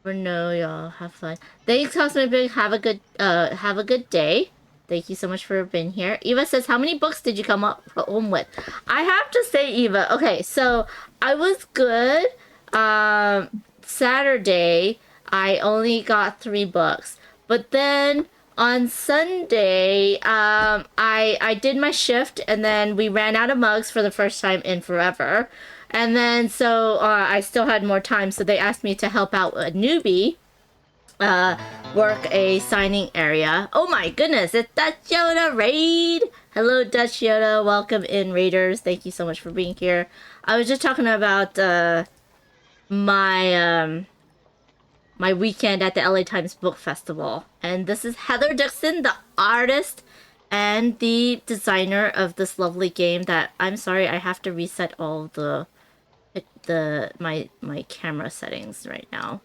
Or no, y'all have fun. Thanks, Cosmic Big. Have a good day. Thank you so much for being here. Eva says, "How many books did you come up home with?" I have to say, Eva. Okay, so I was good. Saturday I only got 3 books, but then on Sunday, I did my shift, and then we ran out of mugs for the first time in forever. And then so I still had more time, so they asked me to help out a newbie uh, work a signing area. Oh my goodness, it's Dutch Yoda Raid! Hello, Dutch Yoda. Welcome in, Raiders. Thank you so much for being here. I was just talking about my my weekend at the LA Times Book Festival, and this is Heather Dixon, the artist and the designer of this lovely game. That I'm sorry, I have to reset all my camera settings right now.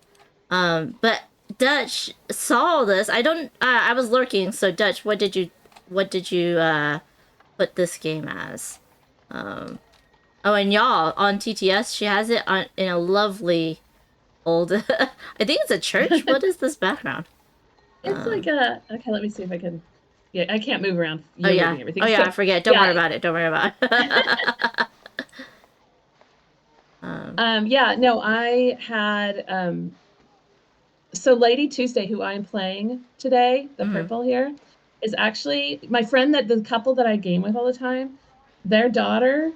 But Dutch saw this. I don't. I was lurking. So Dutch, what did you put this game as? Um. Oh, and y'all on TTS, she has it on in a lovely old. I think it's a church. What is this background? It's like a okay. Let me see if I can. Yeah, I can't move around. Oh You're yeah. moving everything. Oh yeah. So I forget. Don't yeah, worry about it. Don't worry about it. um. yeah. No, I had so Lady Tuesday, who I'm playing today, the Mhm. purple here, is actually my friend that the couple that I game with all the time. Their daughter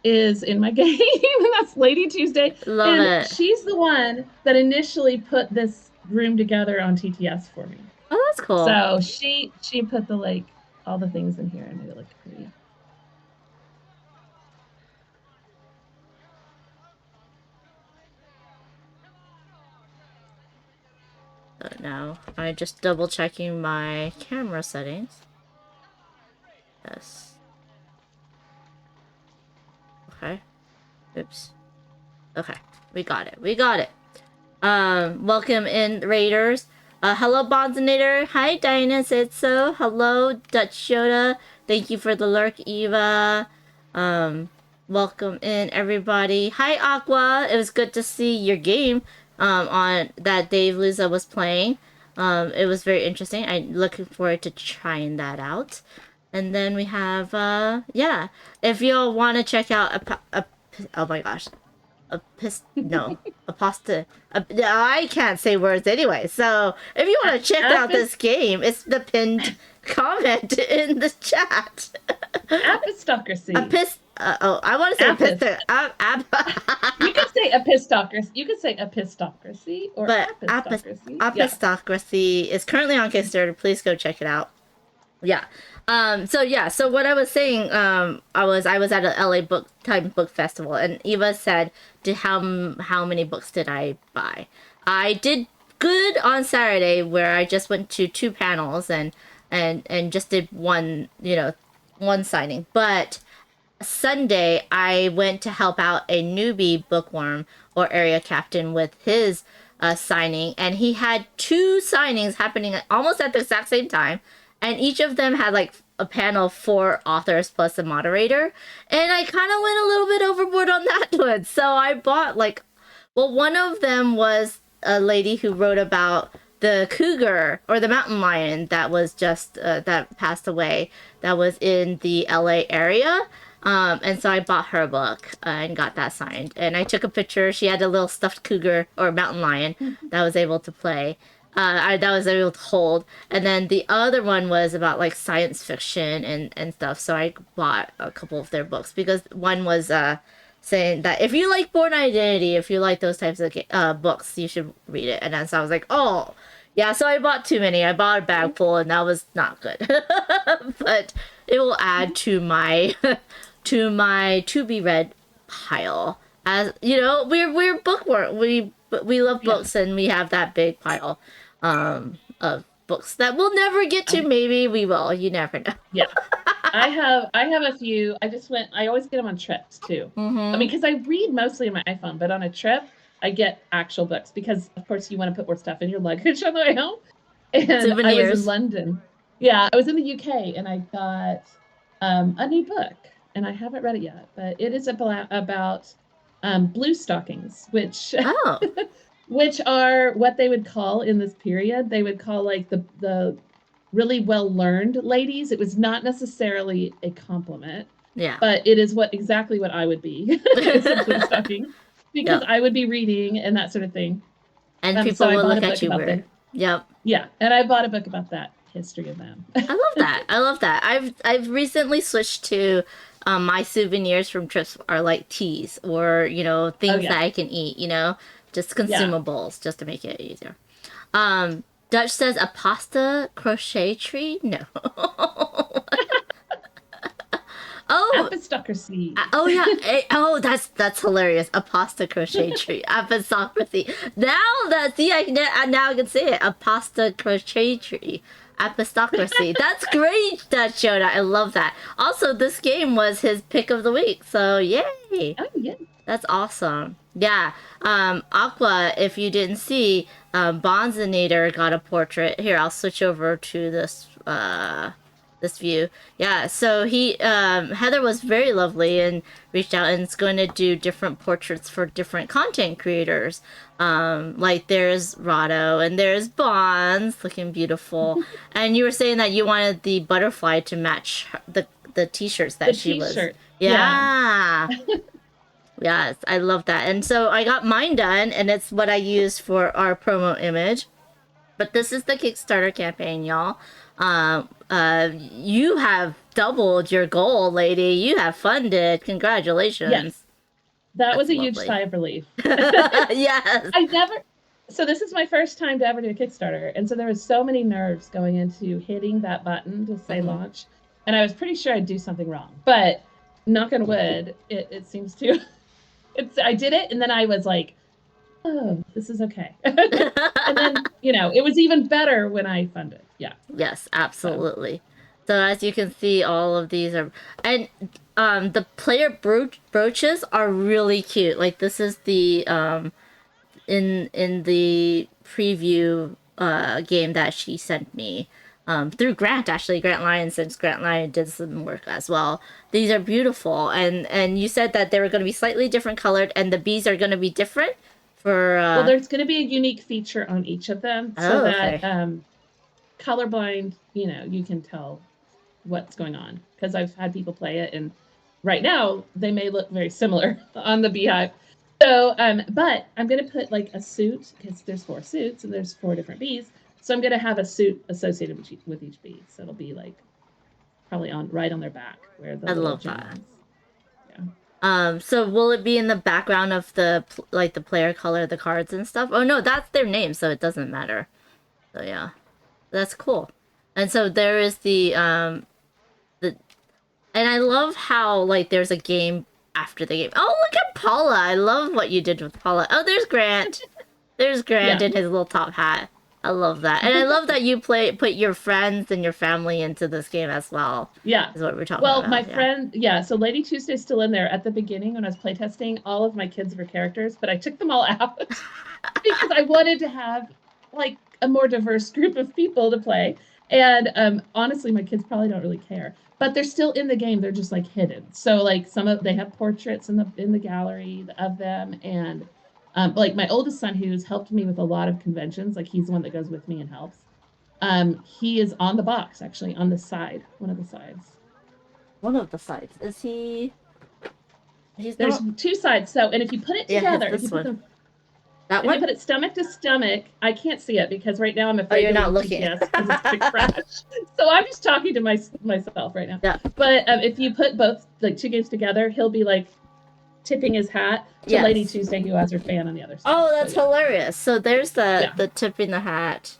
is in my game, and that's Lady Tuesday, Love and it. she's the one that initially put this room together on TTS for me. Oh, that's cool. So she put the like all the things in here and made it look pretty. So now I'm just double checking my camera settings. Yes. Okay. Oops. Okay. We got it. We got it. Welcome in, Raiders. Hello, Bonzonator. Hi, Dinah said so. Hello, Dutch Yoda. Thank you for the lurk, Eva. Um, welcome in, everybody. Hi, Aqua. It was good to see your game, on that Dave Luza was playing. It was very interesting. I'm looking forward to trying that out. And then we have, yeah. If y'all want to check out oh my gosh, no, aposta. I can't say words anyway. So if you want to check out Apis this game, it's the pinned comment in the chat. Apistocracy. I want to say Apis. You could say epistocracy. You could say epistocracy or but apistocracy. Yeah. Apistocracy is currently on Kickstarter. Please go check it out. Yeah. So yeah, so what I was saying, I was at a LA book festival, and Eva said, how many books did I buy? I did good on Saturday, where I just went to 2 panels and just did one signing. But Sunday, I went to help out a newbie bookworm or area captain with his signing, and he had 2 signings happening almost at the exact same time, and each of them had like a panel of 4 authors plus a moderator, and I kind of went a little bit overboard on that one, so I bought well, one of them was a lady who wrote about the cougar or the mountain lion that was just that passed away, that was in the LA area. And so I bought her a book and got that signed. And I took a picture. She had a little stuffed cougar or mountain lion that was able to play. That was able to hold. And then the other one was about like science fiction and stuff. So I bought a couple of their books because one was saying that if you like Born Identity, if you like those types of books, you should read it. And then so I was like, oh, yeah. So I bought too many. I bought a bag full, and that was not good. But it will add to my to be read pile. As you know, we're bookworm. We love Yeah. books, and we have that big pile of books that we'll never get to. Maybe we will. You never know. Yeah. I have a few. I always get them on trips too. I mean, Mm-hmm. because I read mostly on my iPhone, but on a trip, I get actual books because of course you want to put more stuff in your luggage on the way home. And I was in Souvenirs. London. Yeah, I was in the UK and I got a new book and I haven't read it yet, but it is about blue stockings, which Oh. which are what they would call in this period. They would call like the really well learned ladies. It was not necessarily a compliment, Yeah. but it is what exactly what I would be essentially stalking, because Yep. I would be reading and that sort of thing. And So people I will bought a look at book you about weird. the Yep. yeah, and I bought a book about that history of them. I love that. I love that. I've recently switched to my souvenirs from trips are like teas or Oh things yeah, that I can eat. Just yeah. consumables just to make it easier. Um, Dutch says a pasta crochet tree. No. Oh, Apistocracy. oh yeah. Oh, that's hilarious. A pasta crochet tree. Apistocracy. Now I can say it. A pasta crochet tree. Apistocracy. That's great, that Jonah. I love that. Also, this game was his pick of the week. So yay. Oh yeah. That's awesome. Yeah. Aqua, if you didn't see, Bonzinator got a portrait. Here, I'll switch over to this view. Yeah, so Heather was very lovely and reached out and is going to do different portraits for different content creators. Like there's Rado and there's Bonds looking beautiful. And you were saying that you wanted the butterfly to match the t-shirts The that she was. t-shirt. Yeah. Yeah. Yes, I love that. And so I got mine done, and it's what I used for our promo image. But this is the Kickstarter campaign, y'all. You have doubled your goal, lady. You have funded. Congratulations. Yes. That That's was a huge lovely. sigh of relief. Yes. I never so this is my first time to ever do a Kickstarter, and so there was so many nerves going into hitting that button to say Mhm. launch, and I was pretty sure I'd do something wrong. But knock on wood, it seems to I did it, and then I was like, oh, this is okay. And then, it was even better when I funded. Yeah. Yes, So absolutely. So as you can see, all of these are, and the player brooches are really cute. Like this is the in the preview game that she sent me through Grant, actually. Grant Lyon, since Grant Lyon did some work as well. These are beautiful, and you said that they were going to be slightly different colored, and the bees are going to be different for. well, there's going to be a unique feature on each of them so Oh, that okay. colorblind, you can tell what's going on, because I've had people play it, and right now they may look very similar on the beehive. So, but I'm going to put like a suit, because there's 4 suits and there's 4 different bees. So I'm going to have a suit associated with each bee. So it'll be like probably right on their back where the I little love gem that. ones. Yeah. So will it be in the background of like the player color, the cards and stuff? Oh no, that's their name, so it doesn't matter. So yeah, that's cool. And so there is the and I love how like there's a game after the game. Oh, look at Paula! I love what you did with Paula. Oh, there's Grant. There's Grant Yeah. in his little top hat. I love that, and I love that you put your friends and your family into this game as well. Yeah. Is what we're talking Well, my about. Yeah. friend, yeah, so Lady Tuesday's still in there. At the beginning when I was playtesting, all of my kids were characters, but I took them all out because I wanted to have like a more diverse group of people to play. And honestly, my kids probably don't really care, but they're still in the game. They're just like hidden. So like they have portraits in the gallery of them, and like my oldest son, who's helped me with a lot of conventions, like he's the one that goes with me and helps. He is on the box, actually, on the side, one of the sides. One of the sides. Is he? He's There's not. 2 sides. So, and if you put it Yeah, together, it's if you this put one. them, That if you one? put it stomach to stomach, I can't see it because right now I'm Oh, afraid you're to not leave looking. TTS because it's going to crash. So I'm just talking to myself right now. Yeah. But if you put both like 2 games together, he'll be like tipping his hat to Lady Yes. Tuesday, who has her fan on the other side. Oh, that's So, yeah. hilarious. So there's Yeah. the tipping the hat.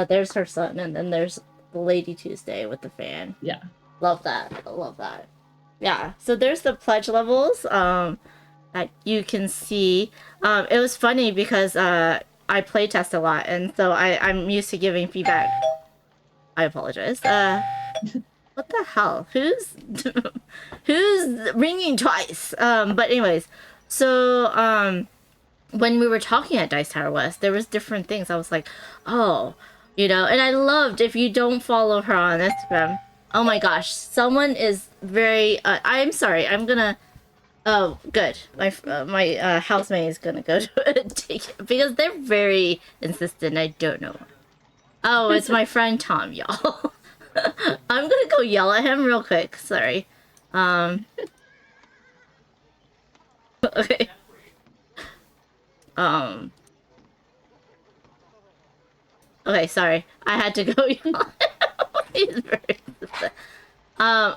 There's her son, and then there's the Lady Tuesday with the fan. Yeah. Love that. I love that. Yeah. So there's the pledge levels that you can see. It was funny because I play test a lot, and so I'm used to giving feedback. I apologize. What the hell? Who's ringing twice? But anyways, so when we were talking at Dice Tower West, there was different things. I was like, oh, and I loved, if you don't follow her on Instagram. Oh my gosh, someone is very. I'm sorry. I'm gonna Oh, good. My housemate is gonna go to take it because they're very insistent. I don't know. Oh, it's my friend Tom, y'all. I'm gonna go yell at him real quick. Sorry. Um. Okay. Um. Okay. Sorry. I had to go yell at him. He's very insistent.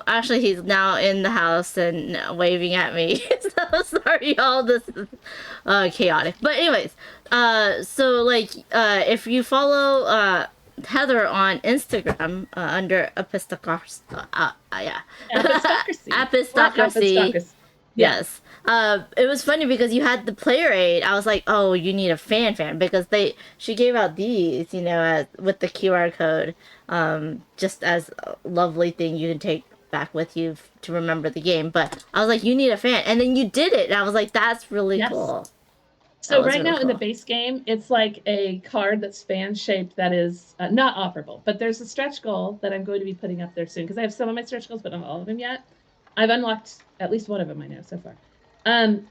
Actually, he's now in the house and waving at me. So sorry, y'all. This is chaotic. But anyways, so like, if you follow Heather on Instagram under Apistocracy, yeah, Apistocracy. Or Apistocracy. Apistocracy. Yeah. Yes. It was funny because you had the player aid. I was like, oh, you need a fan because she gave out these, with the QR code, just as a lovely thing you can take back with you to remember the game. But I was like, you need a fan, and then you did it, and I was like, that's really Yes. cool. So right really now in the cool. base game, it's like a card that's fan shaped that is not operable. But there's a stretch goal that I'm going to be putting up there soon because I have some of my stretch goals, but not all of them yet. I've unlocked at least one of them I know so far.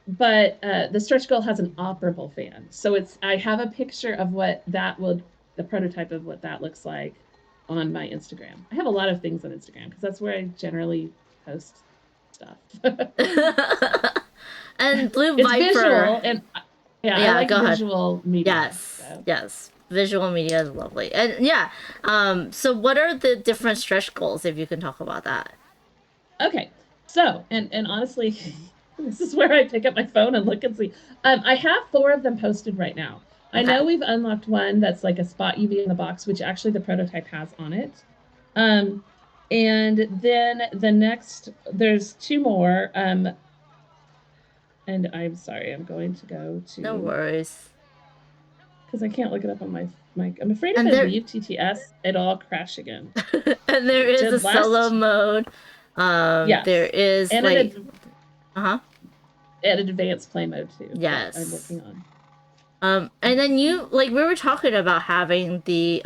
But the stretch goal has an operable fan, so I have a picture of what that would the prototype of what that looks like on my Instagram. I have a lot of things on Instagram because that's where I generally post stuff. And Blue It's Viper. visual and yeah, I like go ahead. visual media. Yes, So. yes. Visual media is lovely, and yeah. So what are the different stretch goals, if you can talk about that? Okay, so and honestly, this is where I pick up my phone and look and see. I have 4 of them posted right now. I Okay. know we've unlocked one that's like a spot UV in the box, which actually the prototype has on it. Um, and then there's 2 more. And I'm sorry, I'm going to go No to worries. because I can't look it up on my mic. I'm afraid if And I there, leave TTS, it'll all crash again. and there is a Did solo last mode. There Yes, is and like, uh huh. an advanced play mode too that I'm Yes. working on. And then we were talking about having the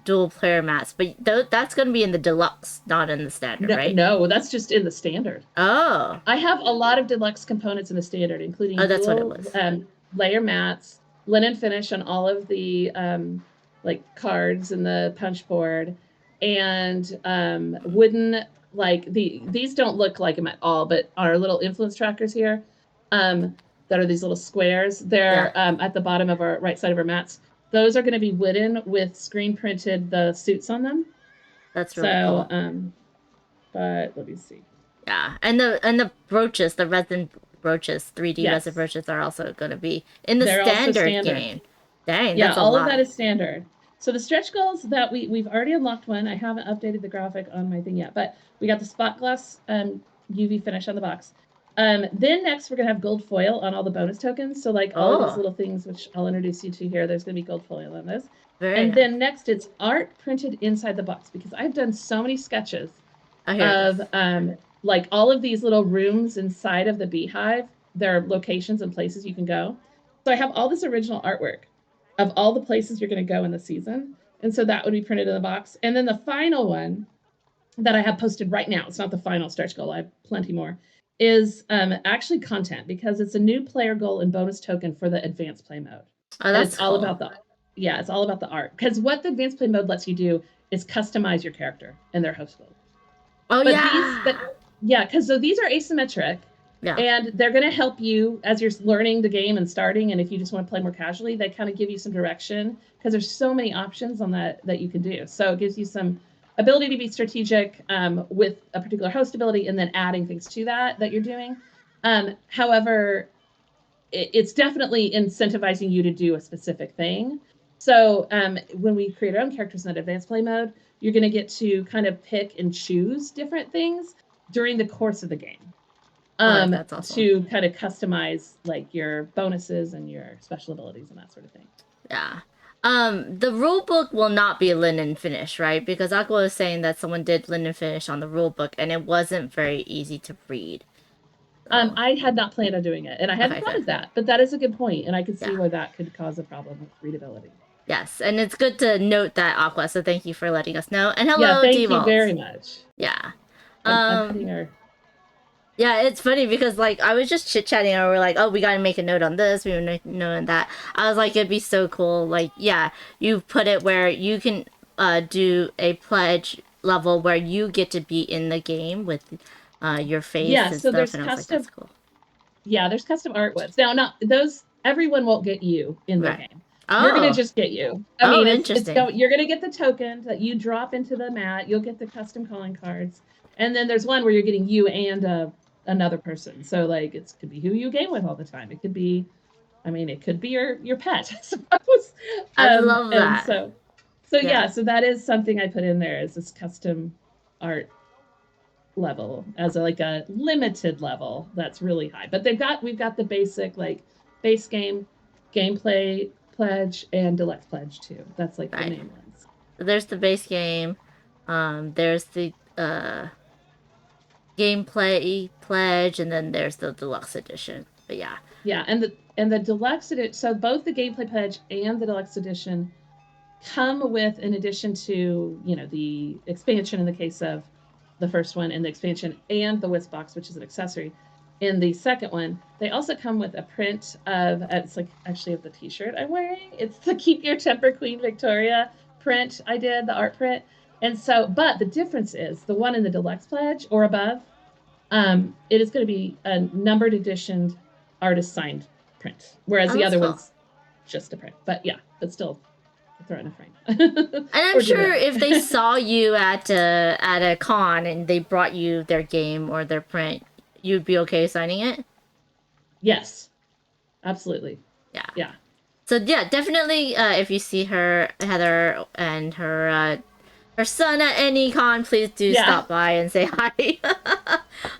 dual player mats, but that's gonna be in the deluxe, not in the standard, No, right? no, that's just in the standard. Oh. I have a lot of deluxe components in the standard, including Oh, that's what it dual was. layer mats, linen finish on all of the like cards and the punch board, and wooden these don't look like them at all, but our little influence trackers here, that are these little squares. Yeah, They're at the bottom of our right side of our mats. Those are going to be wooden with screen printed the suits on them. that's really So, cool. but let me see. Yeah, and the brooches, the resin brooches, 3D resin Yes, brooches are also gonna be in the they're also standard standard. game. Dang, Yeah, that's a all of that lot. is standard. So the stretch goals that we've already unlocked one. I haven't updated the graphic on my thing yet, but we got the spot glass UV finish on the box. Then next we're gonna have gold foil on all the bonus tokens. So like all of these Oh, little things, which I'll introduce you to here. There's gonna be gold foil on those. very And nice. then next it's art printed inside the box because I've done so many sketches I hear of this. like all of these little rooms inside of the beehive. There are locations and places you can go. So I have all this original artwork of all the places you're going to go in the season. And so that would be printed in the box. And then the final one that I have posted right now, it's not the final stretch goal, I have plenty more, is actually content because it's a new player goal and bonus token for the advanced play mode. Oh, And that's it's all cool. about it's all about the art. Because what the advanced play mode lets you do is customize your character and their host goals. Oh But yeah. because so these are asymmetric, Yeah, and they're going to help you as you're learning the game and starting. And if you just want to play more casually, they kind of give you some direction because there's so many options on that you can do. So it gives you some ability to be strategic with a particular host ability, and then adding things to that you're doing. However, it's definitely incentivizing you to do a specific thing. So when we create our own characters in that advanced play mode, you're going to get to kind of pick and choose different things during the course of the game that's awesome. to kind of customize like your bonuses and your special abilities and that sort of thing. Yeah. The rule book will not be linen finish, right? Because Aqua was saying that someone did linen finish on the rule book and it wasn't very easy to read. So, I had not planned on doing it, and I hadn't okay, thought good. of that, but that is a good point, and I could see Yeah. where that could cause a problem with readability. Yes, and it's good to note that, Aqua, so thank you for letting us know. And Yeah, hello, thank you very D-Vault. much. Yeah. I'm Um, putting our Yeah, it's funny because like I was just chit chatting and we're like, oh, we gotta make a note on this, we make a note on that. I was like, it'd be so cool. Like, yeah, you put it where you can do a pledge level where you get to be in the game with your face Yeah, and so stuff, there's and I was like, that's custom cool. yeah, there's custom art ones. Now, not those. Everyone won't get you in their Right. game. You're gonna Oh. just get you. I Oh, mean, it's interesting. go. You're gonna get the token that you drop into the mat. You'll get the custom calling cards, and then there's one where you're getting you and another person. So like, it could be who you game with all the time. It could be, I mean, it could be your pet, I suppose. I love And that. so Yeah. yeah, so that is something I put in there is this custom art level as like a limited level that's really high. But we've got the basic like base game, gameplay pledge, and deluxe pledge too. That's like the Right. main ones. There's the base game. There's the gameplay pledge, and then there's the deluxe edition. But yeah. Yeah, and the deluxe edition. So both the gameplay pledge and the deluxe edition come with, in addition to the expansion in the case of the first one, and the expansion and the whisk box, which is an accessory. In the second one, they also come with a print of it's like actually of the T-shirt I'm wearing. It's the Keep Your Temper Queen Victoria print I did, the art print. And so, but the difference is the one in the deluxe pledge or above, it is going to be a numbered edition artist signed print, whereas Oh, the that's other cool. one's just a print. But yeah, but still throw it in a frame And I'm or do sure whatever. if they saw you at a con and they brought you their game or their print, you'd be okay signing it. Yes, absolutely. Yeah. Yeah. So yeah, definitely. If you see her, Heather, and her son at any con, please do Yeah. stop by and say hi.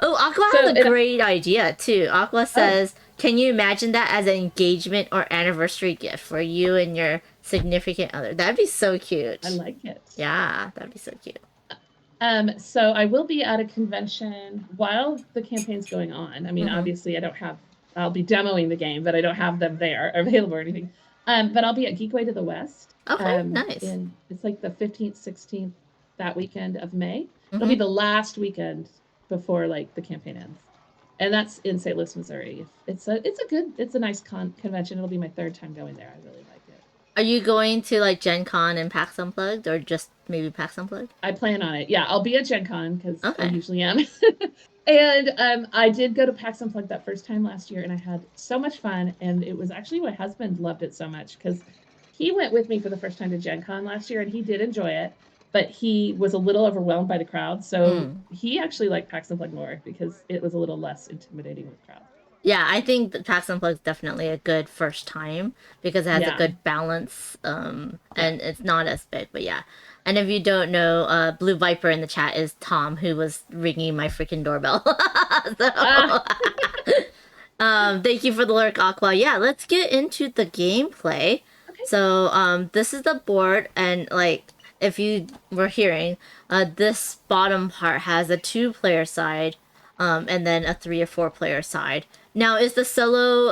Oh, Aqua So has a it great idea too. Aqua oh, says, "Can you imagine that as an engagement or anniversary gift for you and your significant other? That'd be so I cute." like it. Yeah, that'd be so cute. So I will be at a convention while the campaign's going on. I mean, Mm-hmm. obviously I'll be demoing the game, but I don't have them there available or anything. But I'll be at Geekway to the West. Okay, nice. It's like the 15th, 16th, that weekend of May. It'll be Mm-hmm. the last weekend before like the campaign ends. And that's in St. Louis, Missouri. It's a nice convention. It'll be my third time going there. I really like it. Are you going to like Gen Con and PAX Unplugged, or just maybe PAX Unplugged? I plan on it. Yeah, I'll be at Gen Con because I Okay. usually am. And I did go to PAX Unplugged that first time last year, and I had so much fun. And it was actually my husband loved it so much because he went with me for the first time to Gen Con last year, and he did enjoy it, but he was a little overwhelmed by the crowd. So Mm. he actually liked PAX Unplugged more because it was a little less intimidating with crowd. Yeah, I think the PAX Unplugged is definitely a good first time because it has a Yeah, good balance, yeah. and it's not as big. But yeah, and if you don't know, Blue Viper in the chat is Tom, who was ringing my freaking doorbell. Ah, So, thank you for the lurk, Aqua. Yeah, let's get into the gameplay. okay. So, this is the board, and like if you were hearing, this bottom part has a two-player side, and then a three or four-player side. Now, is the solo?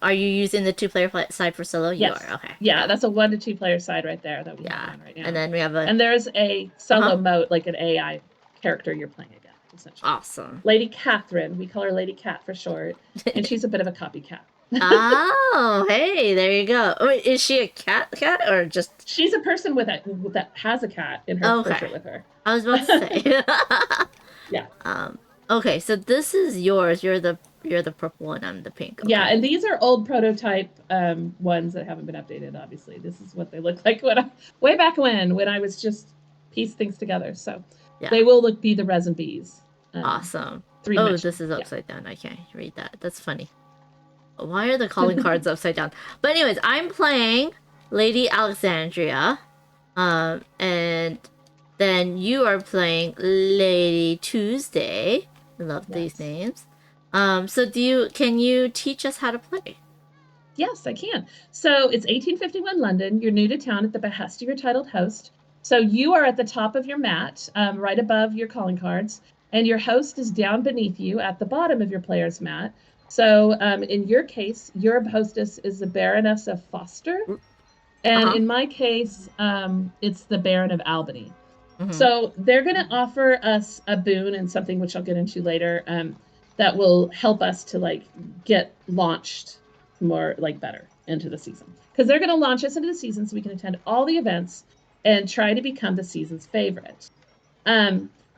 Are you using the side for solo? You Yes. are. Okay. Yeah, that's a 1 to 2 player side right there that we have Yeah, on right and now. then we have a And there's a uh huh. solo mode, like an AI character you're playing against, essentially. Awesome. Lady Catherine, we call her Lady Cat for short, and she's a bit of a copycat. Oh, hey, there you go. Wait, is she a cat or just She's a person that has a cat in her okay? portrait with her. I was about to say. Yeah. Okay, so this is yours. You're the purple and I'm the pink. Yeah, Okay. and these are old prototype ones that haven't been updated, obviously. This is what they look like way back when I was just piece things together. So Yeah. they will be the resin bees. Awesome. Three Oh, dimensional. this is Yeah. upside down. I can't read that. That's funny. Why are the calling cards upside down? But anyways, I'm playing Lady Alexandria. And then you are playing Lady Tuesday. I love these Yes. names. So can you teach us how to play? Yes, I can. So it's 1851 London. You're new to town at the behest of your titled host. So you are at the top of your mat, right above your calling cards, and your host is down beneath you at the bottom of your player's mat. So in your case, your hostess is the Baroness of Foster, and Uh-huh. in my case, it's the Baron of Albany. Mm-hmm. So they're going to offer us a boon and something which I'll get into later. that will help us to like get launched more like better into the season, because they're going to launch us into the season so we can attend all the events and try to become the season's favorite.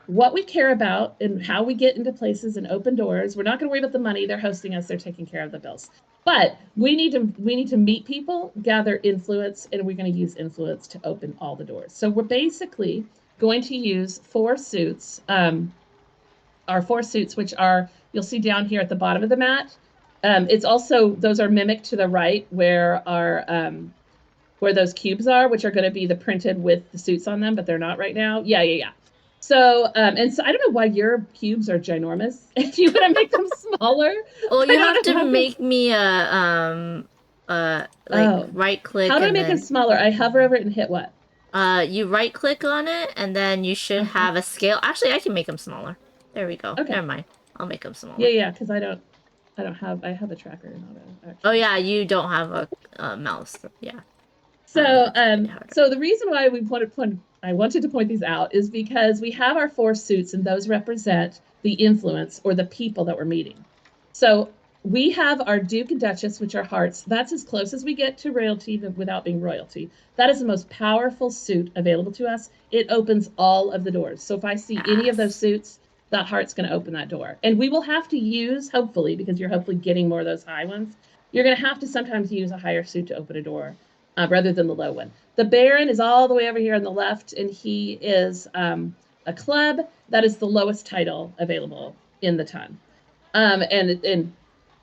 What we care about and how we get into places and open doors, we're not going to worry about the money. They're hosting us, they're taking care of the bills. But we need to meet people, gather influence, and we're going to use influence to open all the doors. So we're basically going to use 4 suits, our 4 suits, which are, you'll see down here at the bottom of the mat. It's also, those are mimicked to the right where our where those cubes are, which are going to be the printed with the suits on them, but they're not right now. Yeah. So, and so I don't know why your cubes are ginormous. If you want to make them smaller, Well, I you have don't know to how make me like Oh, right how click do I and make them then smaller? I hover over it and hit what? you right click on it and then you should Okay. have a scale. Actually, I can make them smaller. There we go. Okay. Never mind. I'll make them smaller. Yeah, because I don't have, I have a tracker, not a Oh actual. yeah, you don't have a mouse. Yeah. So, It's a bit harder. so the reason why I wanted to point these out is because we have our 4 suits, and those represent the influence or the people that we're meeting. So we have our Duke and Duchess, which are hearts. That's as close as we get to royalty without being royalty. That is the most powerful suit available to us. It opens all of the doors. So if I see any of those Yes. suits, that heart's going to open that door. And we will have to use, hopefully, because you're hopefully getting more of those high ones, you're going to have to sometimes use a higher suit to open a door, rather than the low one. The Baron is all the way over here on the left, and he is a club. That is the lowest title available in the ton. And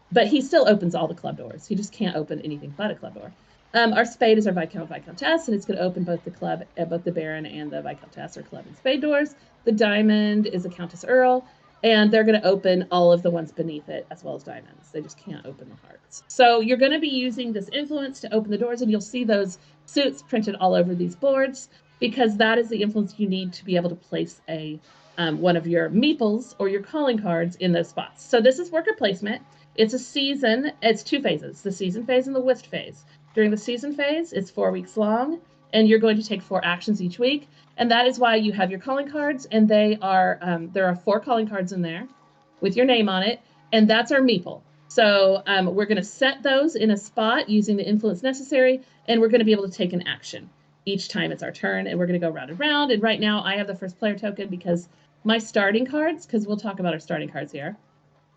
but he still opens all the club doors. He just can't open anything but a club door. Our spade is our Viscount Viscountess, and it's going to open both the club, both the Baron and the Viscountess or club and spade doors. The diamond is a Countess Earl, and they're going to open all of the ones beneath it as well as diamonds. They just can't open the hearts. So you're going to be using this influence to open the doors, and you'll see those suits printed all over these boards because that is the influence you need to be able to place a one of your meeples or your calling cards in those spots. So this is worker placement. It's a season. It's 2 phases, the season phase and the whist phase. During the season phase, it's 4 weeks long, and you're going to take 4 actions each week. And that is why you have your calling cards, and they are there are 4 calling cards in there with your name on it, and that's our meeple. So we're going to set those in a spot using the influence necessary, and we're going to be able to take an action each time it's our turn, and we're going to go round and round. And right now, I have the first player token because my starting cards, because we'll talk about our starting cards here,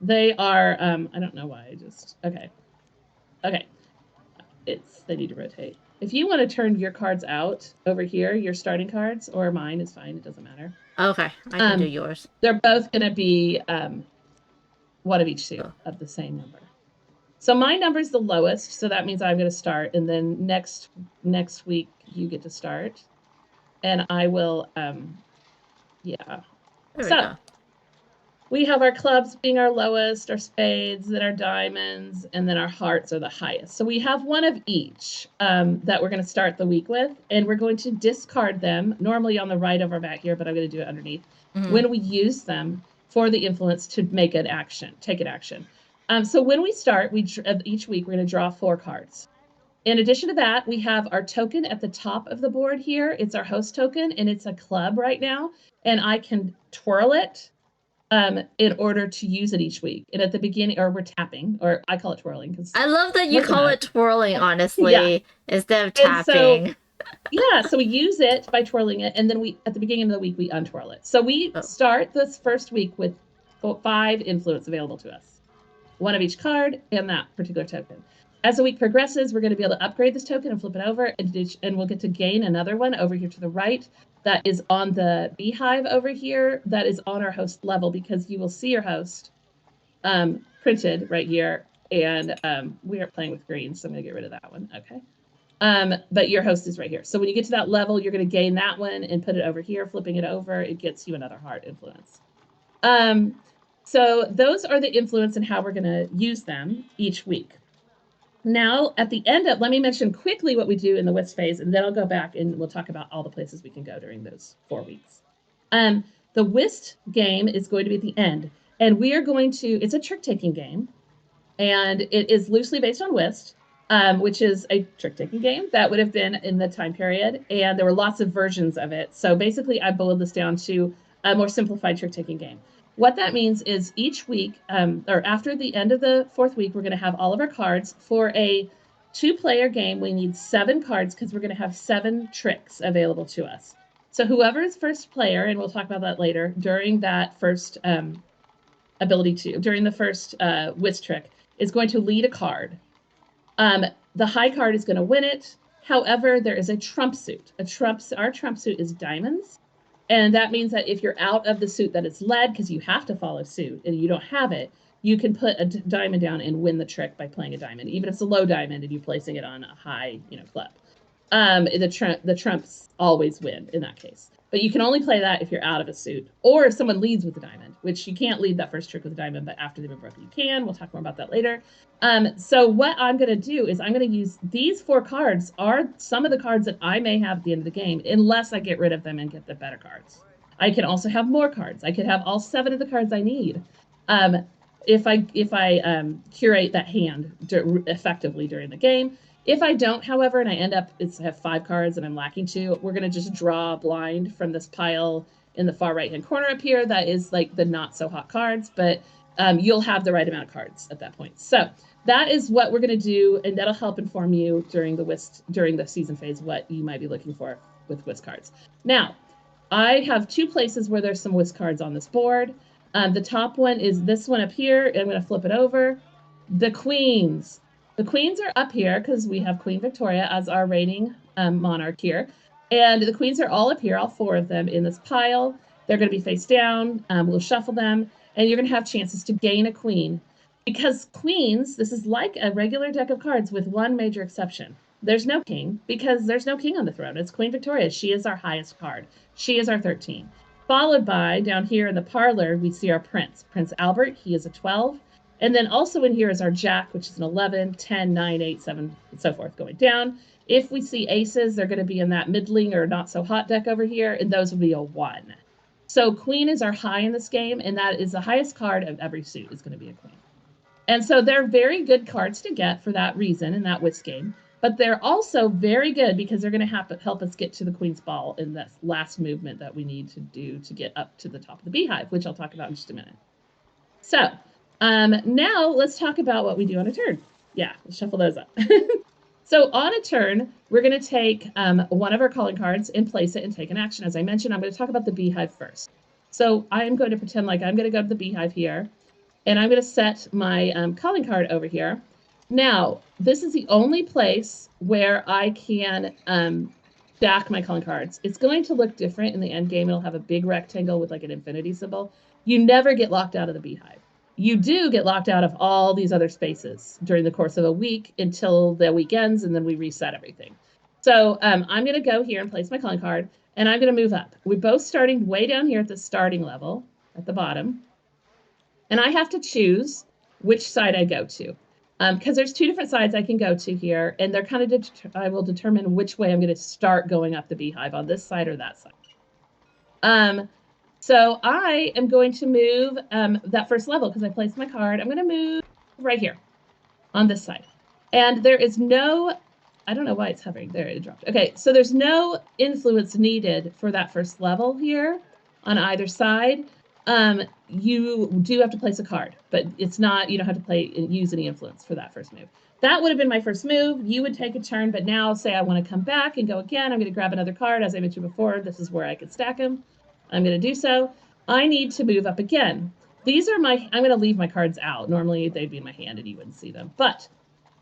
they are, I don't know why, okay. They need to rotate. If you want to turn your cards out over here, your starting cards, or mine is fine, it doesn't matter. Okay, I can do yours. They're both going to be one of each suit of the same number. So my number is the lowest, so that means I'm going to start, and then next week you get to start, and I will, yeah. There we go. We have our clubs being our lowest, our spades, then our diamonds, and then our hearts are the highest. So we have one of each that we're going to start the week with, and we're going to discard them, normally on the right of our mat here, but I'm going to do it underneath, when we use them for the influence to make an action, take an action. So when we start, each week we're going to draw 4 cards. In addition to that, we have our token at the top of the board here. It's our host token, and it's a club right now, and I can twirl it in order to use it each week. And at the beginning, or we're tapping, or I call it twirling. I love that you call it twirling, honestly, yeah. instead of tapping. So we use it by twirling it, and then at the beginning of the week, we untwirl it. So we start this first week with 5 influence available to us, 1 of each card and that particular token. As the week progresses, we're going to be able to upgrade this token and flip it over, and we'll get to gain another one over here to the right that is on the beehive over here that is on our host level, because you will see your host printed right here, and we are playing with green, so I'm going to get rid of that one. Okay. But your host is right here. So when you get to that level, you're going to gain that one and put it over here. Flipping it over, it gets you another heart influence. So those are the influence and how we're going to use them each week. Now, at the end let me mention quickly what we do in the whist phase, and then I'll go back and we'll talk about all the places we can go during those 4 weeks. The whist game is going to be at the end, and we are going to, it's a trick-taking game, and it is loosely based on whist, which is a trick-taking game that would have been in the time period, and there were lots of versions of it. So basically, I boiled this down to a more simplified trick-taking game. What that means is each week, or after the end of the 4th week, we're going to have all of our cards. For a 2-player game, we need 7 cards because we're going to have 7 tricks available to us. So whoever is first player, and we'll talk about that later, during that first during the first whisk trick, is going to lead a card. The high card is going to win it. However, there is a trump suit. Our trump suit is diamonds. And that means that if you're out of the suit that it's led, because you have to follow suit and you don't have it, you can put a diamond down and win the trick by playing a diamond, even if it's a low diamond and you're placing it on a high, club. The trumps always win in that case. But you can only play that if you're out of a suit or if someone leads with a diamond, which you can't lead that first trick with a diamond, but after they've been broken, you can. We'll talk more about that later. So what I'm going to do is I'm going to use these 4 cards are some of the cards that I may have at the end of the game, unless I get rid of them and get the better cards. I can also have more cards. I could have all 7 of the cards I need. If I curate that hand effectively during the game. If I don't, however, and I end up have 5 cards and I'm lacking 2, we're going to just draw a blind from this pile in the far right-hand corner up here. That is like the not so hot cards, but you'll have the right amount of cards at that point. So that is what we're going to do, and that'll help inform you during the season phase what you might be looking for with whisk cards. Now, I have 2 places where there's some whisk cards on this board. The top one is this one up here, and I'm going to flip it over. The queens. The queens are up here because we have Queen Victoria as our reigning monarch here. And the queens are all up here, all 4 of them in this pile. They're going to be face down. We'll shuffle them, and you're going to have chances to gain a queen. Because queens, this is like a regular deck of cards with one major exception. There's no king, because there's no king on the throne. It's Queen Victoria. She is our highest card. She is our 13. Followed by, down here in the parlor, we see our prince. Prince Albert, he is a 12. And then also in here is our jack, which is an 11, 10, 9, 8, 7, and so forth going down. If we see aces, they're going to be in that middling or not so hot deck over here, and those will be a 1. So queen is our high in this game, and that is the highest card of every suit is going to be a queen. And so they're very good cards to get for that reason in that whisk game. But they're also very good because they're going to help us get to the queen's ball in this last movement that we need to do to get up to the top of the beehive, which I'll talk about in just a minute. So now let's talk about what we do on a turn. Yeah, let's shuffle those up. So on a turn, we're going to take one of our calling cards and place it and take an action. As I mentioned, I'm going to talk about the beehive first. So I am going to pretend like I'm going to go to the beehive here, and I'm going to set my calling card over here. Now, this is the only place where I can stack my calling cards. It's going to look different in the end game. It'll have a big rectangle with like an infinity symbol. You never get locked out of the beehive. You do get locked out of all these other spaces during the course of a week until the week ends, and then we reset everything. So I'm going to go here and place my calling card, and I'm going to move up. We're both starting way down here at the starting level at the bottom. And I have to choose which side I go to. Because there's 2 different sides I can go to here, and they're kind of I will determine which way I'm going to start going up the beehive, on this side or that side. So I am going to move that first level because I placed my card. I'm going to move right here on this side. And there is no, I don't know why it's hovering. There, it dropped. Okay, so there's no influence needed for that first level here on either side. You do have to place a card, but it's not, you don't have to use any influence for that first move. That would have been my first move. You would take a turn, but now say I want to come back and go again. I'm going to grab another card. As I mentioned before, this is where I could stack them. I'm going to do so. I need to move up again. These are I'm going to leave my cards out. Normally they'd be in my hand and you wouldn't see them, but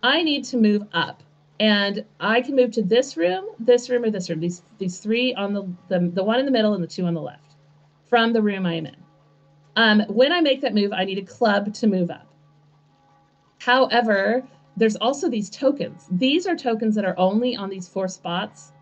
I need to move up, and I can move to this room, or this room. These 3 on the one in the middle and the 2 on the left from the room I am in. When I make that move, I need a club to move up. However, there's also these tokens. These are tokens that are only on these 4 spots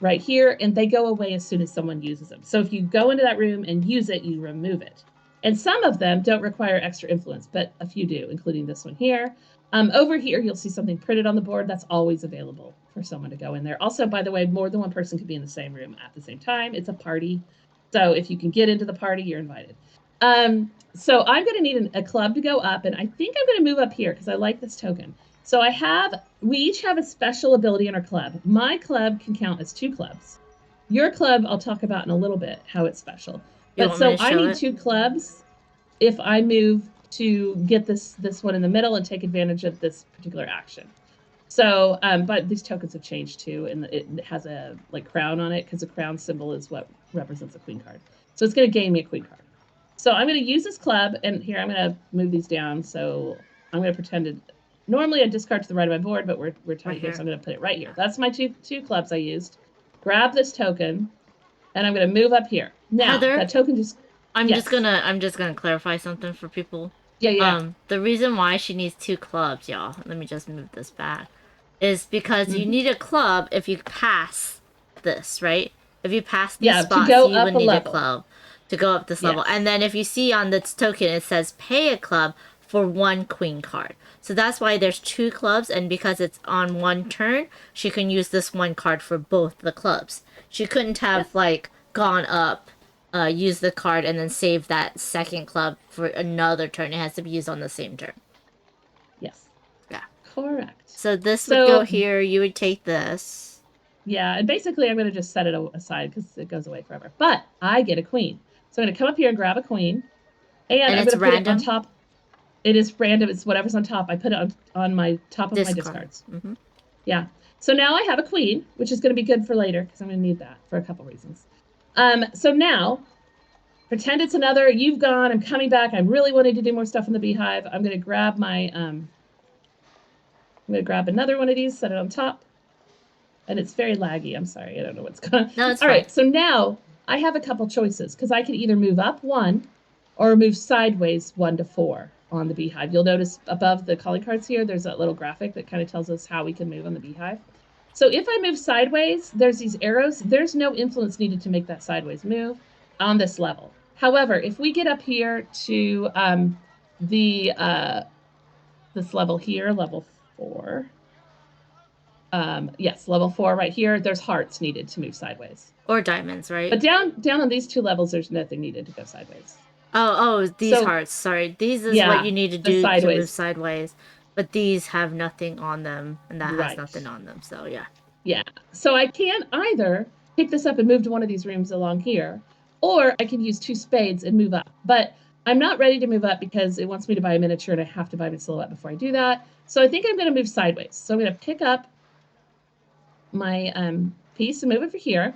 right here, and they go away as soon as someone uses them. So if you go into that room and use it, you remove it. And some of them don't require extra influence, but a few do, including this one here. Over here, you'll see something printed on the board that's always available for someone to go in there. Also, by the way, more than one person can be in the same room at the same time. It's a party. So if you can get into the party, you're invited. So I'm going to need a club to go up, and I think I'm going to move up here because I like this token. So we each have a special ability in our club. My club can count as 2 clubs. Your club, I'll talk about in a little bit how it's special. You But want me so to I show need it? 2 clubs if I move to get this one in the middle and take advantage of this particular action. So, but these tokens have changed too, and it has a like crown on it because the crown symbol is what represents a queen card. So it's going to gain me a queen card. So I'm going to use this club, and here I'm going to move these down. So I'm going to pretend to. Normally I discard to the right of my board, but we're tight here, so I'm going to put it right here. That's my two clubs I used. Grab this token, and I'm going to move up here. Now Heather, that token just yes, I'm just gonna clarify something for people. yeah. The reason why she needs 2 clubs, y'all, let me just move this back, is because you Mm-hmm. need a club if you pass this, right? If you pass these Yeah, to spots, go you up would a need a level. club to go up this level. Yes. And then if you see on this token, it says pay a club for 1 queen card. So that's why there's 2 clubs, and because it's on 1 turn, she can use this 1 card for both the clubs. She couldn't have Yes. like gone up, use the card and then save that second club for another turn. It has to be used on the same turn. Yes. Yeah. Correct. So this would go So here. You would take this. yeah, and basically I'm going to just set it aside because it goes away forever. But I get a queen. So I'm going to come up here and grab a queen, and And I'm it's going to put it on random. top. It is random. It's whatever's on top. I put it on my top of my Discard. discards. Mm-hmm. Yeah. So now I have a queen, which is going to be good for later because I'm going to need that for a couple reasons. So now pretend it's another. You've gone. I'm coming back. I'm really wanting to do more stuff in the beehive. I'm going to grab my. I'm going to grab another one of these, set it on top. And it's very laggy. I'm sorry. I don't know what's going on. No, it's All fine. right. So now I have a couple choices because I can either move up 1 or move sideways 1 to 4 on the beehive. You'll notice above the calling cards here, there's that little graphic that kind of tells us how we can move on the beehive. So if I move sideways, there's these arrows. There's no influence needed to make that sideways move on this level. However, if we get up here to the this level here, level 4, yes, level 4 right here, there's hearts needed to move sideways. Or diamonds, right? But down on these 2 levels, there's nothing needed to go sideways. Oh, these So hearts. Sorry. These is what yeah, you need to the do to move sideways. sideways. But these have nothing on them, and that has Right. nothing on them. So, yeah. Yeah. So I can either pick this up and move to one of these rooms along here, or I can use 2 spades and move up. But I'm not ready to move up because it wants me to buy a miniature and I have to buy my silhouette before I do that. So I think I'm going to move sideways. So I'm going to pick up my piece and move it for here.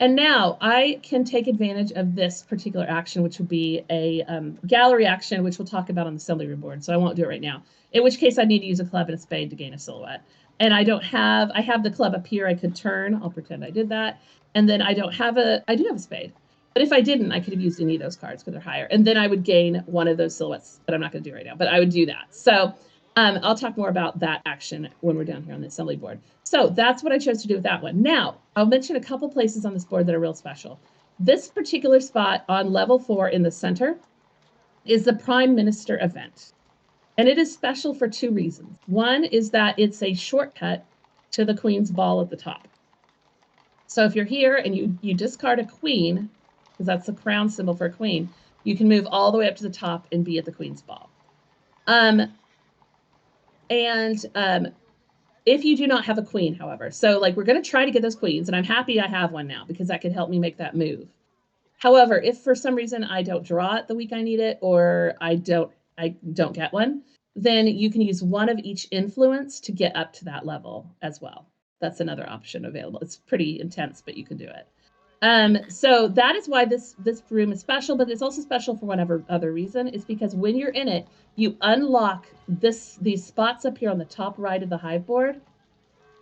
And now I can take advantage of this particular action, which would be a gallery action, which we'll talk about on the assembly room board. So I won't do it right now. In which case I need to use a club and a spade to gain a silhouette. And I have the club up here I could turn. I'll pretend I did that. And then I do have a spade. But if I didn't, I could have used any of those cards because they're higher. And then I would gain one of those silhouettes, but I'm not going to do it right now. But I would do that. So I'll talk more about that action when we're down here on the assembly board. So that's what I chose to do with that one. Now, I'll mention a couple places on this board that are real special. This particular spot on level 4 in the center is the Prime Minister event. And it is special for 2 reasons. One is that it's a shortcut to the Queen's Ball at the top. So if you're here and you discard a queen, because that's the crown symbol for a queen, you can move all the way up to the top and be at the Queen's Ball. If you do not have a queen, however, so like we're going to try to get those queens, and I'm happy I have one now because that could help me make that move. However, if for some reason I don't draw it the week I need it, or I don't get one, then you can use one of each influence to get up to that level as well. That's another option available. It's pretty intense, but you can do it. So that is why this room is special, but it's also special for whatever other reason. It's because when you're in it, you unlock these spots up here on the top right of the hive board.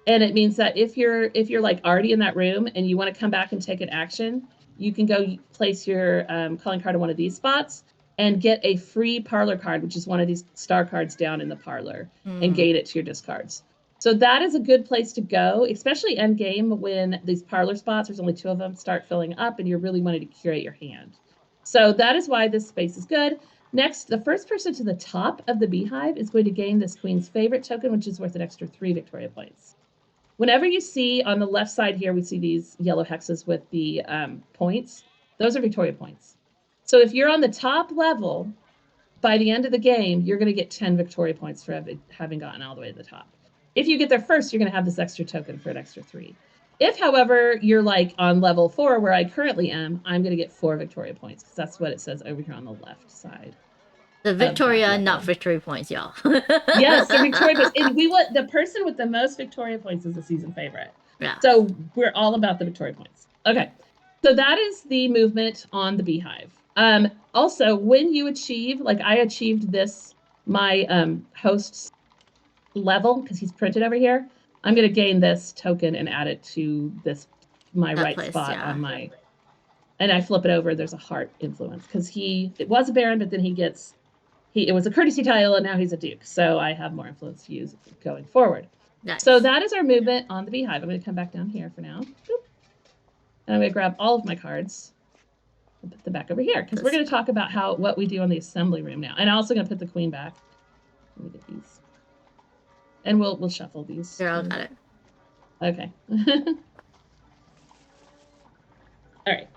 And it means that if you're like already in that room and you want to come back and take an action, you can go place your calling card in one of these spots and get a free parlor card, which is one of these star cards down in the parlor, and gain it to your discards. So that is a good place to go, especially end game when these parlor spots, there's only 2 of them, start filling up and you're really wanting to curate your hand. So that is why this space is good. Next, the first person to the top of the beehive is going to gain this Queen's Favorite token, which is worth an extra 3 Victoria points. Whenever you see on the left side here, we see these yellow hexes with the points. Those are Victoria points. So if you're on the top level, by the end of the game, you're going to get 10 Victoria points for having gotten all the way to the top. If you get there first, you're going to have this extra token for an extra 3. If, however, you're like on level 4 where I currently am, I'm going to get 4 Victoria points because that's what it says over here on the left side The of that Victoria, not level. victory points, y'all. Yes, the Victoria points. And we want the person with the most Victoria points is the season favorite. Yeah. So we're all about the Victoria points. Okay. So that is the movement on the beehive. Also, when you achieve, like I achieved this, my host's level, because he's printed over here, I'm going to gain this token and add it to this, my That right place, spot yeah. on my, and I flip it over, there's a heart influence, because it was a baron, but then it was a courtesy title, and now he's a duke. So I have more influence to use going forward. Nice. So that is our movement on the beehive. I'm going to come back down here for now. Boop. And I'm going to grab all of my cards and put them back over here, because we're going to talk about what we do on the assembly room now. And I'm also going to put the queen back. Let me get these. And we'll shuffle these. Here, I got it. Okay. All right.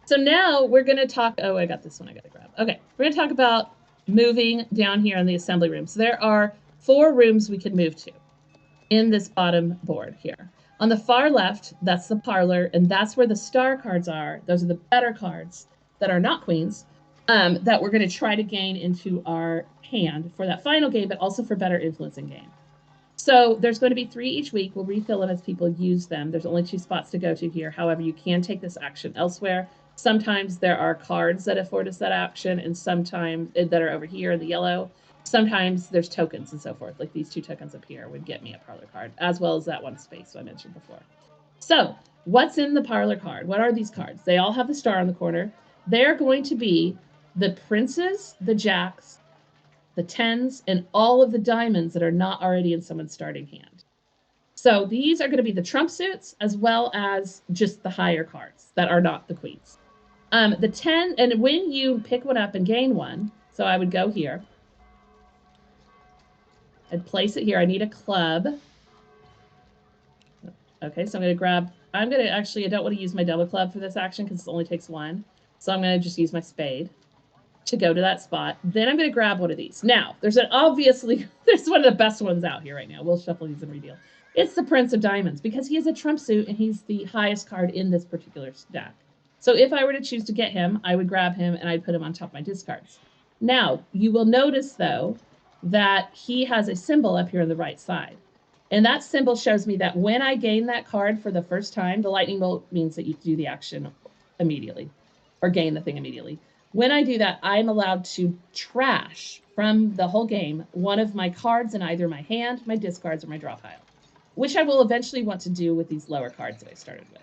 So now we're going to talk. Oh, I got this one I got to grab. Okay. We're going to talk about moving down here in the assembly room. So there are 4 rooms we can move to in this bottom board here. On the far left, that's the parlor, and that's where the star cards are. Those are the better cards that are not queens, that we're going to try to gain into our hand for that final game, but also for better influencing game. So there's going to be 3 each week. We'll refill them as people use them. There's only 2 spots to go to here. However, you can take this action elsewhere. Sometimes there are cards that afford us that action, and sometimes that are over here in the yellow. Sometimes there's tokens and so forth. Like these 2 tokens up here would get me a parlor card, as well as that one space I mentioned before. So what's in the parlor card? What are these cards? They all have the star on the corner. They're going to be the princes, the jacks, the 10s, and all of the diamonds that are not already in someone's starting hand. So these are going to be the trump suits, as well as just the higher cards that are not the queens. The 10, and when you pick one up and gain one, so I would go here. I'd place it here. I need a club. Okay, so I don't want to use my double club for this action because it only takes 1. So I'm going to just use my spade to go to that spot. Then I'm going to grab one of these. Now, there's one of the best ones out here right now. We'll shuffle these and redeal. It's the Prince of Diamonds, because he is a trump suit and he's the highest card in this particular stack. So if I were to choose to get him, I would grab him and I'd put him on top of my discards. Now, you will notice, though, that he has a symbol up here on the right side. And that symbol shows me that when I gain that card for the first time, the lightning bolt means that you do the action immediately, or gain the thing immediately. When I do that, I'm allowed to trash from the whole game one of my cards in either my hand, my discards, or my draw pile, which I will eventually want to do with these lower cards that I started with.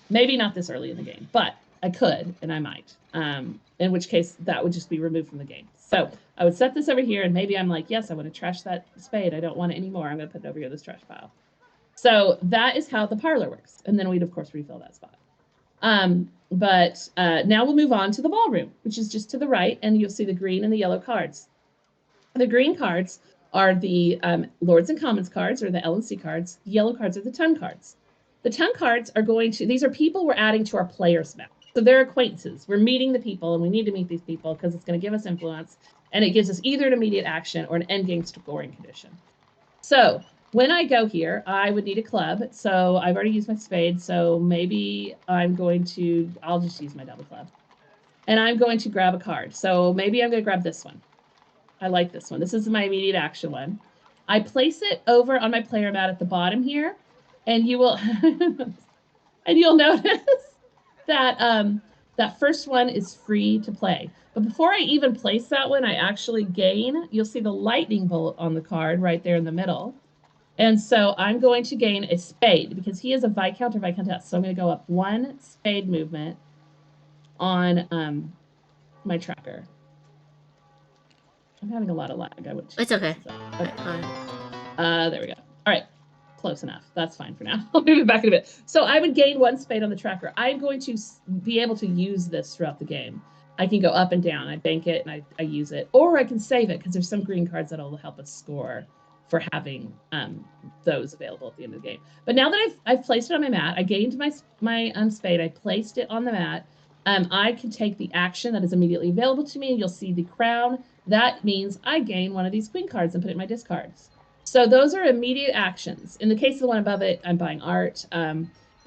Maybe not this early in the game, but I could, and I might, in which case that would just be removed from the game. So I would set this over here, and maybe I'm like, yes, I want to trash that spade. I don't want it anymore. I'm going to put it over here, this trash pile. So that is how the parlor works. And then we'd, of course, refill that spot. But now we'll move on to the ballroom, which is just to the right, and you'll see the green and the yellow cards. The green cards are the Lords and Commons cards, or the L&C cards. The yellow cards are the ton cards. The ton cards are these are people we're adding to our players map. So they're acquaintances. We're meeting the people, and we need to meet these people because it's going to give us influence, and it gives us either an immediate action or an endgame scoring condition. So when I go here, I would need a club. So I've already used my spade, so maybe I'll just use my double club. And I'm going to grab a card. So maybe I'm going to grab this one. I like this one. This is my immediate action one. I place it over on my player mat at the bottom here, and you will and you'll notice that that first one is free to play. But before I even place that one, I actually gain, you'll see the lightning bolt on the card right there in the middle. And so I'm going to gain a spade because he is a Viscount or Viscountess. So I'm going to go up 1 spade movement on my tracker. I'm having a lot of lag. It's okay. Okay. There we go. All right. Close enough. That's fine for now. I'll move it back in a bit. So I would gain 1 spade on the tracker. I'm going to be able to use this throughout the game. I can go up and down. I bank it and I use it. Or I can save it because there's some green cards that will help us score for having those available at the end of the game. But now that I've placed it on my mat, I gained my spade. I placed it on the mat. I can take the action that is immediately available to me. You'll see the crown. That means I gain one of these queen cards and put it in my discards. So those are immediate actions. In the case of the one above it, I'm buying art.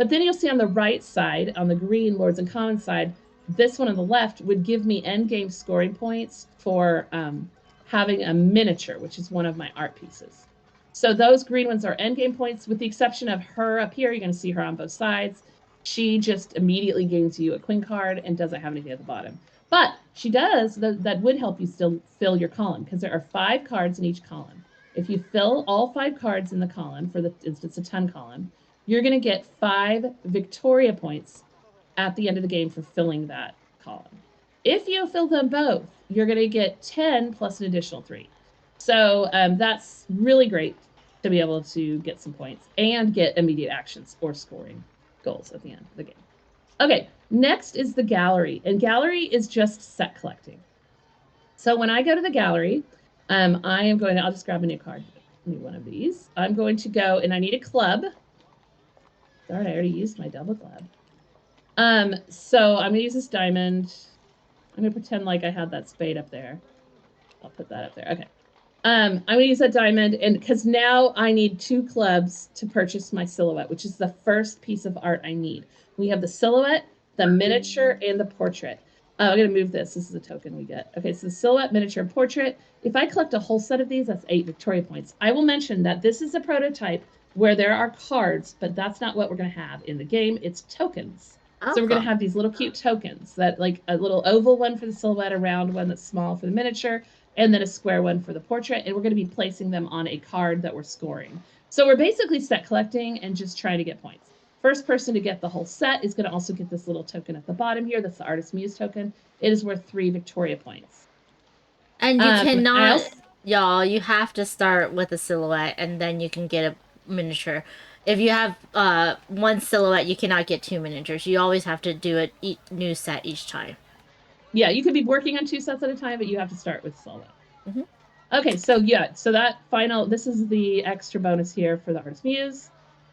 But then you'll see on the right side, on the green Lords and Commons side, this one on the left would give me end game scoring points for having a miniature, which is one of my art pieces. So those green ones are end game points, with the exception of her up here. You're going to see her on both sides. She just immediately gains you a queen card and doesn't have anything at the bottom. But she does, that would help you still fill your column, because there are 5 cards in each column. If you fill all 5 cards in the column, for the instance, a 10 column, you're going to get 5 Victoria points at the end of the game for filling that column. If you fill them both, you're going to get 10 plus an additional 3. So that's really great to be able to get some points and get immediate actions or scoring goals at the end of the game. Okay, next is the gallery. And gallery is just set collecting. So when I go to the gallery, I am going to, I'll just grab a new card, new one of these. I'm going to go, and I need a club. Darn, I already used my double club. So I'm gonna use this diamond. I'm gonna pretend like I had that spade up there. I'll put that up there. Okay. I'm gonna use that diamond, and because now I need 2 clubs to purchase my silhouette, which is the first piece of art I need. We have the silhouette, the miniature, and the portrait. I'm gonna move this. This is a token we get. Okay, so the silhouette, miniature, and portrait. If I collect a whole set of these, that's 8 Victoria points. I will mention that this is a prototype where there are cards, but that's not what we're gonna have in the game. It's tokens. Okay. So we're going to have these little cute tokens, that like a little oval one for the silhouette, a round one that's small for the miniature, and then a square one for the portrait. And we're going to be placing them on a card that we're scoring. So we're basically set collecting and just trying to get points. First person to get the whole set is going to also get this little token at the bottom here. That's the Artist Muse token. It is worth 3 Victoria points. And you cannot, y'all, you have to start with a silhouette and then you can get a miniature. If you have 1 silhouette, you cannot get 2 miniatures. You always have to do a new set each time. Yeah, you could be working on 2 sets at a time, but you have to start with silhouette. Mm-hmm. Okay, so yeah, so that final, this is the extra bonus here for the Artist Muse.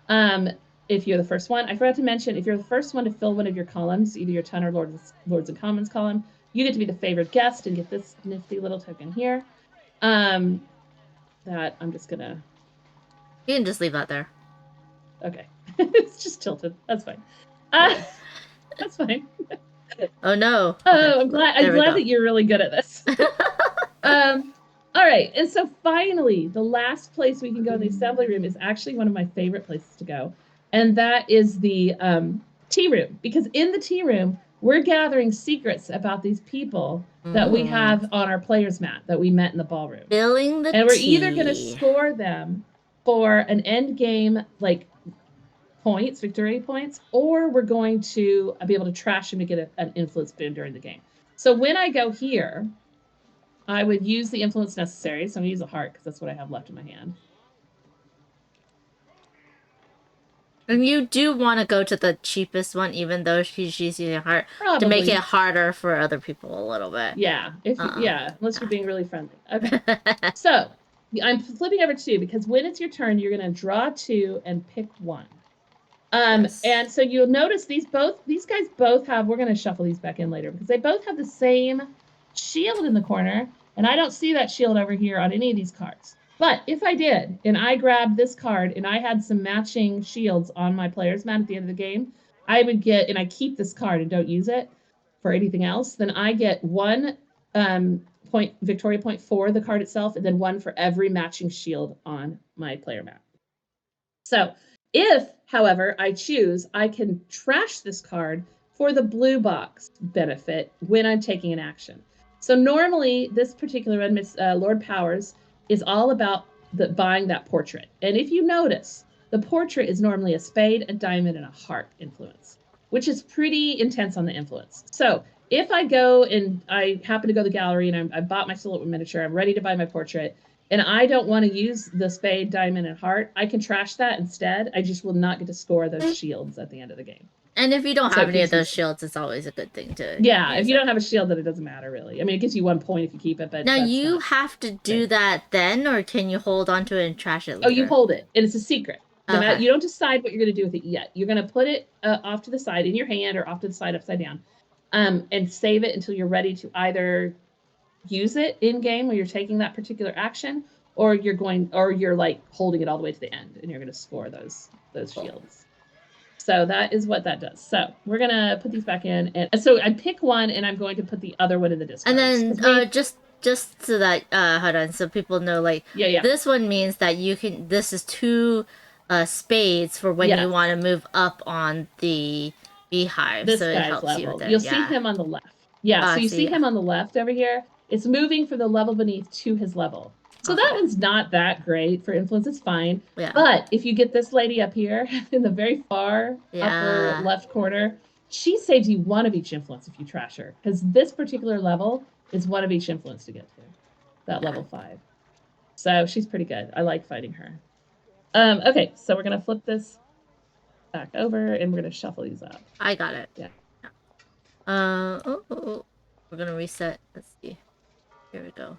If you're the first one, I forgot to mention, if you're the first one to fill one of your columns, either your 10 or Lords and Commons column, you get to be the favored guest and get this nifty little token here. That I'm just gonna... You can just leave that there. Okay. It's just tilted. That's fine. That's fine. Oh no. Oh, I'm glad that you're really good at this. All right. And so finally, the last place we can go in the assembly room is actually one of my favorite places to go. And that is the tea room. Because in the tea room, we're gathering secrets about these people that we have on our player's mat that we met in the ballroom. Filling the And we're tea. either going to score them for an end game, like, points, Victoria points, or we're going to be able to trash them to get an influence boon during the game. So when I go here, I would use the influence necessary. So I'm going to use a heart because that's what I have left in my hand. And you do want to go to the cheapest one, even though she's using a heart, Probably. to make it harder for other people a little bit. Yeah, unless you're being really friendly. Okay. So I'm flipping over 2 because when it's your turn, you're going to draw 2 and pick 1. Yes. And so you'll notice these guys both have, we're going to shuffle these back in later, because they both have the same shield in the corner, and I don't see that shield over here on any of these cards. But if I did, and I grabbed this card, and I had some matching shields on my player's mat at the end of the game, I would get, and I keep this card and don't use it for anything else, then I get 1 Victoria point for the card itself, and then 1 for every matching shield on my player mat. So if, however, I choose, I can trash this card for the blue box benefit when I'm taking an action. So normally, this particular one, Lord Powers, is all about buying that portrait. And if you notice, the portrait is normally a spade, a diamond, and a heart influence, which is pretty intense on the influence. So if I go and I happen to go to the gallery and I bought my silhouette miniature, I'm ready to buy my portrait, and I don't want to use the spade, diamond, and heart, I can trash that instead. I just will not get to score those shields at the end of the game. And if you don't have any of those shields, it's always a good thing to if you don't have a shield, then it doesn't matter, really. I mean, it gives you 1 point if you keep it, but now you have to do that then, or can you hold on to it and trash it later? Oh, you hold it, and it's a secret. Okay. You don't decide what you're going to do with it yet. You're going to put it off to the side in your hand or off to the side upside down, and save it until you're ready to either use it in game when you're taking that particular action, or you're like holding it all the way to the end and you're going to score those shields. So that is what that does. So we're gonna put these back in, and so I pick one, and I'm going to put the other one in the And discards. then 'Cause we, just so that hold on, so people know, like, yeah. this one means that you can, this is two spades for when you Yes. want to move up on the beehive, so This it guy's helps you with level. it. You'll see Yeah. him on the left. Yeah, Oh, so I you see. see him on the left over here. It's moving from the level beneath to his level. So that Okay. one's not that great for influence. It's fine. Yeah. But if you get this lady up here in the very far upper Yeah. left corner, she saves you one of each influence if you trash her. Because this particular level is one of each influence to get to. That Yeah. level 5. So she's pretty good. I like fighting her. Okay, so we're gonna flip this back over and we're gonna shuffle these up. I got it. Yeah. Oh. We're gonna reset. Let's see. Here we go.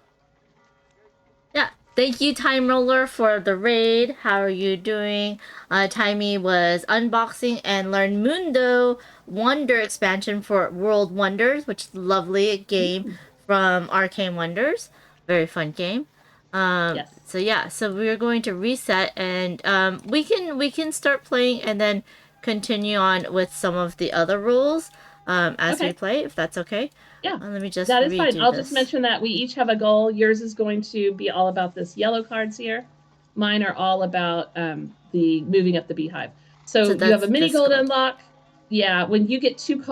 Yeah. Thank you, Time Roller, for the raid. How are you doing? Timey was unboxing and learned Mundo Wonder expansion for World Wonders, which is a lovely game from Arcane Wonders. Very fun game. Yes. So yeah, so we're going to reset, and we can start playing and then continue on with some of the other rules as we Okay. play, if that's okay. Yeah, Let me just that is fine. redo I'll this. just mention that we each have a goal. Yours is going to be all about this yellow cards here. Mine are all about the moving up the beehive. So you have a mini goal to unlock. Yeah, when you get 2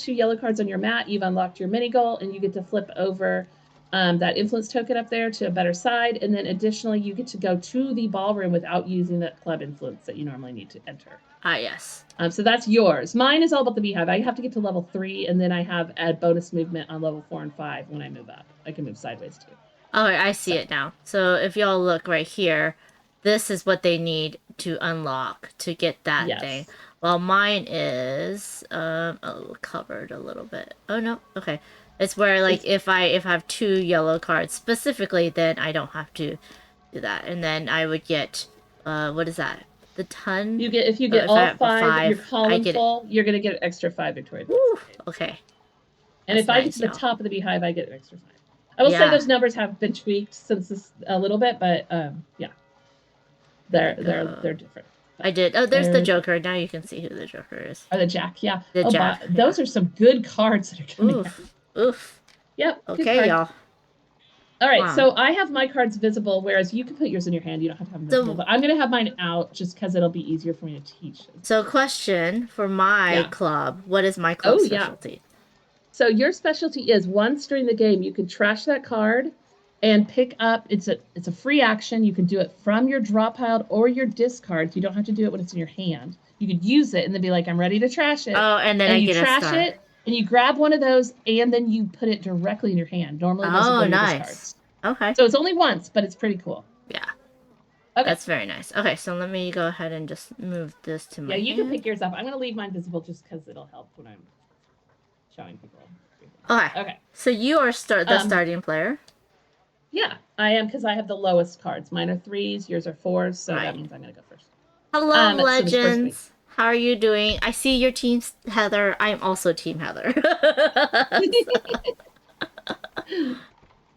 yellow cards on your mat, you've unlocked your mini goal, and you get to flip over that influence token up there to a better side. And then additionally, you get to go to the ballroom without using that club influence that you normally need to enter. Ah, yes. So that's yours. Mine is all about the beehive. I have to get to level 3, and then I have a bonus movement on level 4 and 5 when I move up. I can move sideways too. Oh, I see it now. So if y'all look right here, this is what they need to unlock to get that thing. Well, mine is covered a little bit. Oh no, okay. It's where, like, if I have 2 yellow cards specifically, then I don't have to do that, and then I would get what is that? The ton. You get, if you get all 5, your column get full, you're gonna get an extra 5 victory. Okay. And if I get to the top of the beehive, I get an extra 5. I will say those numbers have been tweaked since this a little bit, but yeah, they're different. I did. Oh, there's the Joker. Now you can see who the Joker is. Or the Jack, yeah. The Jack. Those are some good cards that are coming out. Oof. Yep. Okay, y'all. All right, so I have my cards visible, whereas you can put yours in your hand. You don't have to have them visible, but I'm going to have mine out just because it'll be easier for me to teach. So question for my club. What is my club specialty? Yeah. So your specialty is, once during the game, you can trash that card and pick up, it's a free action. You can do it from your draw pile or your discards. You don't have to do it when it's in your hand. You could use it and then be like, I'm ready to trash it. Oh, and then I get a star. You trash it. And you grab one of those, and then you put it directly in your hand. Normally, those are discards. Okay. So it's only once, but it's pretty cool. Yeah. Okay. That's very nice. Okay, so let me go ahead and just move this to my hand. You can pick yours up. I'm going to leave mine visible just because it'll help when I'm showing people. Okay. So you are the starting player? Yeah, I am, because I have the lowest cards. Mine are 3s, yours are 4s, so that means I'm going to go first. Hello, Legends. How are you doing? I see your team, Heather. I'm also Team Heather.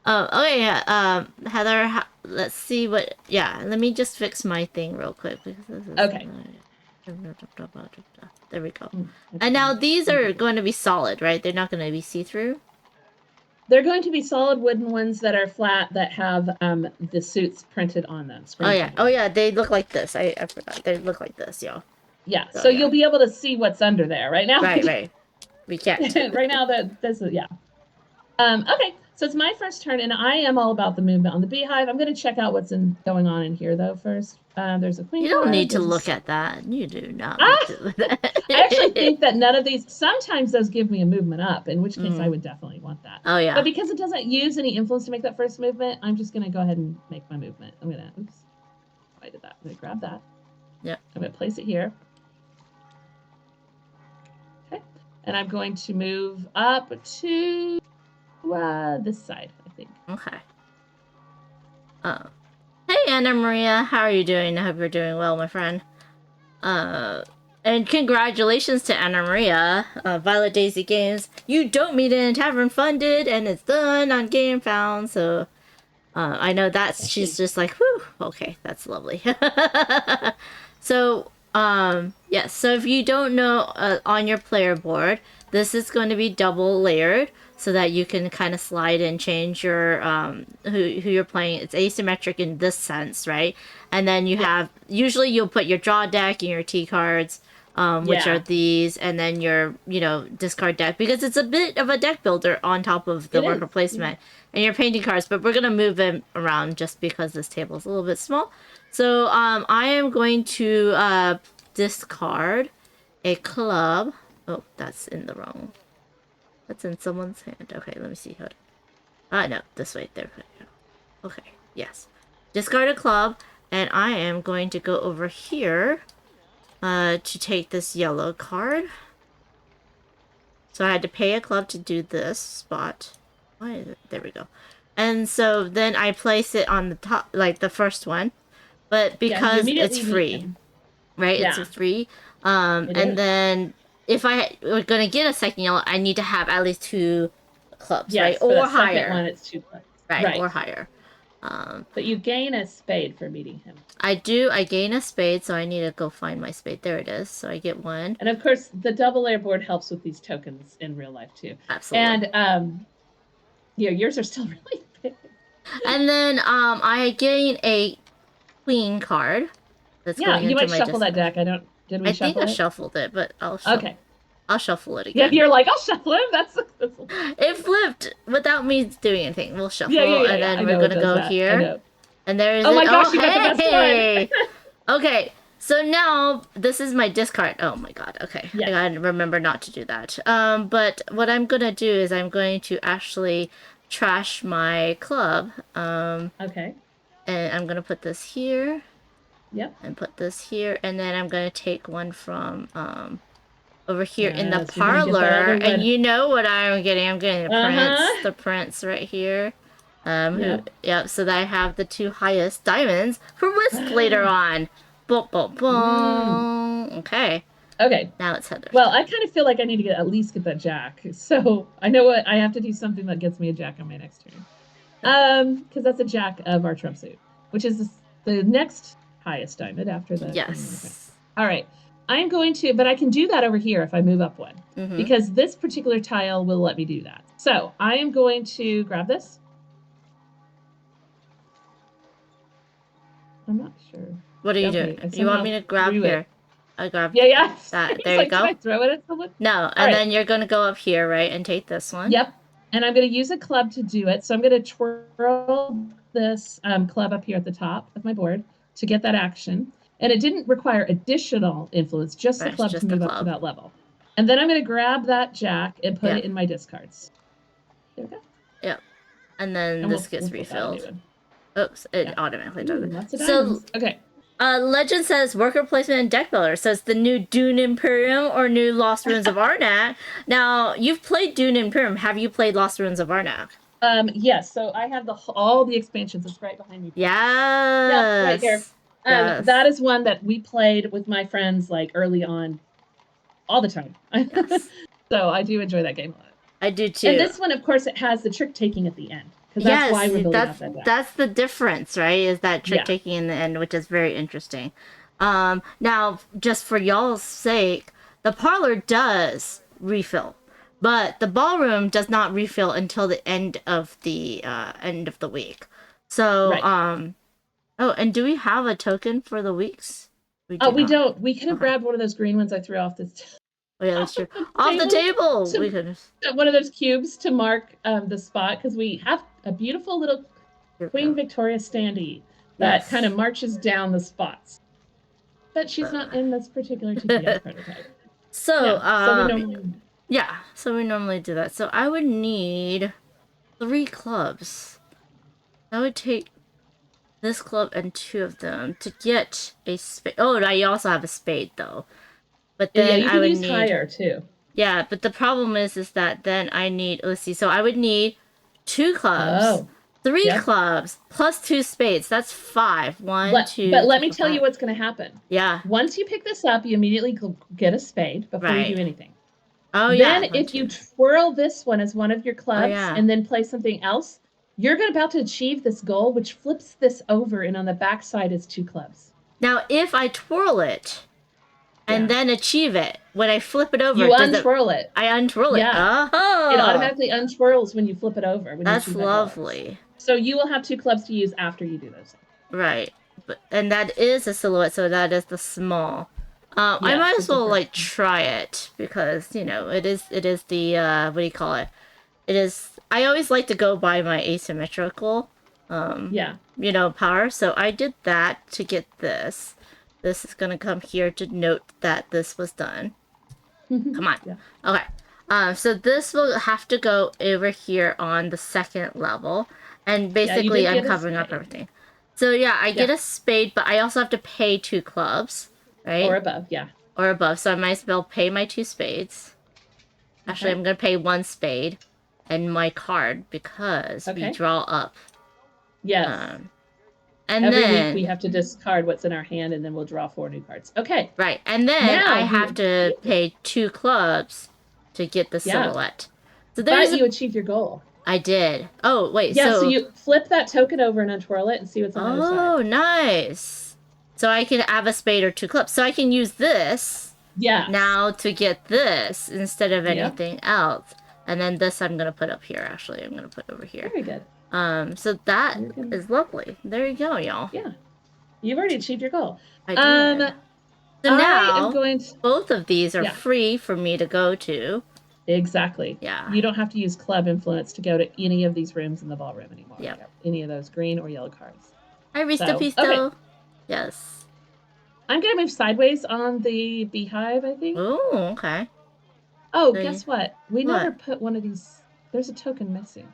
Okay, yeah. Heather, let's see what. Yeah, let me just fix my thing real quick because this is. Okay. There we go. And now these are going to be solid, right? They're not going to be see-through. They're going to be solid wooden ones that are flat that have the suits printed on them. Oh yeah. They look like this. I forgot. They look like this, y'all. Yeah. So you'll be able to see what's under there right now. Right. We can't. Right now this is okay. So it's my first turn, and I am all about the movement on the beehive. I'm going to check out what's going on in here though first. There's a queen. You don't need to look at that. You do not need to look at that. I actually think that none of these. Sometimes those give me a movement up, in which case I would definitely want that. Oh yeah. But because it doesn't use any influence to make that first movement, I'm just going to go ahead and make my movement. I'm going to. Oops. I did that. I'm going to grab that. Yep. I'm going to place it here. Okay. And I'm going to move up to this side, I think. Okay. Hey, Anna Maria. How are you doing? I hope you're doing well, my friend. And congratulations to Anna Maria, Violet Daisy Games. You don't meet in a tavern funded, and it's done on Game Found. So, I know she's just like, whew, okay, that's lovely. So, Yes, so if you don't know, on your player board, this is going to be double layered so that you can kind of slide and change your who you're playing. It's asymmetric in this sense, right? And then you Yeah. have usually you'll put your draw deck and your T cards, which are Yeah. these, and then your discard deck because it's a bit of a deck builder on top of the It worker is. Yeah. placement and your painting cards. But we're gonna move them around just because this table is a little bit small. So I am going to discard a club. Oh, that's in the wrong. That's in someone's hand. Okay, let me see. Hold on. No, this way. There we go. Okay, yes. Discard a club, and I am going to go over here to take this yellow card. So I had to pay a club to do this spot. Why is it? There we go. And so then I place it on the top, like the first one. But Yeah, you because it's immediately meet free, him. right? Yeah. It's a free. It And is. then if I were gonna get a second yellow, I need to have at least 2 clubs, Yes, right? for Or the second higher. one, it's 2 clubs. Right, or higher. But you gain a spade for meeting him. I do. I gain a spade, so I need to go find my spade. There it is. So I get 1. And of course, the double layer board helps with these tokens in real life too. Absolutely. And yours are still really big. And then I gain a queen card. That's going You into might my shuffle that discard. deck. Did we I shuffle think I it? shuffled it, but I'll shuffle. Okay. I'll shuffle it Yeah, again. you're like, I'll shuffle it. That's It flipped without me doing anything. We'll shuffle, and then I we're know it gonna does go that. I here. know. And there's Oh my gosh, oh, you got the hey! best Okay, so now this is my discard. Oh my god. Okay, Yeah. I gotta remember not to do that. But what I'm gonna do is I'm going to actually trash my club. Okay. And I'm gonna put this here. Yep. And put this here, and then I'm gonna take one from over here in the Yes, you're gonna get that parlor, other and one. you know what I'm getting? I'm getting Uh-huh. the prince right here. Yep. Yep. So that I have the 2 highest diamonds for whisk later on. Boom, boom, boom. Okay. Okay. Now it's Heather. Well, I kind of feel like I need to at least get that jack. So I know what I have to do something that gets me a jack on my next turn. Because that's a jack of our trump suit, which is the next highest diamond after the. Yes. All right. I'm going to, but I can do that over here if I move up one, because this particular tile will let me do that. So I am going to grab this. I'm not sure. What are you doing? You want me to grab here? I grabbed that. There you go. Can I throw it at someone? No, and then you're gonna go up here, right, and take this one. Yep. And I'm going to use a club to do it. So I'm going to twirl this club up here at the top of my board to get that action. And it didn't require additional influence, just the club to move up to that level. And then I'm going to grab that jack and put it in my discards. There we go. Yep. And then this gets refilled. Oops, it automatically does it. Lots of diamonds. Okay. Legend says worker placement and deck builder. Says the new Dune Imperium or new Lost Ruins of Arnak. Now, you've played Dune Imperium. Have you played Lost Ruins of Arnak? Yes. So I have all the expansions. It's right behind me. Yes. Yeah, right here. Yes. That is one that we played with my friends like early on, all the time. Yes. So I do enjoy that game a lot. I do too. And this one, of course, it has the trick taking at the end. Because that's why we're building up that deck. That's the difference, right? Is that trick taking in the end, which is very interesting. Now, just for y'all's sake, the parlor does refill, but the ballroom does not refill until the end of the week. So, oh, and do we have a token for the weeks? We don't. We could have grabbed one of those green ones I threw off this. Oh, yeah, that's true. Off the table. We could one of those cubes to mark the spot, because we have a beautiful little Queen Victoria standee that kind of marches down the spots. But she's not in this particular TTS prototype. So we normally do that. So I would need 3 clubs. I would take this club and 2 of them to get a spade. Oh, I also have a spade though. But then I would need higher too. Yeah, but the problem is that then I need, let's see, so I would need 2 clubs, 3 clubs, plus 2 spades. That's 5. 1, 2. But let me tell you what's going to happen. Yeah. Once you pick this up, you immediately get a spade before you do anything. Oh, yeah. Then if you twirl this one as one of your clubs and then play something else, you're about to achieve this goal, which flips this over, and on the back side is 2 clubs. Now, if I twirl it, and then achieve it. When I flip it over, You untwirl it. I untwirl it. Yeah. Oh, It automatically untwirls when you flip it over. When that's you achieve that lovely. So you will have 2 clubs to use after you do those things. Right, and that is a silhouette, so that is the small. I Yes, might it's as the well first like one. try it because it is the what do you call it? It is. I always like to go by my asymmetrical, Yeah. power. So I did that to get this. This is gonna come here to note that this was done. Come on. Yeah. Okay. So this will have to go over here on the second level, and Yeah, you basically did I'm get a covering up spade. everything. So yeah, I get a spade, but I also have to pay 2 clubs, right? Or above, yeah. Or above. So I might as well pay my 2 spades. Actually, Okay. I'm gonna pay 1 spade and my card because we Okay. draw up. Yes. And Every then week we have to discard what's in our hand, and then we'll draw 4 new cards. Okay. right, and then Now I have to pay 2 clubs to get the silhouette. So there's but you achieved your goal. I did. Oh wait, Yeah, so you flip that token over and untwirl it and see what's on the other side. Oh, nice. So I can have a spade or 2 clubs. So I can use this now to get this instead of anything else. And then this I'm going to put up here, actually. I'm going to put over here. Very good. So that is lovely. There you go, y'all. Yeah. You've already achieved your goal. I did. So now, I'm going to... both of these are free for me to go to. Exactly. Yeah. You don't have to use club influence to go to any of these rooms in the ballroom anymore. Yeah. Any of those green or yellow cards. Hi, Rista Pisto. Okay. Yes. I'm going to move sideways on the beehive, I think. Oh, okay. Oh, guess what? We never put one of these. There's a token missing.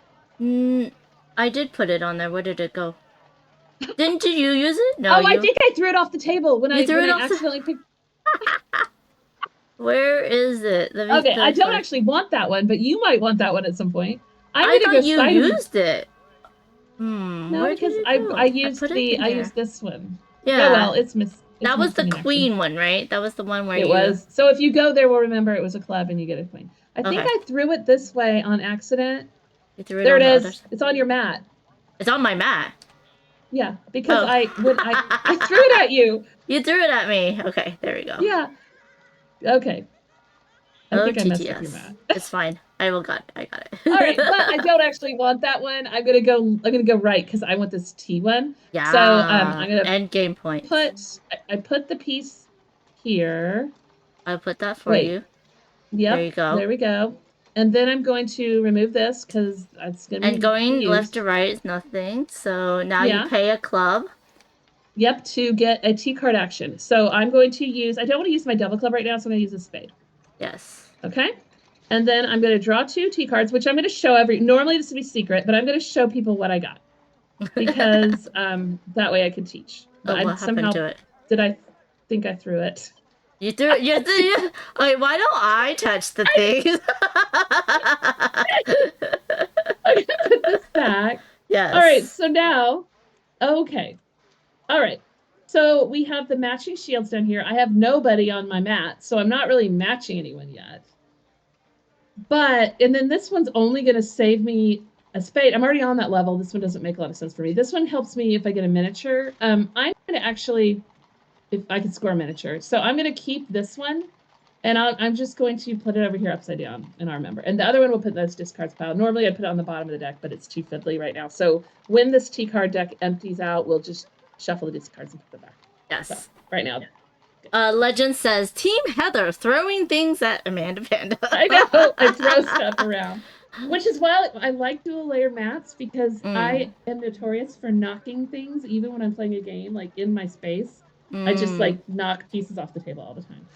I did put it on there. Where did it go? Didn't you use it? No. Oh, I think I threw it off the table when I accidentally picked. Where is it? Okay, I don't actually want that one, but you might want that one at some point. I thought you used it. No, because I used this one. Yeah. Oh, well, it's missing. That was the queen one, right? That was the one where it was. So if you go there, we'll remember it was a club and you get a queen. I think I threw it this way on accident. You threw it there it is. It's on your mat. It's on my mat. Yeah, because I threw it at you. You threw it at me. Okay, there we go. Yeah. Okay. I think TTS. I messed up your mat. It's fine. I got it. All right, but I don't actually want that one. I'm gonna go right because I want this T one. Yeah. So I'm gonna end game point. I put the piece here. I'll put that for you. Yep. There you go. There we go. And then I'm going to remove this because it's gonna be. And going left to right is nothing. So now you pay a club. Yep, to get a T card action. So I'm going to use. I don't want to use my double club right now, so I'm going to use a spade. Yes. Okay. And then I'm going to draw 2 T cards, which I'm going to show normally this would be secret, but I'm going to show people what I got. Because that way I can teach. But what happened to it? Did I think I threw it? You threw it. Wait, why don't I touch the things? I'm going to put this back. Yes. All right, so now, okay. All right. So we have the matching shields down here. I have nobody on my mat, so I'm not really matching anyone yet. And then this one's only going to save me a spade. I'm already on that level. This one doesn't make a lot of sense for me. This one helps me if I get a miniature. I'm going to actually, if I can score a miniature. So I'm going to keep this one, and I'm just going to put it over here upside down in our member. And the other one we'll put in this discards pile. Normally I'd put it on the bottom of the deck, but it's too fiddly right now. So when this T card deck empties out, we'll just shuffle the discards and put them back. Yes. So, right now. Legend says, Team Heather throwing things at Amanda Panda. I know. I throw stuff around. Which is why I like dual layer mats, because I am notorious for knocking things, even when I'm playing a game, like in my space. I just knock pieces off the table all the time.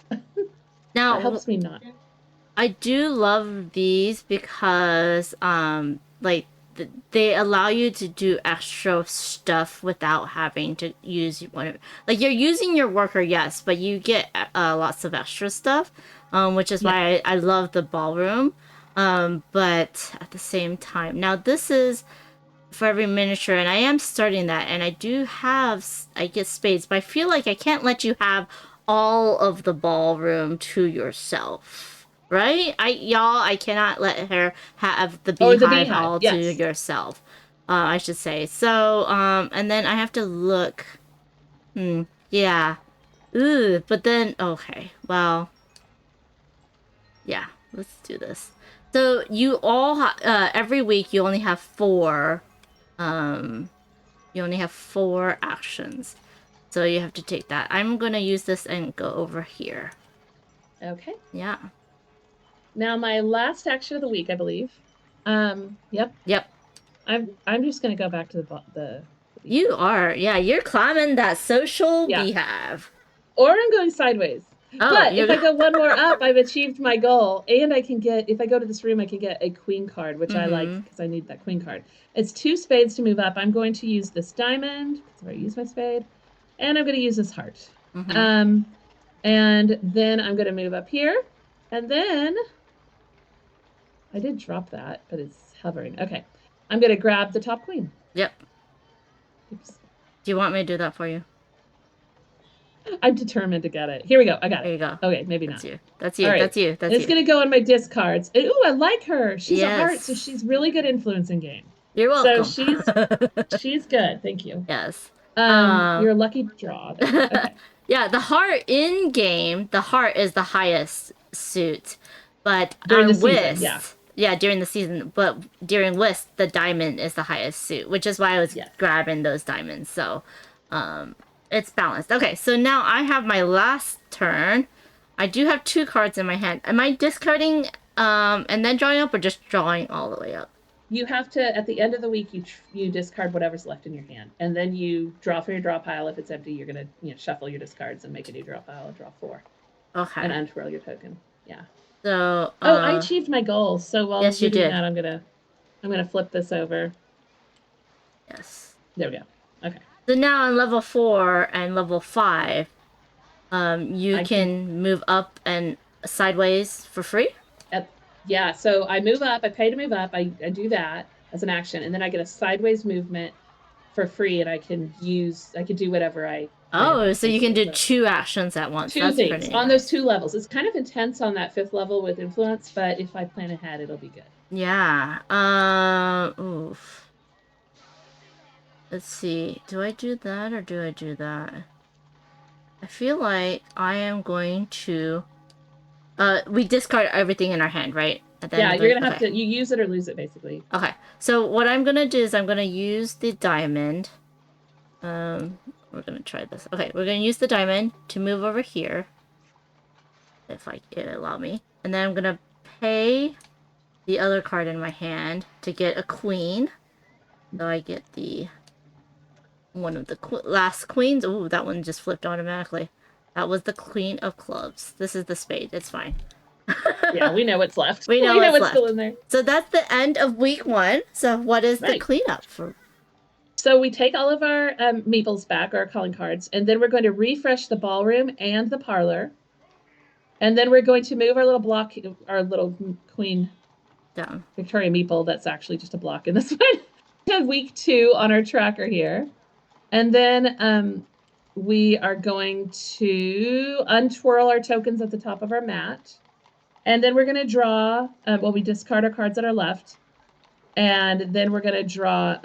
Now, it helps me not. I do love these because, they allow you to do extra stuff without having to use one. Like, you're using your worker, yes, but you get lots of extra stuff, which is why I love the ballroom. But at the same time, now this is for every miniature, and I am starting that, and I get spades, but I feel like I can't let you have all of the ballroom to yourself. Right? I cannot let her have the beehive all to yourself. I should say. So, and then I have to look. Yeah. Ooh, but then okay. Well, yeah. Let's do this. So you all every week you only have four. Um, you only have four actions. So you have to take that. I'm gonna use this and go over here. Okay. Yeah. Now my last action of the week, I believe. Yep. Yep. I'm just gonna go back to the You are. Yeah, you're climbing that social yeah. beehive. Or I'm going sideways. Oh, But if I you're. go one more up, I've achieved my goal, and I can get if I go to this room, I can get a queen card, which I like Mm-hmm. because I need that queen card. It's 2 spades to move up. I'm going to use this diamond because I already used my spade, and I'm going to use this heart. Mm-hmm. Um, and then I'm going to move up here, and then I did drop that, but it's hovering. Okay, I'm going to grab the top queen. Yep. Oops. Do you want me to do that for you? I'm determined to get it. Here we go. I got There it. you go. Okay, maybe That's not. you. That's All you. right. That's you. And That's it's you. going to go on my discards. Ooh, I like her. She's a heart, so Yes. she's really good influencing game. You're So welcome. she's good. Thank you. Yes. You're a lucky draw there. Okay. Yeah, the heart in game, the heart is the highest suit. But During the on season, yeah. Whist, yeah, during the season, but during Whist, the diamond is the highest suit, which is why I was Yes. grabbing those diamonds. So, it's balanced. Okay, so now I have my last turn. I do have two cards in my hand. Am I discarding and then drawing up or just drawing all the way up? You have to at the end of the week you discard whatever's left in your hand, and then you draw from your draw pile. If it's empty, you're gonna shuffle your discards and make a new draw pile and draw 4 Okay. and untwirl your token. Yeah. So, Oh, I achieved my goal. So while yes, we're you doing did. that, I'm gonna flip this over. Yes. There we go. Okay. So now on level 4 and level 5, you I can move up and sideways for free? yeah, so I move up, I pay to move up, I do that as an action, and then I get a sideways movement for free, and I can do whatever I Oh, so you can do so 2 actions at once. two That's things pretty on those nice. 2 levels. It's kind of intense on that 5th level with influence, but if I plan ahead, it'll be good. Yeah. Oof. Let's see. Do I do that or do I do that? I feel like I am going to... we discard everything in our hand, right? At the end Yeah, of you're the... gonna have to you use it or lose it basically. Okay. So what I'm gonna do is I'm gonna use the diamond. We're gonna try this. Okay, we're gonna use the diamond to move over here. If it allow me. And then I'm gonna pay the other card in my hand to get a queen. So I get the one of the last queens. Ooh, that one just flipped automatically. That was the queen of clubs. This is the spade. It's fine. Yeah, we know what's left. We know what's left. still in there. So that's the end of week 1. So what is the Right. cleanup for? So we take all of our meeples back, our calling cards, and then we're going to refresh the ballroom and the parlor. And then we're going to move our little block, our little queen Down. Victoria meeple. That's actually just a block in this one. To week 2 on our tracker here. And then we are going to untwirl our tokens at the top of our mat. And then we're going to draw, we discard our cards that are left. And then we're going to draw,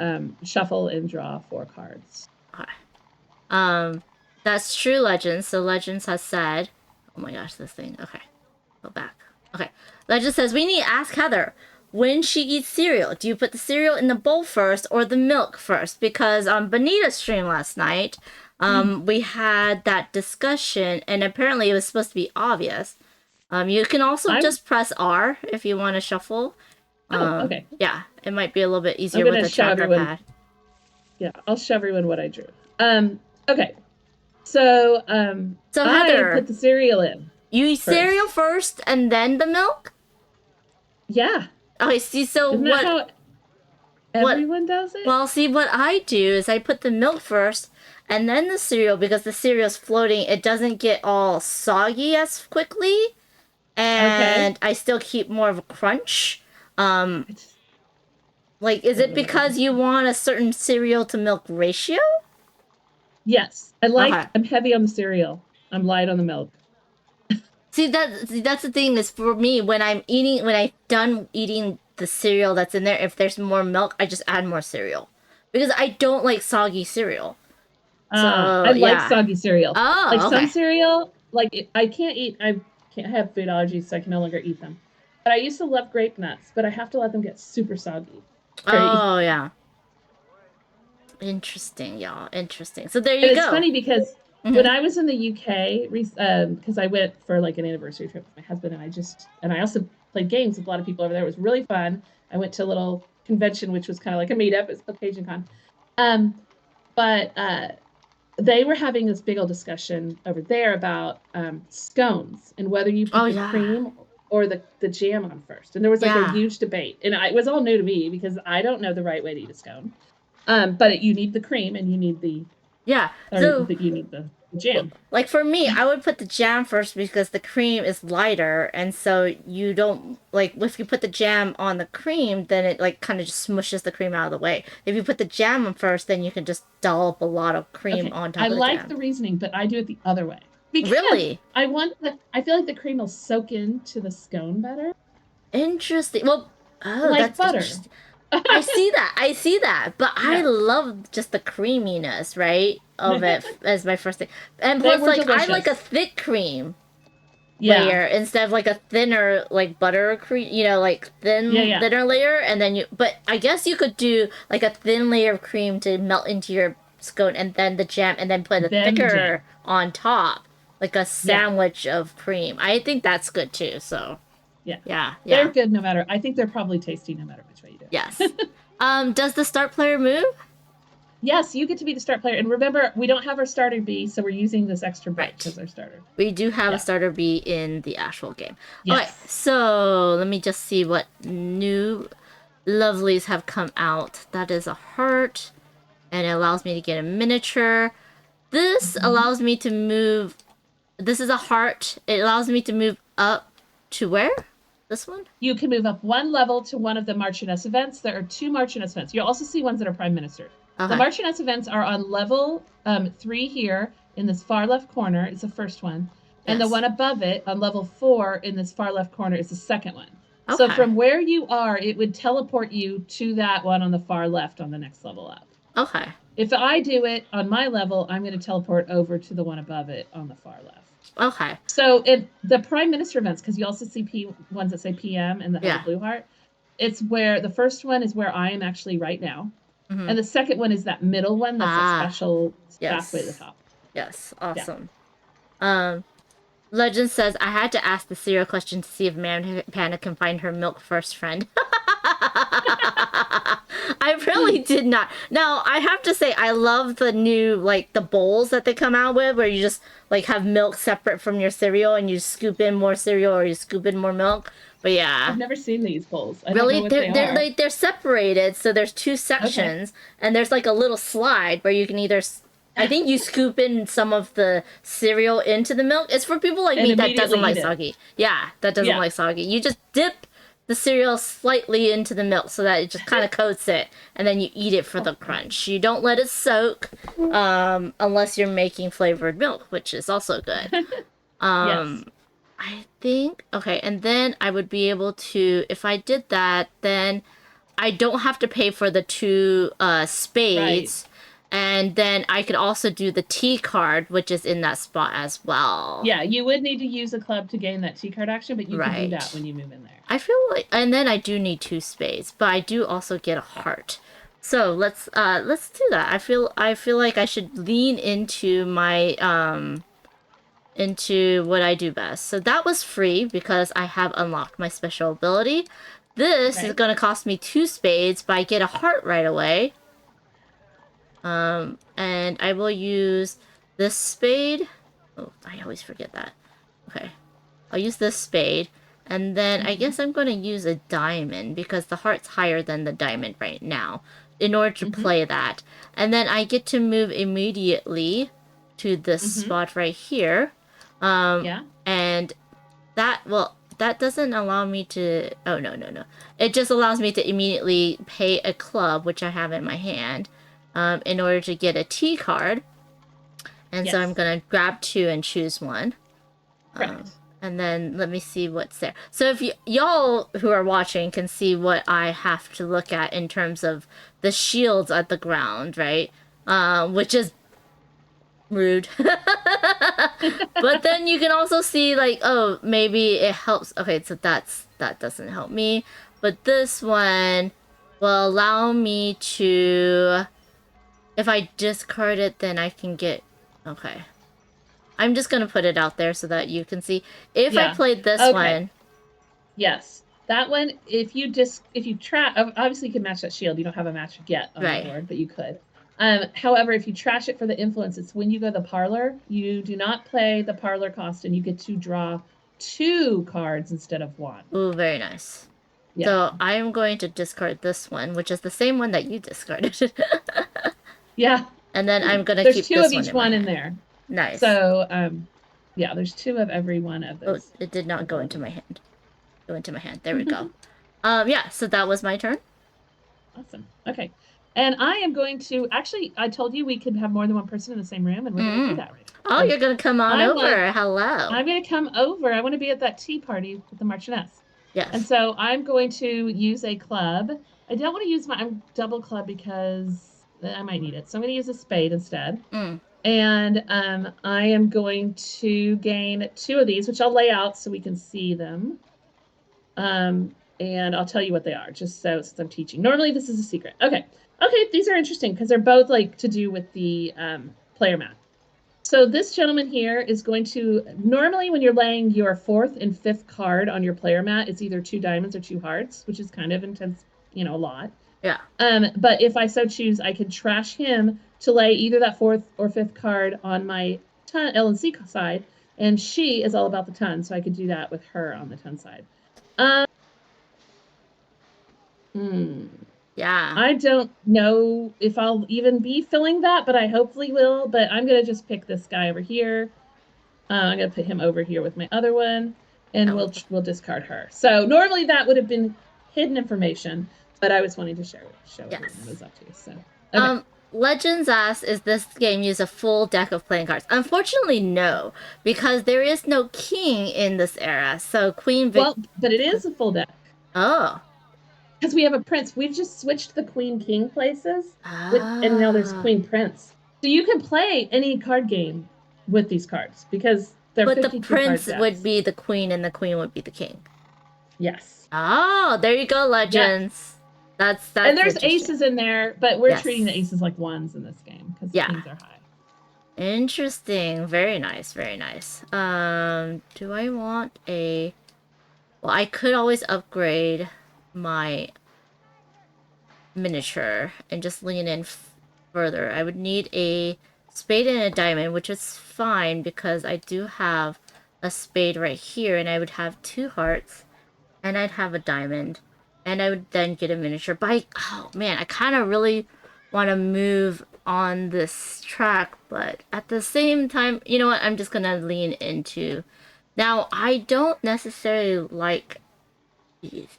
shuffle and draw 4 cards. Okay. That's true, Legends. So Legends has said, oh my gosh, this thing. Okay. Go back. Okay. Legend says, we need to ask Heather, when she eats cereal, do you put the cereal in the bowl first or the milk first? Because on Bonita's stream last night, we had that discussion, and apparently it was supposed to be obvious. You can also just press R if you want to shuffle. Okay. Yeah, it might be a little bit easier with the tracker pad. Yeah, I'll show everyone what I drew. Okay. So Heather, I put the cereal in. You eat cereal first and then the milk? Yeah. Okay, see, so Isn't what... That how everyone does it? Well, see, what I do is I put the milk first and then the cereal, because the cereal's floating. It doesn't get all soggy as quickly. And I still keep more of a crunch. Like, is it because you want a certain cereal to milk ratio? Yes. I'm heavy on the cereal. I'm light on the milk. See, that's the thing is for me, when I'm done eating the cereal that's in there, if there's more milk, I just add more cereal. Because I don't like soggy cereal. So I like yeah. soggy cereal. Like Oh, some okay. cereal, I can't eat. I can't have food allergies, so I can no longer eat them. But I used to love grape nuts, but I have to let them get super soggy. Very easy. Oh yeah. Interesting, y'all. Interesting. So there And you it's go. funny because when Hmm. I was in the UK, because I went for like an anniversary trip with my husband, and I also played games with a lot of people over there. It was really fun. I went to a little convention, which was kind of like a meetup. It's Caucasian Con. Um, but they were having this big old discussion over there about scones and whether you Oh put the yeah. cream or the jam on first. And there was like a Yeah. huge debate. And it was all new to me because I don't know the right way to eat a scone. But you need the cream and Yeah. So you need the jam. like for me, I would put the jam first because the cream is lighter, and so you don't like if you put the jam on the cream, then it like kind of just smushes the cream out of the way. If you put the jam on first, then you can just dollop a lot of cream Okay, on I top of the like jam. the reasoning, but I do it the other way because Really I feel like the cream will soak into the scone better, interesting. Well, oh, like that's butter. interesting. I see that. I see that. But I Yeah, love just the creaminess, right, of it as my first thing. And they plus, were like, I like a delicious. thick cream Yeah, layer instead of like a thinner, like butter cream, like yeah, yeah. thinner layer. And then but I guess you could do like a thin layer of cream to melt into your scone and then the jam and then put a Then the thicker jam. on top, like a Yeah, sandwich of cream. I think that's good too. So, yeah. yeah, They're yeah. good no matter. I think they're probably tasty no matter which way you do Yes. it. Does the start player move? Yes, you get to be the start player. And remember, we don't have our starter bee, so we're using this extra book Right. as our starter. We do have a Yeah. starter bee in the actual game. Okay, Yes. so let me just see what new lovelies have come out. That is a heart, and it allows me to get a miniature. This Mm-hmm. allows me to move. This is a heart. It allows me to move up to where? This one? You can move up one level to one of the Marchioness events. There are two Marchioness events. You'll also see ones that are Prime Minister. The Okay. Marchioness events are on level 3 here in this far left corner is the first one. And the Yes. one above it on level 4 in this far left corner is the second one. So Okay. from where you are, it would teleport you to that one on the far left on the next level up. Okay. If I do it on my level, I'm going to teleport over to the one above it on the far left. Okay. So the prime minister events, because you also see ones that say PM and that have the Yeah. blue heart, it's where the first one is where I am actually right now. Mm-hmm. And the second one is that middle one that's that Ah. special pathway to the Yes. top. Yes. Yeah. Awesome. Um. Legend says I had to ask the cereal question to see if Man Panda can find her milk first friend. I really did not. Now I have to say I love the new like the bowls that they come out with where you just like have milk separate from your cereal and you scoop in more cereal or you scoop in more milk. But I've yeah, never seen these bowls. I don't know really what they they're are. like they're separated so there's two Okay. sections and there's like a little slide where you can either I think you scoop in some of the cereal into the milk. It's for people like And me that doesn't immediately like eat it. soggy. Yeah, that doesn't Yeah. like soggy. You just dip the cereal slightly into the milk so that it just kind of coats it and then you eat it for the crunch. You don't let it soak unless you're making flavored milk, which is also good. Yes. I think okay, and then I would be able to if I did that, then I don't have to pay for the two Right. spades, and then I could also do the T card, which is in that spot as well. Yeah, you would need to use a club to gain that T card action, but you can do that Right. when you move in there. I feel like, and then I do need two spades, but I do also get a heart. So let's do that. I feel like I should lean into my into what I do best. So that was free because I have unlocked my special ability. This is Okay. going to cost me two spades, but I get a heart right away. And I will use this spade. Oh, I always forget that. Okay. I'll use this spade. And then I Mm-hmm. guess I'm going to use a diamond because the heart's higher than the diamond right now in order to Mm-hmm. play that. And then I get to move immediately to this Mm-hmm. spot right here. Yeah. And that doesn't allow me to. Oh, no, no, no. It just allows me to immediately pay a club, which I have in my hand, in order to get a T card. And so I'm Yes. going to grab two and choose one. Correct. And then let me see what's there. So if y'all who are watching can see what I have to look at in terms of the shields at the ground, right? Which is Rude. But then you can also see like, oh, maybe it helps. Okay, so that doesn't help me. But this one will allow me to, if I discard it, then I can get, okay. I'm just gonna put it out there so that you can see. If I Yeah. played this Okay. one, Yes. That one, if you trash, obviously you can match that shield. You don't have a match yet on your right. board, but you could. However, if you trash it for the influence, it's when you go to the parlor, you do not play the parlor cost and you get to draw 2 cards instead of 1. Ooh, very nice. Yeah. So I'm going to discard this one, which is the same one that you discarded. Yeah. And then I'm gonna There's keep 2 this of one each in my one in hand. there. Nice. So, yeah, there's 2 of every one of Oh, those. it did not go into my hand. Go into my hand. There we go. Yeah, so that was my turn. Awesome. Okay. And I am going to actually, I told you we could have more than one person in the same room, and we're going to do that right now. Oh, you're gonna come on over. Hello. I'm going to come over. I want to be at that tea party with the Marchioness. Yes. And so I'm going to use a club. I don't want to use my double club because I might need it. So I'm going to use a spade instead. And I am going to gain 2 of these, which I'll lay out so we can see them. And I'll tell you what they are, just so since I'm teaching. Normally this is a secret. Okay. Okay, these are interesting because they're both like to do with the player mat. So this gentleman here is going to, normally when you're laying your 4th and 5th card on your player mat, it's either 2 diamonds or 2 hearts, which is kind of intense, a lot. Yeah. But if I so choose, I can trash him to lay either that 4th or 5th card on my L&C side, and she is all about the ton, so I could do that with her on the ton side. Yeah. I don't know if I'll even be filling that, but I hopefully will. But I'm going to just pick this guy over here. I'm going to put him over here with my other one, and we'll discard her. So normally that would have been hidden information, but I was wanting to show what it was up to. So, okay. Legends asks, is this game use a full deck of playing cards? Unfortunately, no, because there is no king in this era. So Queen Well, but it is a full deck. Oh. Because we have a prince. We've just switched the queen king places, and now there's queen prince. So you can play any card game with these cards because they're 52 But the prince card would be the queen and the queen would be the king. Yes. Oh, there you go, Legends. Yeah. That's and there's aces in there, but we're treating the aces like 1s in this game because kings are high. Interesting. Very nice. Very nice. Do I want a... Well, I could always upgrade my miniature and just lean in further. I would need a spade and a diamond, which is fine because I do have a spade right here, and I would have 2 hearts, and I'd have a diamond, and I would then get a miniature. But oh man, I kind of really want to move on this track, but at the same time, you know what? I'm just gonna lean into. Now, I don't necessarily like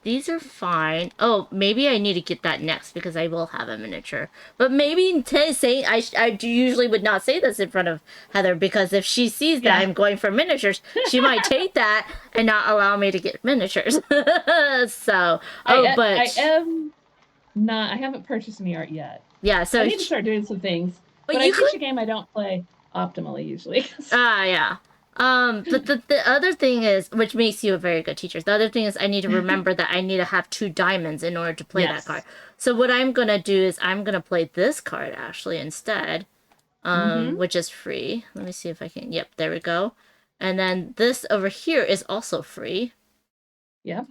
these are fine. Oh, maybe I need to get that next because I will have a miniature. But maybe say I usually would not say this in front of Heather because if she sees that I'm going for miniatures, she might take that and not allow me to get miniatures. So, I am not. I haven't purchased any art yet. Yeah, so I need to start doing some things. But I teach a game I don't play optimally usually. Yeah. But the other thing is, which makes you a very good teacher, the other thing is I need to remember that I need to have 2 diamonds in order to play that card. So what I'm going to do is I'm going to play this card, actually, instead, which is free. Let me see if I can. Yep, there we go. And then this over here is also free. Yeah.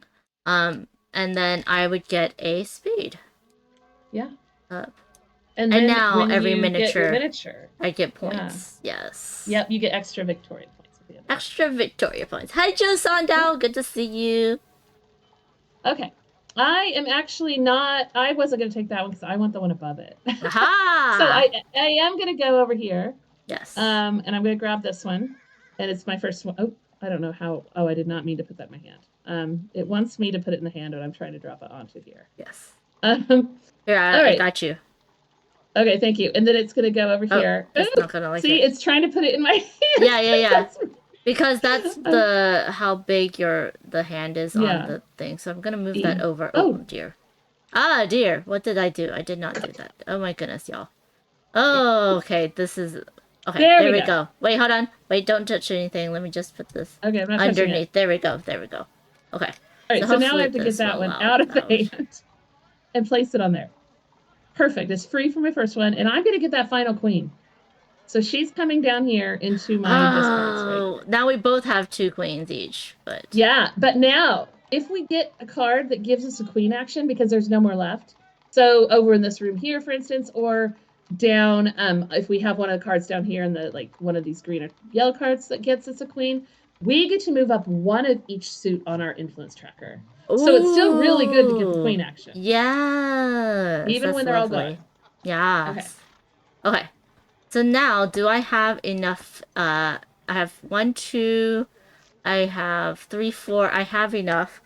And then I would get a spade. Yeah. And now every miniature, I get points. Yeah. Yes. Yep, you get extra Victoria points. Extra Victoria points. Hi, Joe Sondal. Good to see you. Okay. I am actually not... I wasn't going to take that one because I want the one above it. Aha! So I am going to go over here. Yes. And I'm going to grab this one. And it's my first one. Oh, I don't know how... Oh, I did not mean to put that in my hand. It wants me to put it in the hand, and I'm trying to drop it onto here. Yes. Here, I got you. Okay, thank you. And then it's going to go over here. It's not going to like See, it's trying to put it in my hand. Yeah. Because that's how big the hand is on the thing. So I'm going to move that over. Oh, dear. Ah, dear. What did I do? I did not do that. Oh, my goodness, y'all. Oh, okay. This is... Okay, There there we we go. go. Wait, hold on. Wait, don't touch anything. Let me just put this Okay, I'm not touching it. underneath. There we go. There we go. Okay. All right, so now I hopefully have to get this that will one allow out of the out. hand and place it on there. Perfect. It's free for my first one, and I'm going to get that final queen. So she's coming down here into my discards, right? Now we both have 2 queens each, but Yeah, but now if we get a card that gives us a queen action because there's no more left, so over in this room here, for instance, or down, if we have one of the cards down here in the like one of these green or yellow cards that gets us a queen, we get to move up one of each suit on our influence tracker. So it's still really good to get the queen action, yes, even that's when they're all lovely. gone. Yes. Okay. So now, do I have enough? I have 1, 2. I have 3, 4. I have enough.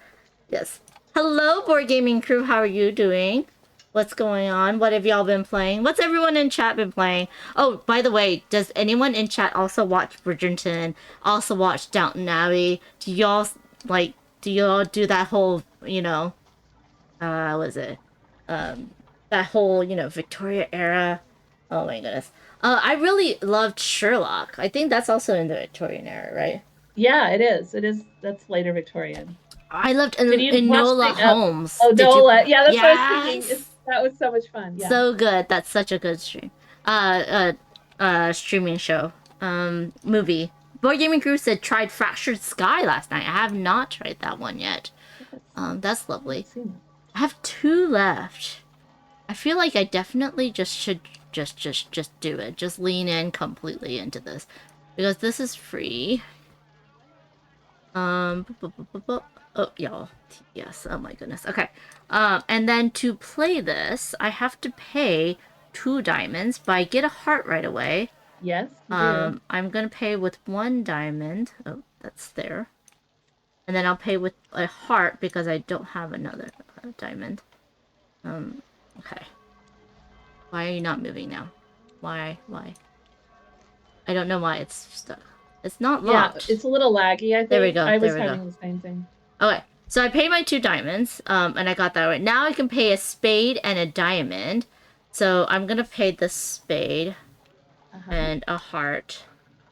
Yes. Hello, board gaming crew. How are you doing? What's going on? What have y'all been playing? What's everyone in chat been playing? Oh, by the way, does anyone in chat also watch Bridgerton? Also watch Downton Abbey? Do y'all like? Do y'all do that whole? Was it? That whole Victoria era. Oh my goodness. I really loved Sherlock. I think that's also in the Victorian era, right? Yeah, it is. It is. That's later Victorian. I loved Did you watch Enola the? Holmes. Oh, Did you? Nola. Yeah, that's what I was thinking. Yes. That was so much fun. Yeah. So good. That's such a good stream. Streaming show. Movie. Board Gaming Crew said tried Fractured Sky last night. I have not tried that one yet. That's lovely. I have 2 left. I feel like I definitely just should just do it. Just lean in completely into this. Because this is free. Oh, y'all. TTS. Oh my goodness. Okay. And then to play this, I have to pay 2 diamonds, but I get a heart right away. Yes, you do. I'm gonna pay with 1 diamond. Oh, that's there. And then I'll pay with a heart because I don't have another diamond. Okay. Why are you not moving now? Why? I don't know why it's stuck. It's not locked. Yeah, it's a little laggy, I think. There we go. I was there we having go. the same thing. Okay, so I paid my 2 diamonds, and I got that right. Now I can pay a spade and a diamond. So I'm gonna pay the spade and a heart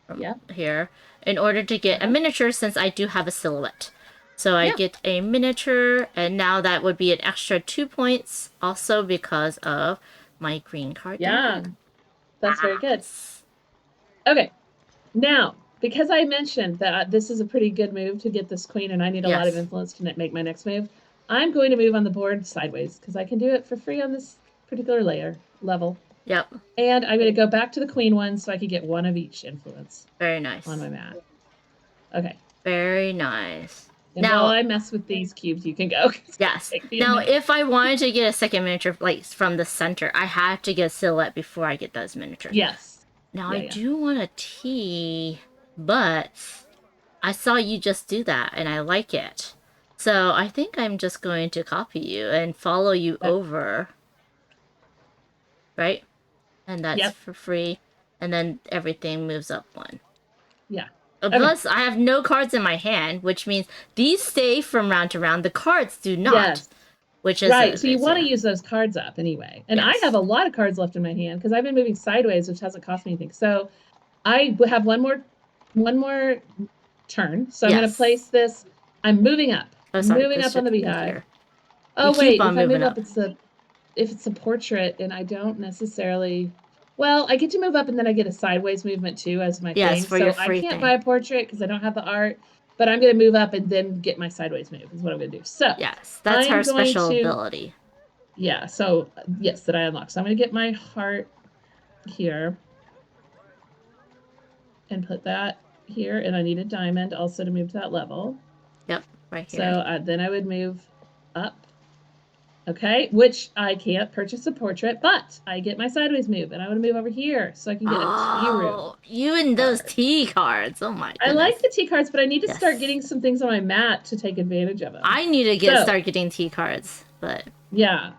from here in order to get a miniature since I do have a silhouette. So I get a miniature, and now that would be an extra 2 points, also because of my green card. Yeah, that's very good. Okay, now, because I mentioned that this is a pretty good move to get this queen, and I need a lot of influence to make my next move, I'm going to move on the board sideways, because I can do it for free on this particular level. Yep. And I'm going to go back to the queen one, so I can get 1 of each influence. Very nice. On my mat. Okay. Very nice. And now, while I mess with these cubes, you can go. Yes. Now, if I wanted to get a second miniature, like from the center, I have to get a silhouette before I get those miniatures. Yes. Now, I do want a T, but I saw you just do that, and I like it. So I think I'm just going to copy you and follow you over. Right? And that's for free. And then everything moves up 1. Yeah. Plus, I have no cards in my hand, which means these stay from round to round. The cards do not. Yes. Which is right. So you want to use those cards up anyway. And I have a lot of cards left in my hand because I've been moving sideways, which hasn't cost me anything. So I have one more turn. So I'm going to place this. I'm moving up. Moving up on the beehive. Oh wait, if I move up, if it's a portrait, and I don't necessarily. Well, I get to move up, and then I get a sideways movement too as my thing. So I can't buy a portrait because I don't have the art. But I'm going to move up and then get my sideways move is what I'm going to do. So yes, that's her special ability. Yeah. So yes, that I unlock. So I'm going to get my heart here and put that here, and I need a diamond also to move to that level. Yep, right here. So then I would move up. Okay, which I can't purchase a portrait, but I get my sideways move, and I want to move over here so I can get a T room. You and those T cards. Oh my goodness. I like the T cards, but I need to start getting some things on my mat to take advantage of them. I need to start getting T cards, but yeah.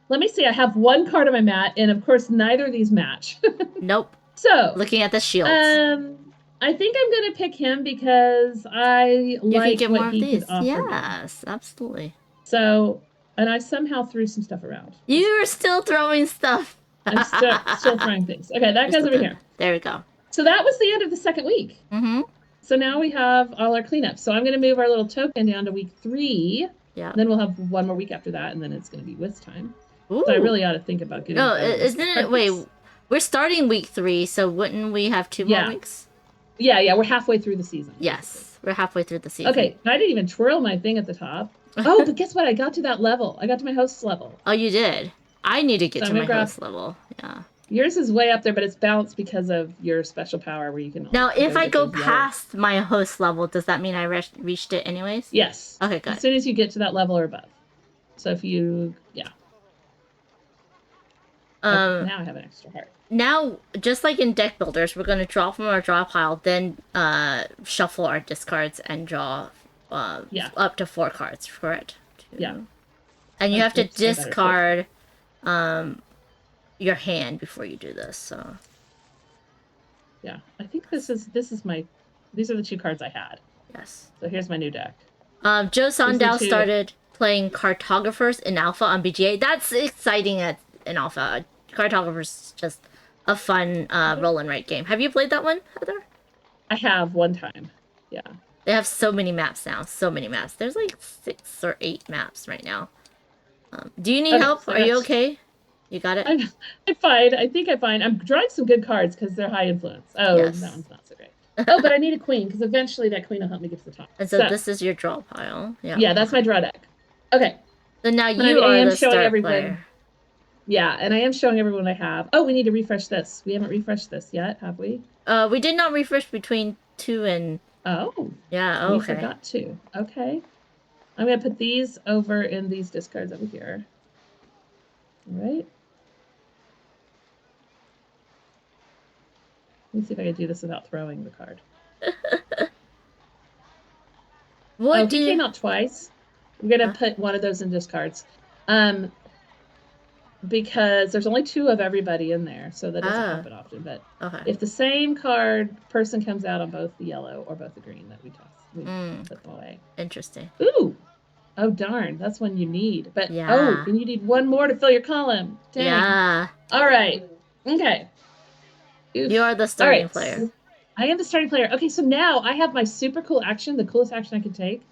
Let me see. I have 1 card on my mat, and of course, neither of these match. Nope. So looking at the shields. I think I'm gonna pick him because I like what he can offer. Yes, absolutely. So. And I somehow threw some stuff around. You're still throwing stuff. I'm still throwing things. Okay, that goes over here. There we go. So that was the end of the second week. Mm-hmm. So now we have all our cleanup. So I'm going to move our little token down to week 3. Yeah. Then we'll have one more week after that, and then it's going to be whisk time. Ooh. So I really ought to think about getting. No, isn't it? Wait, we're starting week 3, so wouldn't we have 2 more weeks? Yeah, we're halfway through the season. Yes, we're halfway through the season. Okay, I didn't even twirl my thing at the top. Oh, but guess what? I got to that level. I got to my host's level. Oh, you did? I need to get to my host level. Yeah. Yours is way up there, but it's balanced because of your special power where you can... Now, if I go past my host level, does that mean I reached it anyways? Yes. Okay, good. As soon as you get to that level or above. So if you... Yeah. Okay, now I have an extra heart. Now, just like in deck builders, we're going to draw from our draw pile, then shuffle our discards and draw up to 4 cards, correct? Yeah. And you have to discard your hand before you do this, so... Yeah, I think this is my... These are the 2 cards I had. Yes. So here's my new deck. Joe Sondow started playing Cartographers in Alpha on BGA. That's exciting in Alpha. Cartographers is just a fun roll and write game. Have you played that one, Heather? I have one time. Yeah. They have so many maps now. So many maps. There's like 6 or 8 maps right now. Do you need help? Are you okay? You got it? I'm fine. I think I'm fine. I'm drawing some good cards because they're high influence. Oh, yes. That one's not so great. Oh, but I need a queen because eventually that queen will help me get to the top. And so this is your draw pile. Yeah. Yeah, that's my draw deck. Okay. So now you are the start player. Yeah, and I am showing everyone I have. Oh, we need to refresh this. We haven't refreshed this yet, have we? We did not refresh between 2 and... Oh. Yeah, okay. We forgot to. Okay. I'm going to put these over in these discards over here. All right. Let me see if I can do this without throwing the card. He came out twice. We're going to put one of those in discards. Because there's only 2 of everybody in there, so that doesn't happen often. But if the same person comes out on both the yellow or both the green, that we toss, we put them away. Interesting. Ooh, oh darn, that's one you need. But and you need 1 more to fill your column. Dang. Yeah. All right. Okay. Oof. You are the starting player. I am the starting player. Okay, so now I have my super cool action. The coolest action I can take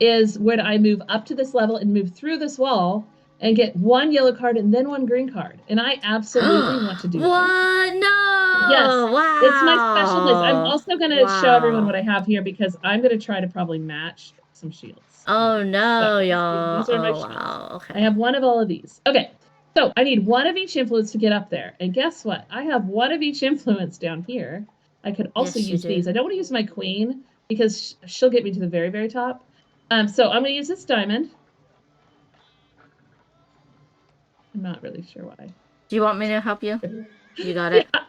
is when I move up to this level and move through this wall and get 1 yellow card and then 1 green card. And I absolutely want to do that. What? No! Yes. Wow. It's my special place. I'm also going to show everyone what I have here because I'm going to try to probably match some shields. Oh, no, y'all. These are my shields. Wow. Okay. I have 1 of all of these. Okay. So I need 1 of each influence to get up there. And guess what? I have 1 of each influence down here. I could also use these. I don't want to use my queen because she'll get me to the very, very top. So I'm going to use this diamond. I'm not really sure why. Do you want me to help you? You got it? Yeah,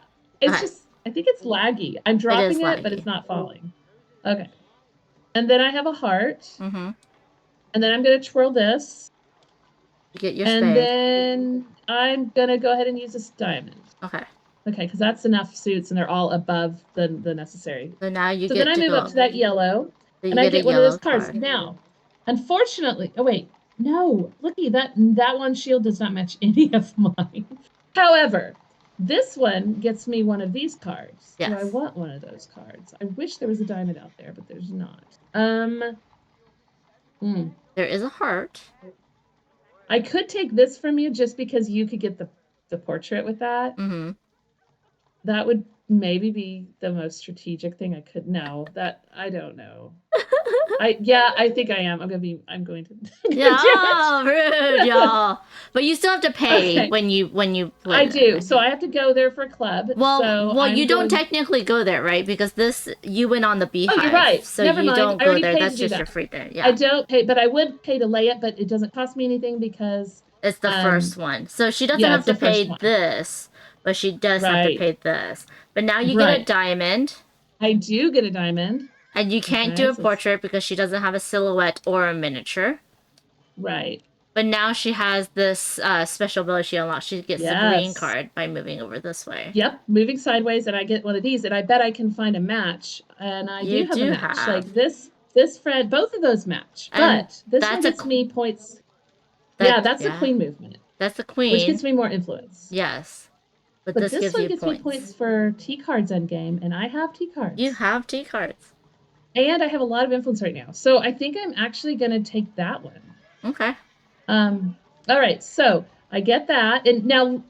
it's just, I think it's laggy. I'm dropping it, but it's not falling. Okay. And then I have a heart. Mm-hmm. And then I'm going to twirl this. Get your spade. And then I'm going to go ahead and use this diamond. Okay. Okay, because that's enough suits, and they're all above the necessary. So now you get to go. So then I move up to that yellow, and I get one of those cards. Now, unfortunately, oh wait, no, looky, that one shield does not match any of mine. However, this one gets me one of these cards. Yes. So I want one of those cards. I wish there was a diamond out there, but there's not. There is a heart. I could take this from you just because you could get the portrait with that. Mm-hmm. That would maybe be the most strategic thing I could. No, that I don't know. I think I am. I'm going to. Yeah, rude, y'all. But you still have to pay when you play. I do. So I have to go there for a club. Well, you don't technically go there, right? Because you went on the Beehive. Oh, you're right. So Never you mind. don't go there. That's just your free there. Yeah. I don't pay, but I would pay to lay it, but it doesn't cost me anything because it's the first one. So she doesn't have to pay this, but she does have to pay this. But now you get a diamond. I do get a diamond. And you can't do a portrait because she doesn't have a silhouette or a miniature. Right. But now she has this special ability she unlocks. She gets the green card by moving over this way. Yep, moving sideways, and I get one of these, and I bet I can find a match. And I do have a match. Like this friend, both of those match. But this one gets me points. That's the queen movement. That's the queen. Which gets me more influence. Yes. But But this this gives one you gets me points points. for T cards endgame, and I have T cards. You have T cards. And I have a lot of influence right now. So I think I'm actually going to take that one. Okay. All right. So I get that. And now,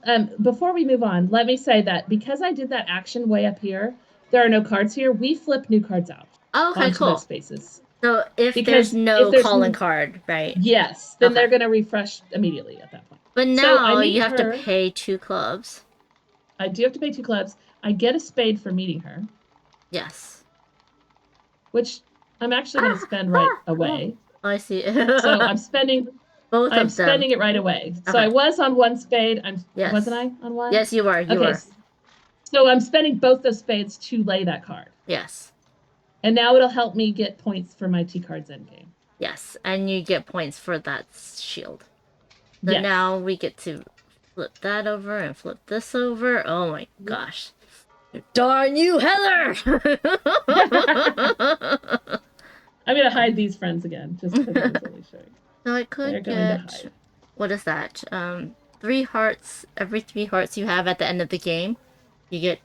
before we move on, let me say that because I did that action way up here, there are no cards here. We flip new cards out Okay, onto cool. those spaces. So if Because there's no calling card, right? Yes, then Okay. they're going to refresh immediately at that point. But So I now meet you have her. to pay 2 clubs. I do have to pay 2 clubs. I get a spade for meeting her, Yes. which I'm actually going to spend right away. Oh, I see. So I'm spending both I'm of them. spending it right away. So Okay. I was on 1 spade. Yes. Wasn't I on 1? Yes, you were. You Okay. were. So I'm spending both those spades to lay that card. Yes. And now it'll help me get points for my T cards endgame. Yes, and you get points for that shield. So Yes. now we get to flip that over and flip this over. Oh my gosh. Darn you, Heather! I'm going to hide these friends again, just because I was only showing. So I could They're going to hide. What is that? 3 hearts. Every 3 hearts you have at the end of the game, you get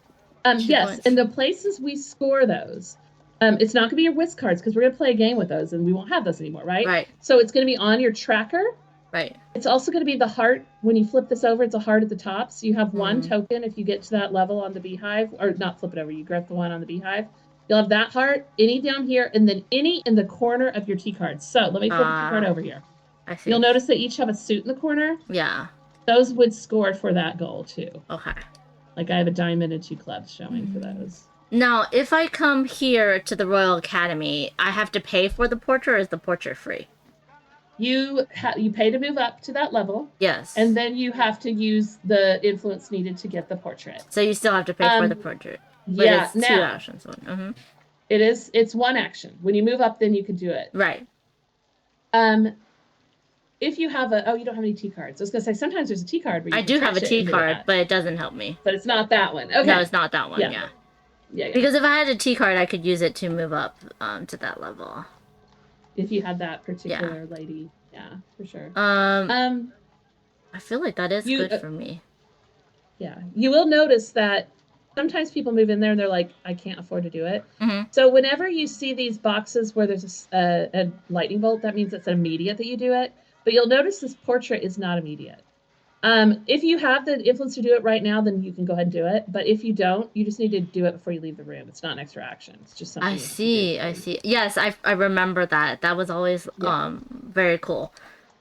2 yes, points. and the places we score those, it's not going to be your whisk cards because we're going to play a game with those and we won't have those anymore, right? Right. So it's going to be on your tracker. Right. It's also going to be the heart. When you flip this over, it's a heart at the top. So you have 1 token if you get to that level on the beehive, or not flip it over, you grab the one on the beehive. You'll have that heart, any down here, and then any in the corner of your T cards. So let me flip the T card over here. I see. You'll notice they each have a suit in the corner. Yeah. Those would score for that goal too. Okay. Like I have a diamond and 2 clubs showing for those. Now, if I come here to the Royal Academy, I have to pay for the portrait, or is the portrait free? You pay to move up to that level. Yes. And then you have to use the influence needed to get the portrait. So you still have to pay for the portrait. But Yeah. it's 2 actions. It's 1 action. When you move up, then you can do it. Right. If you have you don't have any T cards. I was gonna say sometimes there's a T card where you I do have a T card, but it doesn't help me. But it's not that one. Okay. No, it's not that one. Yeah. Because if I had a T card, I could use it to move up to that level. If you had that particular lady, for sure. I feel like that is good for me. Yeah, you will notice that sometimes people move in there and they're like, I can't afford to do it. Mm-hmm. So whenever you see these boxes where there's a lightning bolt, that means it's immediate that you do it. But you'll notice this portrait is not immediate. If you have the influence to do it right now, then you can go ahead and do it. But if you don't, you just need to do it before you leave the room. It's not an extra action. It's just something. I see. Yes, I remember that. That was always very cool.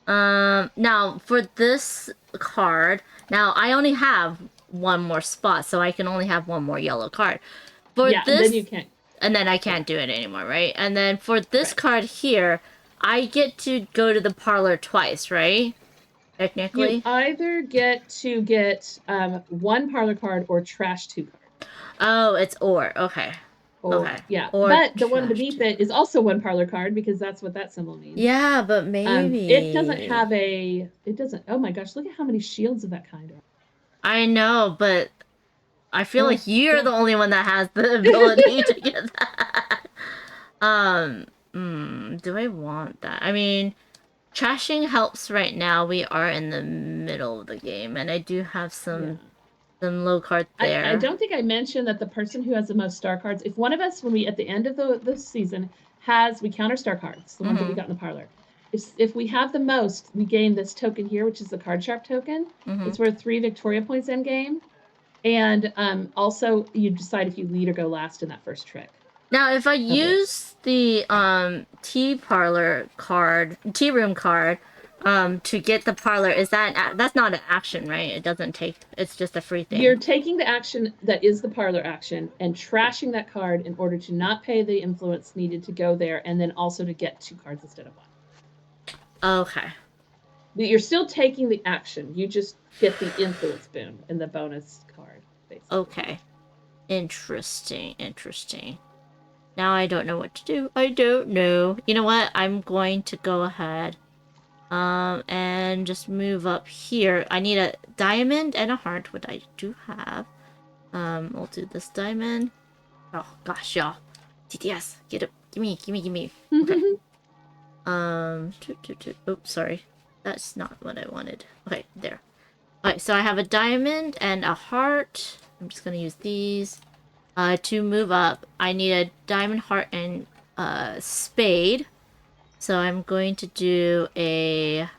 Now for this card, now I only have 1 more spot, so I can only have 1 more yellow card. For this, and then you can't. And then I can't do it anymore, right? And then for this card here, I get to go to the parlor twice, right? Technically. You either get to get 1 parlor card or trash 2 cards. Oh, it's or. Okay. Okay. Yeah. Or but the one beneath it is also 1 parlor card because that's what that symbol means. Yeah, but maybe. It doesn't have a. It doesn't. Oh my gosh, look at how many shields of that kind are. I know, but I feel like you're the only one that has the ability to get that. Do I want that? I mean, trashing helps right now. We are in the middle of the game, and I do have some low cards there. I don't think I mentioned that the person who has the most star cards, if one of us, when we at the end of the season, we count our star cards, the ones that we got in the parlor. If we have the most, we gain this token here, which is the card sharp token. It's worth 3 Victoria points end game. And also, you decide if you lead or go last in that first trick. Now, if I use the tea room card, to get the parlor, that's not an action, right? It doesn't take. It's just a free thing. You're taking the action that is the parlor action and trashing that card in order to not pay the influence needed to go there, and then also to get 2 cards instead of 1. Okay. But you're still taking the action. You just get the influence boon in the bonus card, basically. Okay. Interesting. Now I don't know what to do. I don't know. You know what? I'm going to go ahead and just move up here. I need a diamond and a heart, which I do have. We'll do this diamond. Oh gosh, y'all. TTS, get up. Gimme. Okay. Oops, sorry. That's not what I wanted. Okay, there. Okay, so I have a diamond and a heart. I'm just gonna use these. To move up, I need a diamond, heart, and spade. So I'm going to do a...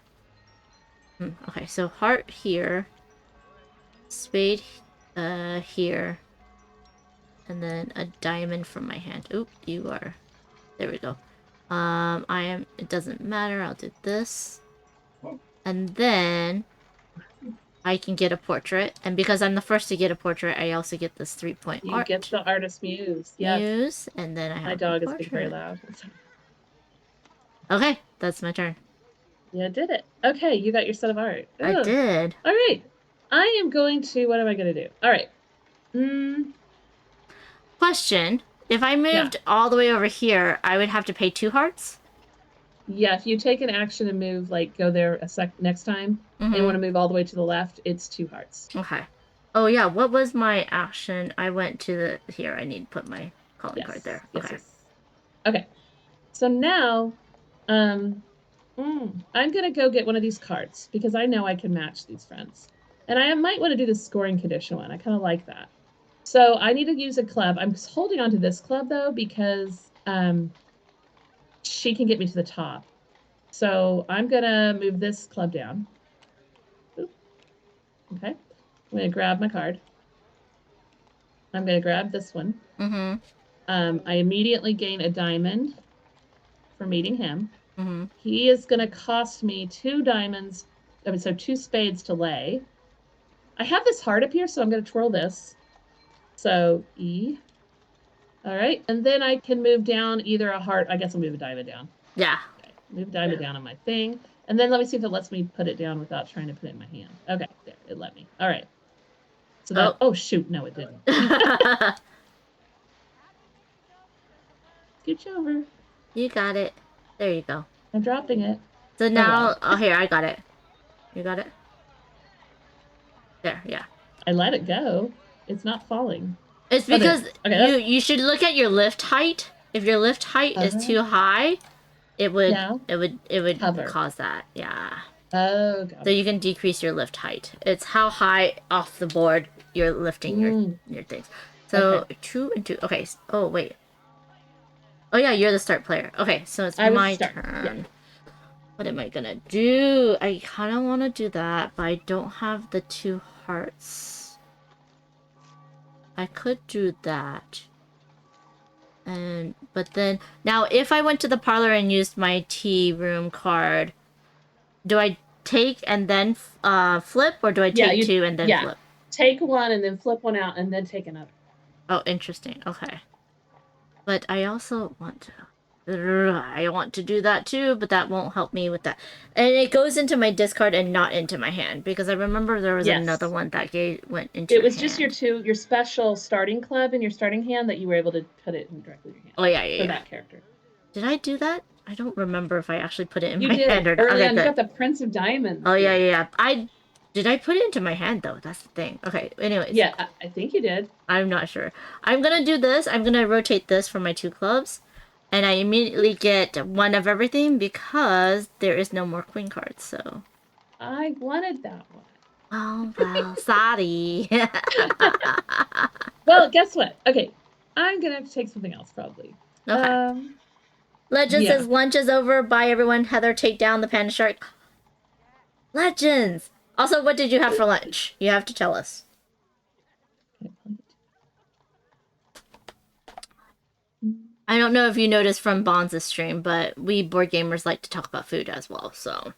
okay, so heart here. Spade here. And then a diamond from my hand. Oop, you are... There we go. I am... It doesn't matter. I'll do this. And then... I can get a portrait. And because I'm the first to get a portrait, I also get this 3-point You art. get the artist muse. Yes. Muse. And then I have My dog is being very portrait. loud. Okay, that's my turn. You did it. Okay, you got your set of art. I Ugh. did. All right. I am going to... What am I going to do? All right. Question. If I moved all the way over here, I would have to pay 2 hearts? Yeah, if you take an action and move, like, go there next time, and you want to move all the way to the left, it's 2 hearts. Okay. Oh, yeah. What was my action? I went to the... Here, I need to put my calling card there. Okay. Yes. Okay. So now, I'm going to go get one of these cards, because I know I can match these friends. And I might want to do the scoring condition one. I kind of like that. So I need to use a club. I'm holding on to this club, though, because she can get me to the top. So I'm going to move this club down. Oop. Okay. I'm going to grab my card. I'm going to grab this one. I immediately gain a diamond for meeting him. He is going to cost me 2 diamonds. I mean, so 2 spades to lay. I have this heart up here, so I'm going to twirl this. So E. All right. And then I can move down either a heart. I guess I'll move a diamond down. Yeah. Okay. Move diamond down on my thing. And then let me see if it lets me put it down without trying to put it in my hand. Okay. There. It let me. All right. So that... Oh, shoot. No, it didn't. Scooch over. You got it. There you go. I'm dropping it. So now... Oh, here. I got it. You got it? There. Yeah. I let it go. It's not falling. It's because you should look at your lift height. If your lift height is too high, it would cause that. Yeah. Oh, got so you can decrease your lift height. It's how high off the board you're lifting your things. So 2 and 2. Okay. Oh wait. Oh yeah, you're the start player. Okay, so it's my turn. Yeah. What am I gonna do? I kind of want to do that, but I don't have the 2 hearts. I could do that. But then now if I went to the parlor and used my tea room card, do I take and then flip, or do I take 2 and then flip? Take one and then flip one out and then take another. Oh, interesting. Okay. But I also want to... I want to do that too, but that won't help me with that. And it goes into my discard and not into my hand, because I remember there was another one that went into It was just your special starting club in your starting hand that you were able to put it directly in your hand. Oh, yeah. For that character. Did I do that? I don't remember if I actually put it in you my did hand or not. Early on, you got the Prince of Diamonds. Oh, yeah. Did I put it into my hand, though? That's the thing. Okay, anyways. Yeah, I think you did. I'm not sure. I'm going to do this. I'm going to rotate this for my 2 clubs. And I immediately get 1 of everything because there is no more queen cards, so... I wanted that one. Oh, well, sorry. Well, guess what? Okay, I'm going to have to take something else, probably. Okay. Legend says, lunch is over. Bye, everyone. Heather, take down the panda shark. Legends! Also, what did you have for lunch? You have to tell us. I don't know if you noticed from Bonds' stream, but we board gamers like to talk about food as well, so...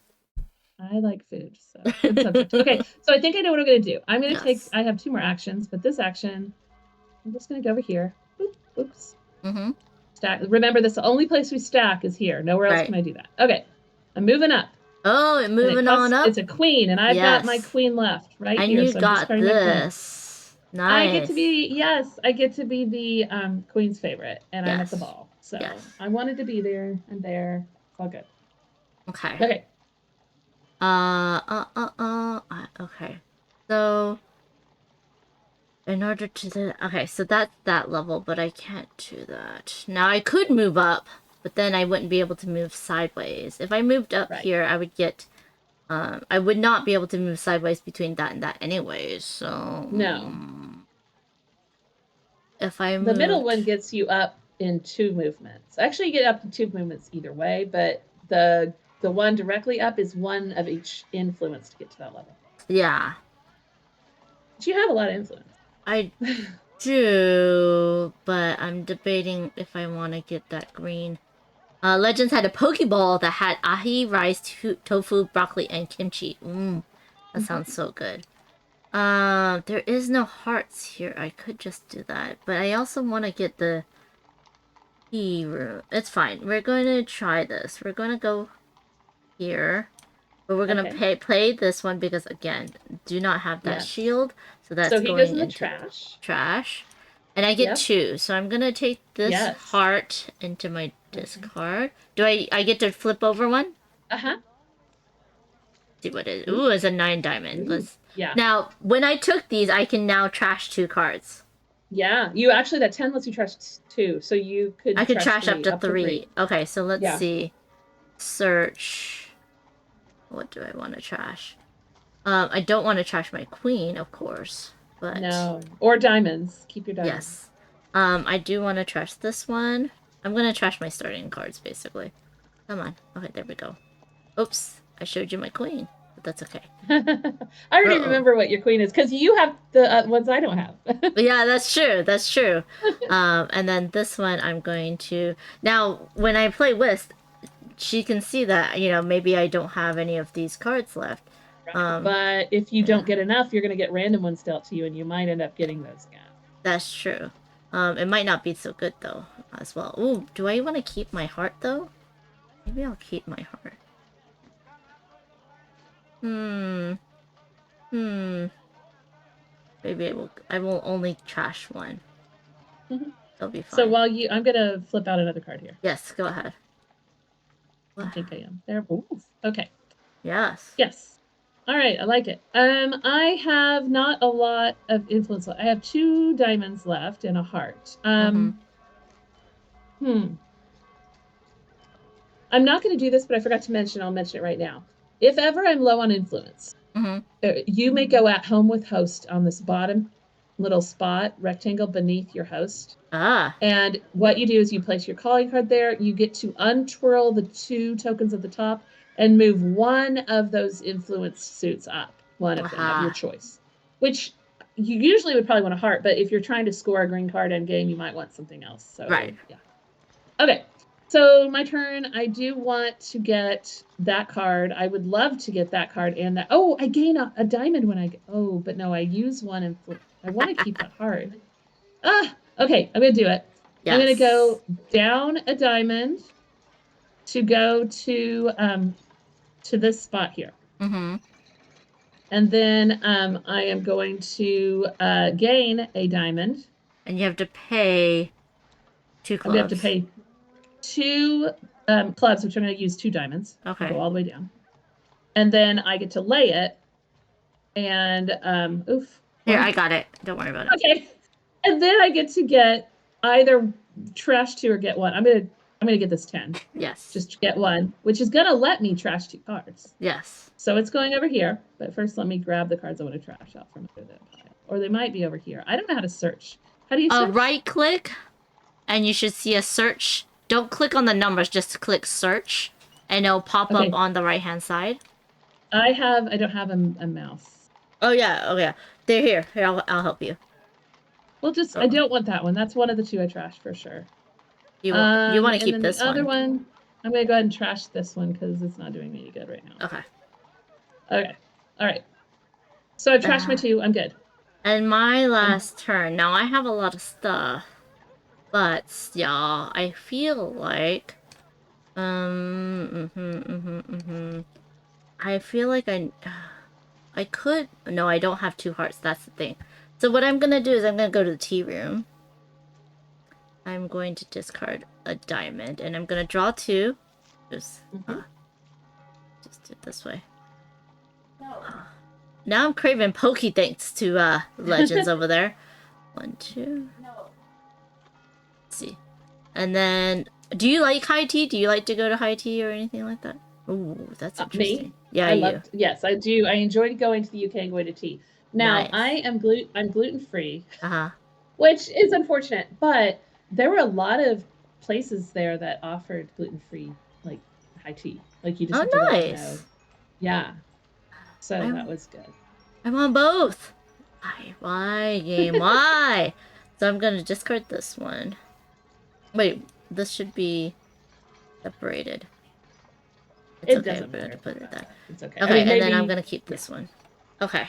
I like food, so good subject. Okay, so I think I know what I'm going to do. I'm going to take... I have 2 more actions, but this action... I'm just going to go over here. Oops. Stack. Remember, this the only place we stack is here. Nowhere else can I do that. Okay, I'm moving up. Oh, moving on up? It's a queen, and I've got my queen left right here. And you got this. Nice. I get to be the queen's favorite, and I'm at the ball. So I wanted to be there. I'm there. It's all good. Okay. Okay. So, in order to so that's that level, but I can't do that. Now I could move up, but then I wouldn't be able to move sideways. If I moved up here, I would get I would not be able to move sideways between that and that anyways, so... No. If I The middle one moved... gets you up in 2 movements. Actually, you get up in 2 movements either way, but the one directly up is 1 of each influence to get to that level. Yeah. But you have a lot of influence. I do, but I'm debating if I want to get that green. Legends had a Pokeball that had ahi, rice, tofu, broccoli, and kimchi. That sounds so good. There is no hearts here. I could just do that, but I also want to get the key room. It's fine. We're going to try this. We're going to go here, but we're going to play this one because, again, do not have that shield, so that's so he going goes in the into trash. And I get 2, so I'm going to take this heart into my discard. Do I get to flip over one? Uh-huh. See what it is. Ooh, it's a 9 diamond. Let's... Now, when I took these, I can now trash 2 cards. Yeah, you actually, that 10 lets you trash 2, so you could... I could trash up to 3. Okay, so let's see. Search. What do I want to trash? I don't want to trash my queen, of course, but... No, or diamonds. Keep your diamonds. Yes. I do want to trash this one. I'm going to trash my starting cards, basically. Come on. Okay, there we go. Oops, I showed you my queen, but that's okay. I already remember what your queen is, because you have the ones I don't have. Yeah, that's true. That's true. And then this one I'm going to... Now, when I play Whist, she can see that, you know, maybe I don't have any of these cards left. But if you don't get enough, you're going to get random ones dealt to you, and you might end up getting those again. That's true. It might not be so good, though, as well. Ooh, do I want to keep my heart, though? Maybe I'll keep my heart. Maybe I will only trash one. That'll be fine. So while I'm going to flip out another card here. Yes, go ahead. I think I am. There. Ooh, okay. Yes. Yes. All right, I like it. I have not a lot of influence left. I have 2 diamonds left and a heart. I'm not going to do this, but I forgot to mention, I'll mention it right now. If ever I'm low on influence, you may go at home with host on this bottom little spot, rectangle beneath your host. And what you do is you place your calling card there. You get to untwirl the 2 tokens at the top and move one of those influence suits up, one of them of your choice, which you usually would probably want a heart, but if you're trying to score a green card end game, you might want something else. So, yeah. Okay, so my turn. I do want to get that card. I would love to get that card and that. Oh, I gain a diamond when I get... Oh, but no, I use one and I want to keep that heart. Okay, I'm going to do it. Yes. I'm going to go down a diamond to go to this spot here. And then I am going to gain a diamond. And you have to pay 2 clubs. I'm going to have to pay 2 clubs, which I'm going to use 2 diamonds. Okay. Go all the way down. And then I get to lay it. And, Here, I got it. Don't worry about it. Okay. And then I get to get either trash 2 or get 1. I'm gonna get this 10. Yes. Just get 1, which is gonna let me trash 2 cards. Yes. So it's going over here, but first let me grab the cards I want to trash out from under that pile. Or they might be over here. I don't know how to search. How do you search? Right click, and you should see a search. Don't click on the numbers, just click search, and it'll pop up on the right hand side. I don't have a mouse. Oh yeah. They're here. Here, I'll help you. Well, I don't want that one. That's one of the 2 I trashed for sure. You want to keep this one. The other one, I'm going to go ahead and trash this one because it's not doing me any good right now. Okay. All right. So I've trashed my 2. I'm good. And my last turn. Now, I have a lot of stuff. But, y'all, I feel like... I feel like I could... No, I don't have 2 hearts. That's the thing. So what I'm going to do is I'm going to go to the tea room. I'm going to discard a diamond. And I'm going to draw 2. Just do it this way. Now I'm craving pokey thanks to Legends over there. 1, 2. Let's see. And then... Do you like high tea? Do you like to go to high tea or anything like that? Ooh, that's Me? interesting. Yeah, I you. loved. Yes, I do. I enjoyed going to the UK and going to tea. Now Nice. I'm gluten free, Uh-huh. which is unfortunate, but there were a lot of places there that offered gluten free like high tea. Like you just Oh, have to let them know. nice. Yeah. So I that was good. I want both. Why, game? Why? So I'm gonna discard this one. Wait, this should be separated. It's It okay, doesn't we're gonna matter put it about there. that. It's okay. I Okay, mean, and then I'm maybe gonna keep yeah. this one. Okay,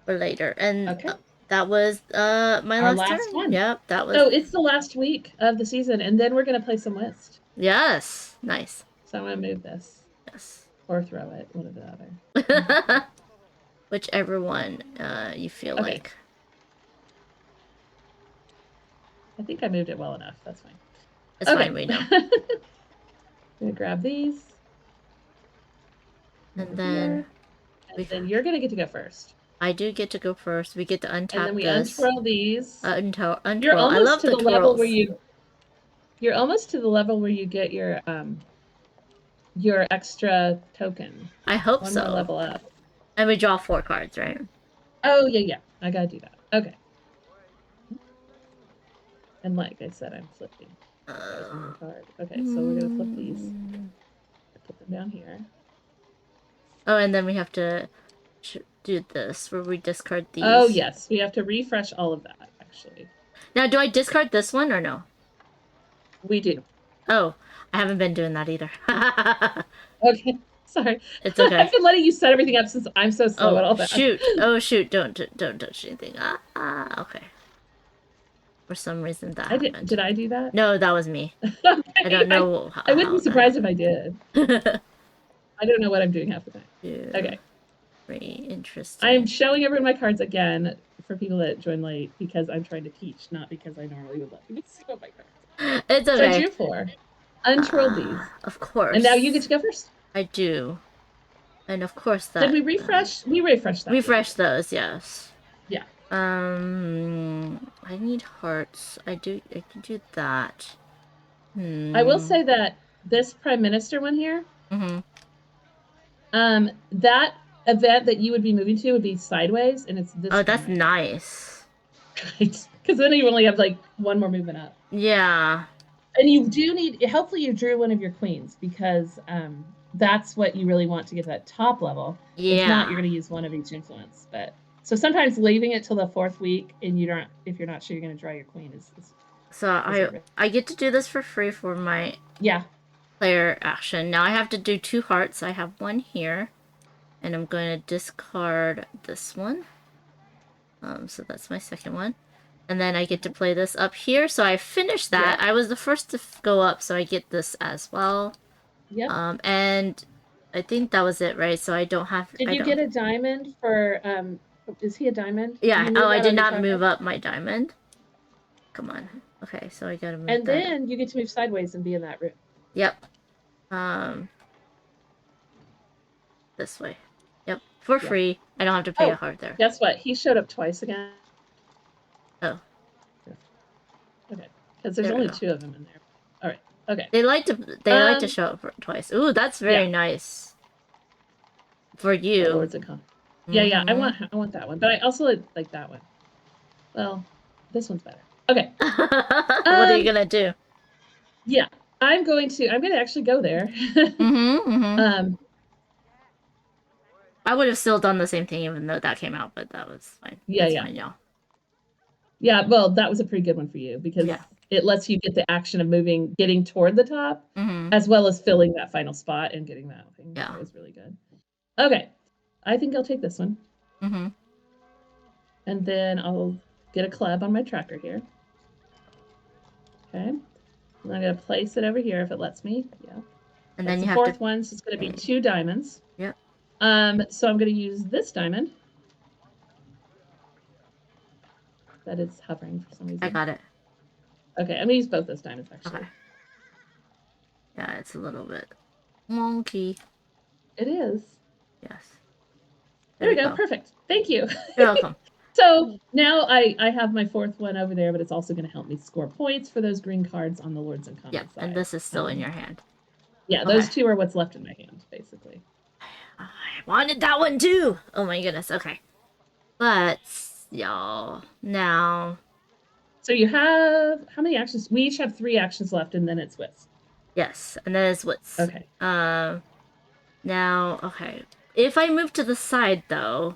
for later. And Okay. that was my Our last turn. last one. Yep, that was So it's the last week of the season, and then we're gonna play some whist. yes, nice. So I'm gonna move this Yes. or throw it, one or the other. Whichever one you feel Okay. like. I think I moved it well enough. That's fine. It's fine, Okay. we know. I'm gonna grab these And over then here, and then you're gonna get to go first. I do get to go first. We get to And then untap we this. untwirl these. You're Untwirl. I almost love to the the level where twirls. you're almost to the level where you get your extra token. I hope One more so. level up. And we draw 4 cards, right? Oh yeah. I gotta do that. Okay. And like I said, I'm flipping. That was one more card. Okay, so we're gonna flip these. Put them down here. Oh, and then we have to do this where we discard Oh these. yes, we have to refresh all of that actually. Now, do I discard this one or no? We do. Oh, I haven't been doing that either. Okay, sorry. It's okay. I've been letting you set everything up since I'm so slow Oh at all that. shoot! Oh shoot! Don't touch anything. Okay. For some reason that happened. Did I do that? No, that was me. Okay, I don't know I wouldn't how be that surprised if I did. happened. I don't know what I'm doing half the time. Yeah, Okay. very I am interesting. showing everyone my cards again for people that join late because I'm trying to teach, not because I normally would let people see what my cards are. It's So I okay. drew 4. Untwirled these. Of And now you get course. to go first. I do. And of course Did that we refresh? We refreshed that. refresh those, yes. Yeah. I need hearts. I can do that. I will say that this Prime Minister one here, that event that you would be moving to would be sideways, and it's this Oh, one that's right nice. Right. Because then you only have like one more movement up. Yeah. And you do need, hopefully you drew one of your queens because that's what you really want to get to that top level. Yeah. If not, you're going to use one of each influence. But so sometimes leaving it till the 4th week and if you're not sure you're going to draw your queen is so I get to do this for free for my player action. Now I have to do 2 hearts. I have one here. And I'm going to discard this one. So that's my second one. And then I get to play this up here. So I finished that. Yeah. I was the first to go up, so I get this as well. Yep. And I think that was it, right? So I don't have... Did you get a diamond for... is he a diamond? Yeah. Oh, I did not move up my diamond. Come on. Okay, so I gotta move and that then up. You get to move sideways and be in that room. Yep. This way. Yep. For free. I don't have to pay a heart there. Guess what? He showed up twice again. Oh. Okay. Because there's only 2 of them in there. All right. Okay. They like to show up twice. Ooh, that's very nice. For you. The Lords of Con. Yeah. I want that one, but I also like that one. Well, this one's better. Okay. What are you gonna do? Yeah, I'm going to actually go there. I would have still done the same thing even though that came out, but that was fine. Yeah, fine, y'all. Yeah, well, that was a pretty good one for you because it lets you get the action of getting toward the top, as well as filling that final spot and getting that thing. Yeah, that was really good. Okay, I think I'll take this one. And then I'll get a club on my tracker here. Okay, and I'm gonna place it over here if it lets me. Yeah. And then you have the 4th one, so it's gonna be 2 diamonds. Yep. So I'm gonna use this diamond. That is hovering for some reason. I got it. Okay, I'm gonna use both those diamonds actually. Okay. Yeah, it's a little bit wonky. It is. Yes. There we go. Perfect. Thank you. You're welcome. So now I have my 4th one over there, but it's also going to help me score points for those green cards on the Lords and Commons side. And this is still in your hand. Yeah, Okay. those two are what's left in my hand, basically. I wanted that one too. Oh my goodness. Okay. But y'all now. So you have how many actions? We each have 3 actions left, and then it's Wits. Yes, and then it's what's Okay. now okay. If I move to the side though,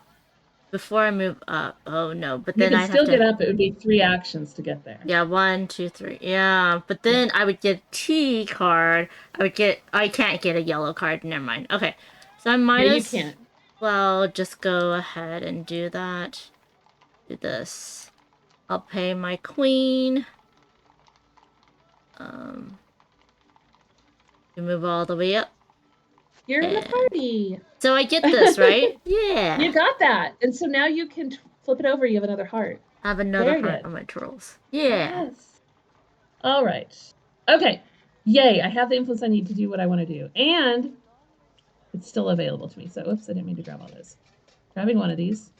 before I move up, oh no, but You then can I'd have still to get up. It would be 3 actions to get there. yeah, 1, 2, 3. Yeah, but then I would get a T card. I can't get a yellow card. Never mind. Okay. So I might Yeah, you as can't. well just go ahead and do that. Do this. I'll pay my queen. You move all the way up. You're in the And party. so I get this, right? Yeah. You got that. And so now you can flip it over. You have another heart. I have another Very heart good. on my trolls. Yeah. Yes. All right. Okay. Yay. I have the influence I need to do what I want to do. And it's still available to me. So, oops, I didn't mean to grab all those. Grabbing one of these.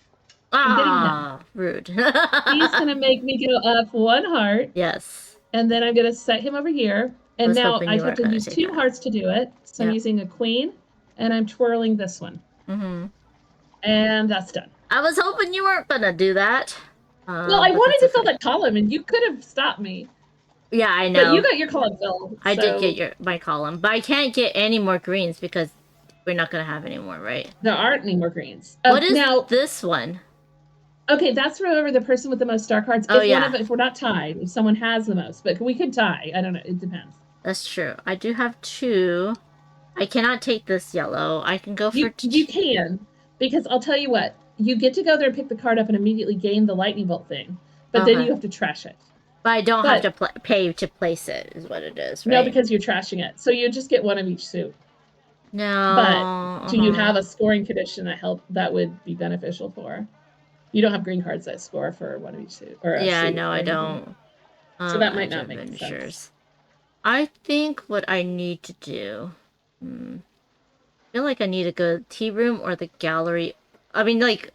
I'm getting him. Ah, rude. He's going to make me go up 1 heart. Yes. And then I'm going to set him over here. I And was now hoping I you have weren't to gonna use take 2 that. hearts to do it. So I'm Yep. using a queen. And I'm twirling this one. Mm-hmm. And that's done. I was hoping you weren't gonna do that. Well, I But wanted to that's fill okay. that column, and you could have stopped me. Yeah, I But you know. got your column filled. I did So get my column, but I can't get any more greens because we're not gonna have any more, right? there aren't any more greens. What is Now, this one? okay, that's remember the person with the most star cards. Oh, If yeah. if we're not tied, if someone has the most, but we could tie. I don't know. It depends. That's true. I do have 2. I cannot take this yellow. I can go for You can, because I'll tell you what. You get to go there and pick the card up and immediately gain the lightning bolt thing, but then Okay. you have to trash it. But I don't have But to pay to place it, is what it is, right? no, because you're trashing it. So you just get 1 of each suit. No. But do you have a scoring condition that would be beneficial for? You don't have green cards that score for 1 of each suit or a Yeah, suit no, or I anything. don't. So that might not Edge of make Adventures. sense. I think what I need to do. I feel like I need to go to the tea room or the gallery. I mean, like,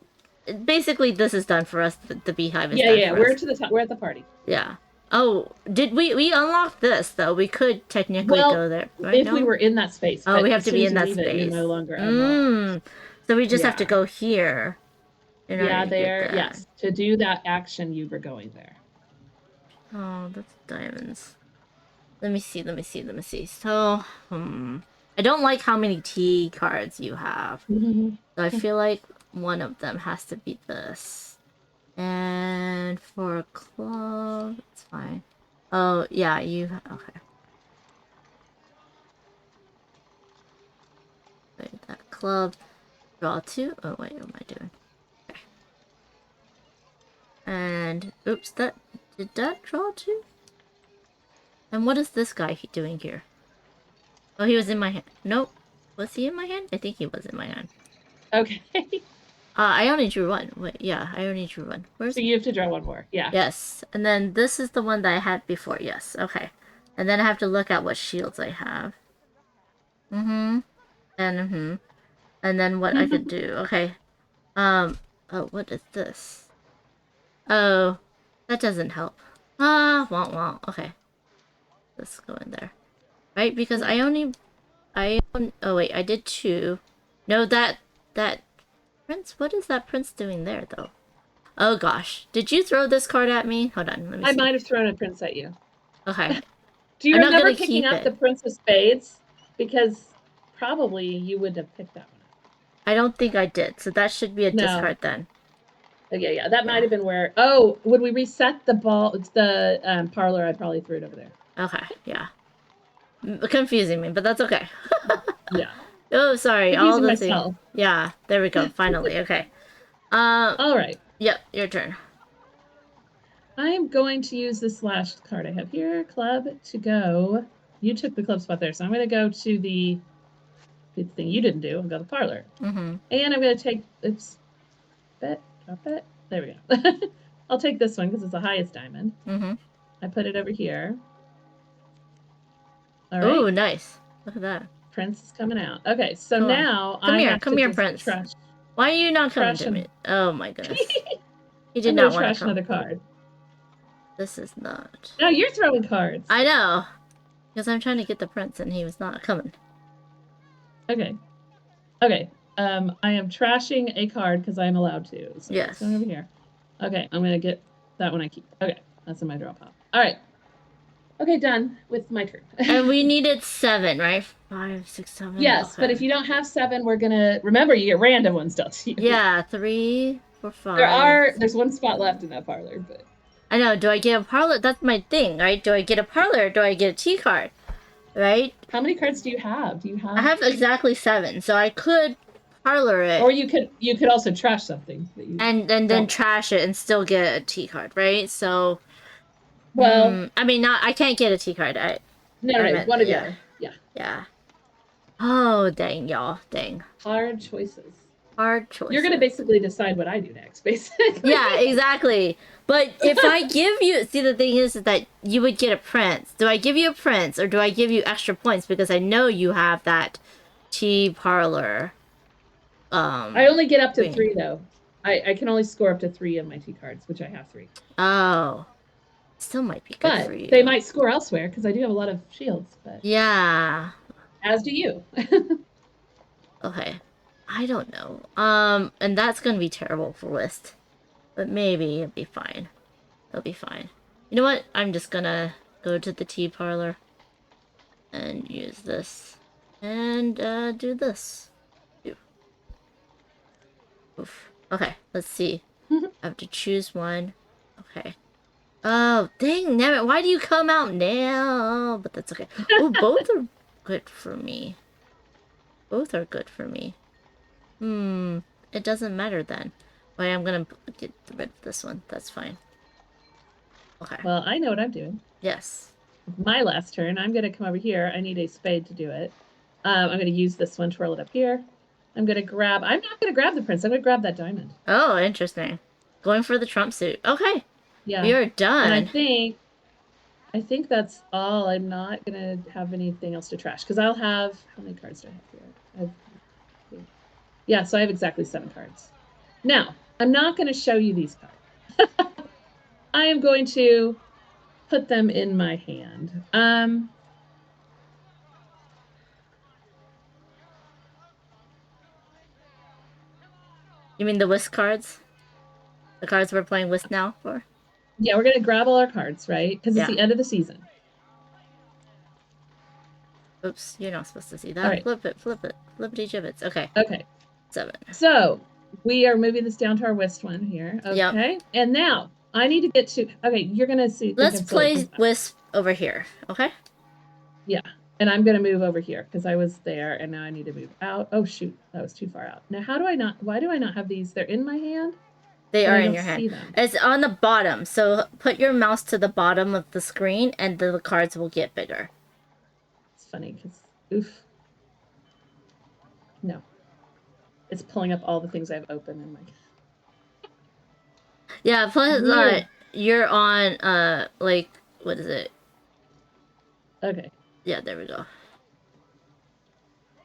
basically, this is done for us. The beehive is done for We're us. to the top. We're at the party. Yeah. Oh, did we unlock this though? We could technically Well, go there. Right? if No? we were in that space. Oh, But we have as to soon be as in you that leave it, space. you're no longer unlocked. So we just have to Yeah. go here. In order Yeah, to get there. that. Yes, to do that action, you were going there. Oh, that's diamonds. Let me see. So, I don't like how many T cards you have. So I feel like one of them has to be this. And for a club, it's fine. Oh, yeah, okay. Wait, that club. Draw 2. Oh, wait, what am I doing? Okay. And, oops, did that draw 2? And what is this guy doing here? Oh, he was in my hand. Nope. Was he in my hand? I think he was in my hand. Okay. I only drew 1. Wait, yeah, I only drew 1. Where's... So you have to draw 1 more. Yeah. Yes. And then this is the one that I had before. Yes. Okay. And then I have to look at what shields I have. And then what I could do. Okay. Oh, what is this? Oh, that doesn't help. Won't. Okay. Let's go in there. Right? Because oh wait, I did 2. No, that prince, what is that prince doing there though? Oh gosh. Did you throw this card at me? Hold on, let me see. I might have thrown a prince at you. Okay. Do you I'm not remember gonna picking keep up it. the Prince of Spades? Because probably you would have picked that one up. I don't think I did, so that should be a discard then. Yeah. That might have been where. Oh, would we reset the ball? It's the parlor. I probably threw it over there. Okay, yeah. Confusing me, but that's okay. Yeah. Oh, sorry. Confusing All the myself. things. Yeah, there we go. Finally, okay. All right. Yep, your turn. I'm going to use this last card I have here, club, to go. You took the club spot there, so I'm going to go to the thing you didn't do. I'll go to the parlor. And I'm going to take, oops, drop it. There we go. I'll take this one because it's the highest diamond. I put it over here. All right. Oh, nice. Look at that. Prince is coming out. Okay, so Come on. now Come here, Prince. Why are you not coming to me? Oh my goodness. He did not want to trash come. another card. This is not. No, you're throwing cards. I know. Because I'm trying to get the prince and he was not coming. Okay. Okay. I am trashing a card because I'm allowed to. So Yes. it's going over here. Okay, I'm gonna get that one I keep. Okay, that's in my draw pile. All right. Okay, done with my turn. And we needed 7, right? 5, 6, 7. Yes, okay. but if you don't have 7, we're gonna remember you get random ones dealt to you. Yeah, 3, 4, 5. There's one spot left in that parlor, but I know. Do I get a parlor? That's my thing, right? Do I get a parlor or do I get a T card? Right? how many cards do you have? Do you have? I have exactly 7, so I could parlor it. Or you could also trash something that you and then don't. trash it and still get a T card, right? So, Well, I mean, not I can't get a T card. no, I meant, one or the yeah, other. Yeah. yeah. Oh dang, y'all, dang. Hard choices. Hard choice. You're gonna basically decide what I do next, basically. Yeah, exactly. But if I give you, see, the thing is that you would get a prince. Do I give you a prince or do I give you extra points because I know you have that T parlor? I only get up to queen. 3 though. I can only score up to 3 on my T cards, which I have 3. Oh, still might be good for you. But they might score elsewhere because I do have a lot of shields. But yeah. as do you. Okay. I don't know. And that's gonna be terrible for List. But maybe it'll be fine. It'll be fine. You know what? I'm just gonna go to the tea parlor and use this. And do this. Oof. Okay, let's see. I have to choose one. Okay. Oh, dang, damn it. Why do you come out now? But that's okay. Oh, both are good for me. Both are good for me. It doesn't matter then. Wait, I'm gonna get rid of this one. That's fine. Okay. Well, I know what I'm doing. Yes. My last turn, I'm gonna come over here. I need a spade to do it. I'm gonna use this one, twirl it up here. I'm not gonna grab the prince. I'm gonna grab that diamond. Oh, interesting. Going for the Trump suit. Okay. Yeah. We are done. And I think that's all. I'm not gonna have anything else to trash because I'll have, how many cards do I have here? Yeah, so I have exactly 7 cards. Now, I'm not going to show you these cards. I am going to put them in my hand. You mean the whisk cards? The cards we're playing whisk now for? Yeah, we're going to grab all our cards, right? Because it's the end of the season. Oops, you're not supposed to see that. Right. Flip it. Flippity gibbets. Okay. Okay. 7. So, we are moving this down to our whisk one here. Okay. Yep. And now, I need to get to, okay, you're going to see. Let's play whisk over here, okay? Yeah. And I'm going to move over here because I was there and now I need to move out. Oh, shoot. That was too far out. Now, why do I not have these? They're in my hand? They are in your hand. It's on the bottom. So put your mouse to the bottom of the screen and the cards will get bigger. It's funny because, oof. No. It's pulling up all the things I've opened in my... Yeah, plus you're on, like, what is it? Okay. Yeah, there we go.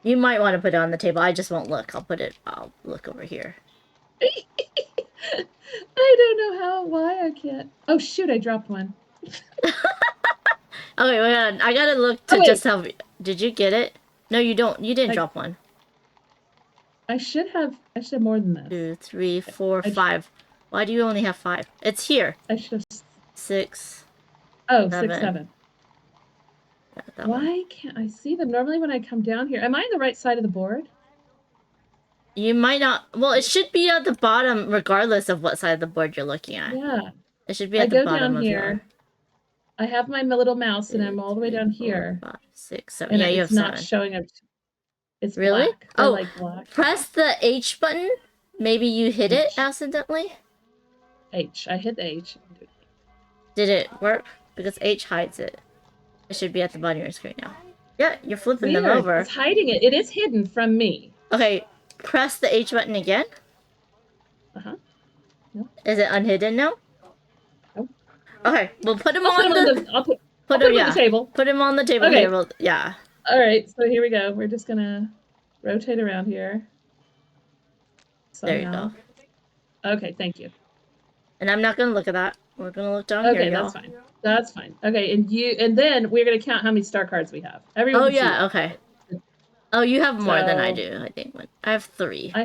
You might want to put it on the table. I just won't look. I'll look over here. I don't know why I can't. Oh, shoot, I dropped one. Okay, wait on. I gotta look to just help you. Did you get it? No, you don't. You didn't drop one. I should have more than this. 2, 3, 4, 5. Why do you only have 5? It's here. I should have... 6. Oh, 7. 6, 7. Yeah, why can't I see them? Normally when I come down here... Am I on the right side of the board? You might not... Well, it should be at the bottom regardless of what side of the board you're looking at. Yeah. It should be at the bottom down here. I have my little mouse and I'm all the way down here. 5, 6, 7. And yeah, you have 7. It's not showing up. It's really? Black. Oh, like black. Press the H button. Maybe you hit it accidentally. H. I hit the H. Did it work? Because H hides it. It should be at the bottom of your screen now. Yeah, you're flipping them over. It's hiding it. It is hidden from me. Okay, press the H button again. Uh-huh. No. Is it unhidden now? Nope. Okay, we'll put him I'll on the table. Put him on the table okay. here. Yeah. All right, so here we go. We're just gonna rotate around here. There you go. Okay, thank you. And I'm not gonna look at that. We're gonna look down here. Okay, that's fine. That's fine. Okay, and then we're gonna count how many star cards we have. Everyone. Oh yeah. Okay. Oh, you have more than I So do, I think. I have 3. I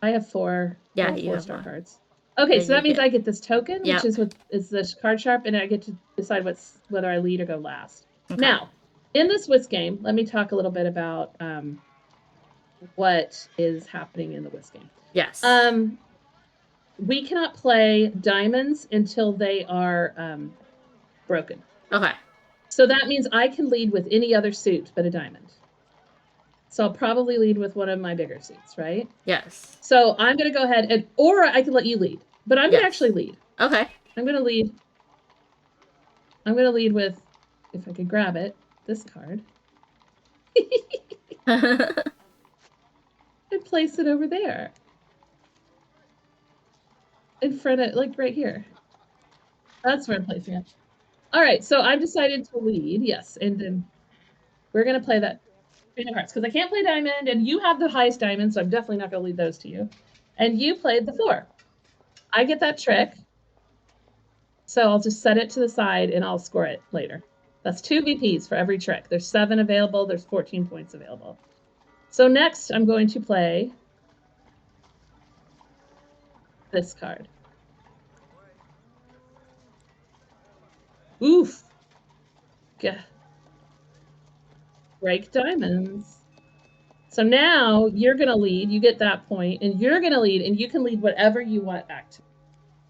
have 4. Yeah, I have you 4 have star more. cards. Okay, Then so you that means get. I get this token, which Yep. is the card sharp, and I get to decide whether I lead or go last. Okay. Now, in this whisk game, let me talk a little bit about what is happening in the whisk game. Yes. We cannot play diamonds until they are broken. Okay. So that means I can lead with any other suit but a diamond. So I'll probably lead with one of my bigger suits, right? Yes. So I'm going to go ahead or I can let you lead, but I'm going to actually lead. Okay. I'm going to lead. I'm going to lead with, if I could grab it, this card. And place it over there. In front of, like right here. That's where I'm placing it. All right, so I've decided to lead, yes, and then we're going to play that Queen of Hearts, because I can't play diamond, and you have the highest diamond, so I'm definitely not going to lead those to you. And you played the 4. I get that trick, so I'll just set it to the side, and I'll score it later. That's 2 VPs for every trick. There's 7 available. There's 14 points available. So next, I'm going to play this card. Oof. Yeah. Break diamonds. So now you're going to lead. You get that point, and you're going to lead, and you can lead whatever you want back to.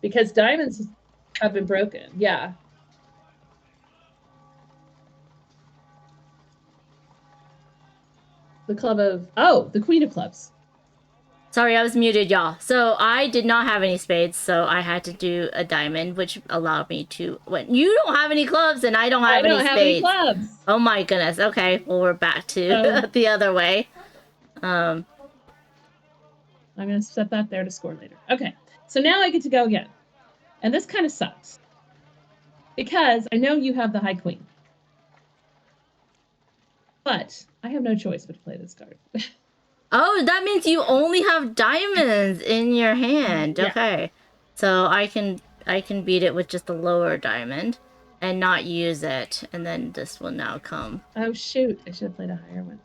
Because diamonds have been broken. Yeah. The Queen of Clubs. Sorry, I was muted, y'all. So I did not have any spades, so I had to do a diamond, which allowed me to win. You don't have any clubs, and I don't have any spades. Clubs. Oh my goodness. Okay, well we're back to the other way. I'm going to set that there to score later. Okay, so now I get to go again. And this kind of sucks. Because I know you have the High Queen. But I have no choice but to play this card. Oh, that means you only have diamonds in your hand. Yeah. Okay. So I can beat it with just a lower diamond and not use it, and then this will now come. Oh shoot, I should have played a higher one.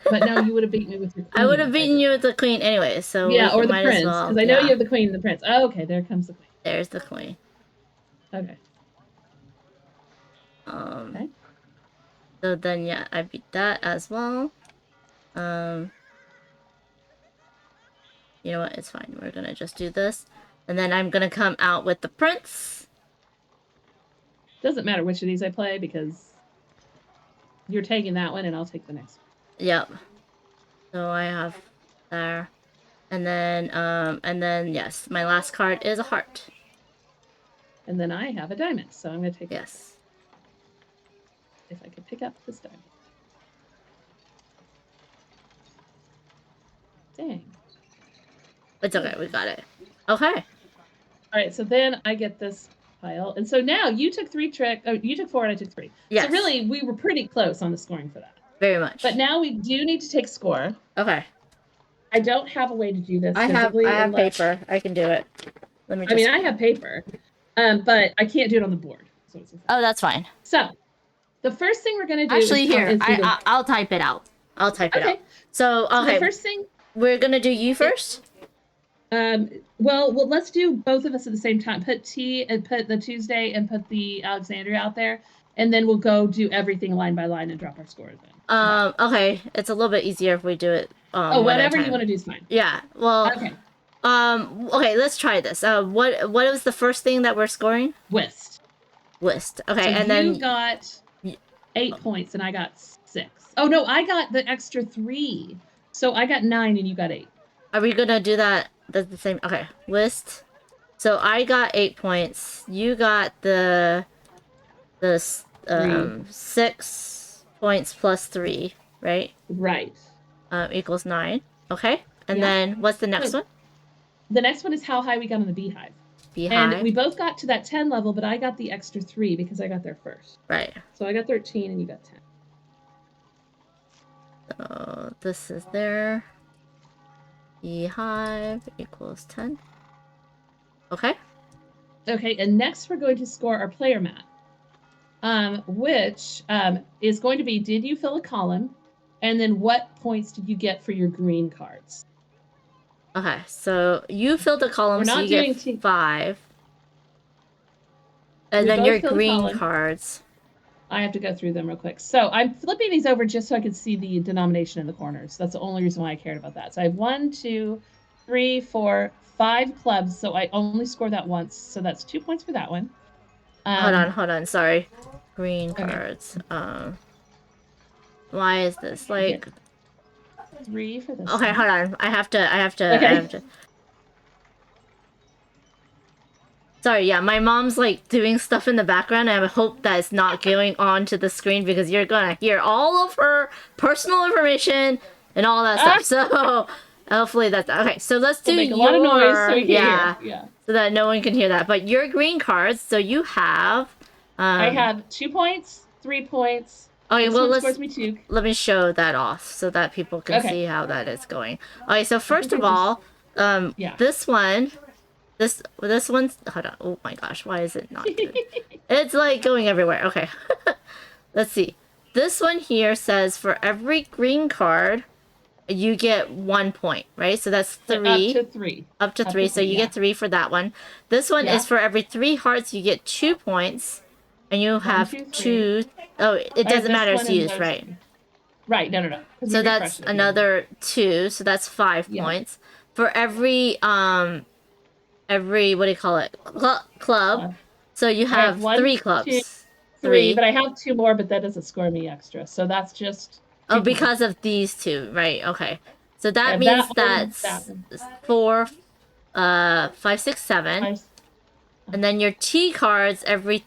But no, you would have beaten me with your queen. I would have beaten you with the queen anyway, so yeah, or the might prince, as well. because I know you have the queen and the prince. Oh, okay, there comes the queen. There's the queen. Okay. Okay. So then, yeah, I beat that as well. You know what? It's fine. We're gonna just do this, and then I'm gonna come out with the prince. Doesn't matter which of these I play because you're taking that one, and I'll take the next one. Yep. So I have there, and then yes, my last card is a heart. And then I have a diamond, so I'm gonna take. Yes. If I could pick up this diamond. Dang. It's okay. We got it. Okay. All right. So then I get this pile, and so now you took 3 tricks. Oh, you took 4, and I took 3. Yes. So really, we were pretty close on the scoring for that. Very much. But now we do need to take score. Okay. I don't have a way to do this. I have paper. I can do it. Let me. I have paper, but I can't do it on the board. So oh, that's fine. So the first thing we're gonna do. Actually, here I'll type it out. I'll type it out. So okay. The first thing we're gonna do you first. Well, let's do both of us at the same time. Put T and put the Tuesday and put the Alexandria out there, and then we'll go do everything line by line and drop our scores in. Okay. It's a little bit easier if we do it. Whatever you want to do is fine. Yeah. Well. Okay. Okay. Let's try this. What was the first thing that we're scoring? Whist. Okay, so and then you got 8 points and I got 6. Oh no, I got the extra 3. So I got 9 and you got 8. Are we gonna do that? That's the same. Okay, whist. So I got 8 points. You got the 6 points plus 3, right? Right. Equals 9. Okay, and then what's the next one? The next one is how high we got on the beehive. And we both got to that 10 level, but I got the extra 3 because I got there first. Right. So I got 13 and you got 10. So this is there. Beehive equals 10. Okay. Okay, and next we're going to score our player mat, which is going to be, did you fill a column? And then what points did you get for your green cards? Okay, so you filled the column, We're so not you doing get 5. And We then both your fill the green column. cards. I have to go through them real quick. So I'm flipping these over just so I can see the denomination in the corners. That's the only reason why I cared about that. So I have 1, 2, 3, 4, 5 clubs. So I only score that once. So that's 2 points for that one. Hold on, sorry. Green cards. Okay. Why is this like 3 for this okay, one. hold on. I have to Okay. Sorry, yeah, my mom's like doing stuff in the background, and I hope that it's not going on to the screen because you're gonna hear all of her personal information and all that stuff. So hopefully that's okay. So let's do Make a lot of noise so we can yeah, hear. Yeah. so that no one can hear that. But your green cards, so you have I have 2 points, 3 points. okay, This well one scores me 2. let me show that off so that people can Okay. see how that is going. Okay, so I first think of I just all, yeah. this one, this one's hold on. Oh my gosh, why is it not good? It's like going everywhere. Okay. Let's see. This one here says for every green card, you get 1 point, right? So that's 3. Up to 3. Up to 3. So you yeah. get 3 for that one. This one Yeah. is for every 3 hearts, you get 2 points. And you 1, have 2, 3. 2. Oh, it doesn't matter it's used, right? Right. No. So that's another 2. So that's 5 points. For every what do you call it? Club. So you have 3 clubs. 2, 3, but I have 2 more, but that doesn't score me extra. So that's just oh, because of these 2, right? Okay. So that and means that that's 4, 5, 6, 7. And then your T cards, every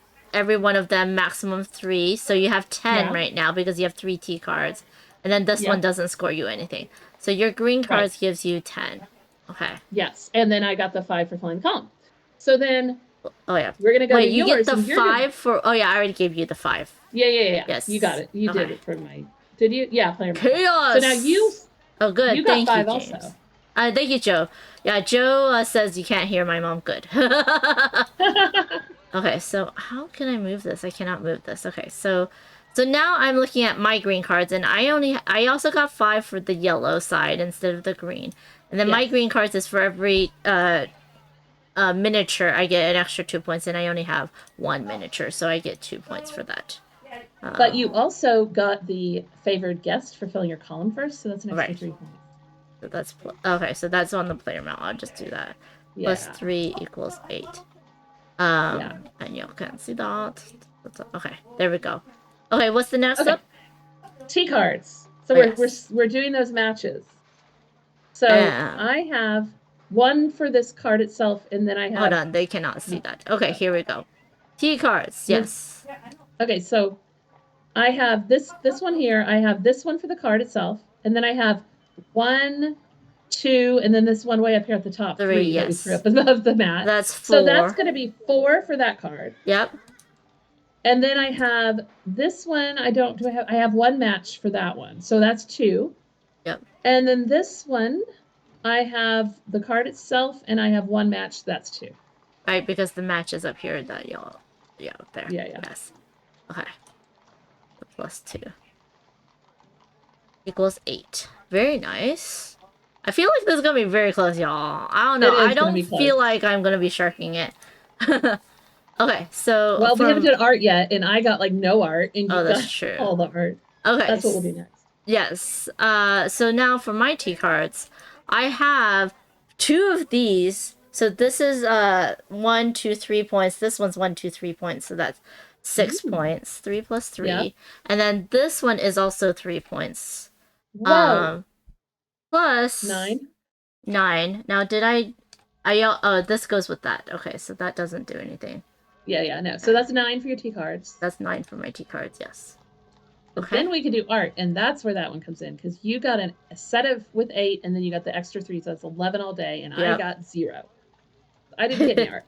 one of them maximum 3. So you have 10 right now because you have 3 T cards. And then this one doesn't score you anything. So your green cards gives you 10. Okay. Yes, and then I got the 5 for flying the column. So then oh yeah, we're gonna go wait. to You yours, get the 5 for. Oh yeah, I already gave you the 5. Yeah. Yes, you got it. You did it for my. Did you? Yeah, player. Chaos. So now you. Oh good. You got thank 5 you, James. also. Thank you, Joe. Yeah, Joe says you can't hear my mom. Good. Okay, so how can I move this? I cannot move this. Okay, so now I'm looking at my green cards, and I also got 5 for the yellow side instead of the green. And then my green cards is for every miniature, I get an extra 2 points, and I only have 1 miniature, so I get 2 points for that. But you also got the favored guest for filling your column first, so that's an extra 3 points. So that's okay. So that's on the player mount. I'll just do that. Yeah. Plus 3 equals 8. And you can't see that. Okay, there we go. Okay, what's the next up? T cards. So we're doing those matches. So I have 1 for this card itself, and then I have. Hold on, they cannot see that. Okay, here we go. T cards. Yes. Okay, so I have this one here. I have this one for the card itself, and then I have 1, 2, and then this one way up here at the top. 3 yes. That we threw up above the mat. That's 4. So that's going to be 4 for that card. Yep. And then I have this one. I have 1 match for that one. So that's 2. Yep. And then this one, I have the card itself, and I have 1 match. That's 2. Right, because the match is up here. That y'all, up there. Yeah. Yes. Okay. Plus 2 equals 8. Very nice. I feel like this is gonna be very close, y'all. I don't know. I don't feel like I'm gonna be sharking it. Okay, so well, we haven't done art yet, and I got like no art, and you that's true. All the art. Okay, that's what we'll do next. Yes. So now for my T cards, I have 2 of these. So this is 1, 2, 3 points. This one's 1, 2, 3 points. So that's 6 points. 3 plus 3. Yep. And then this one is also 3 points. Whoa. Plus 9. Now did oh, this goes with that. Okay, so that doesn't do anything. Yeah, no. So that's 9 for your T cards. That's 9 for my T cards, yes. Okay. Then we could do art, and that's where that one comes in, because you got a set of with 8, and then you got the extra 3, so that's 11 all day, and I got 0. I didn't get any art.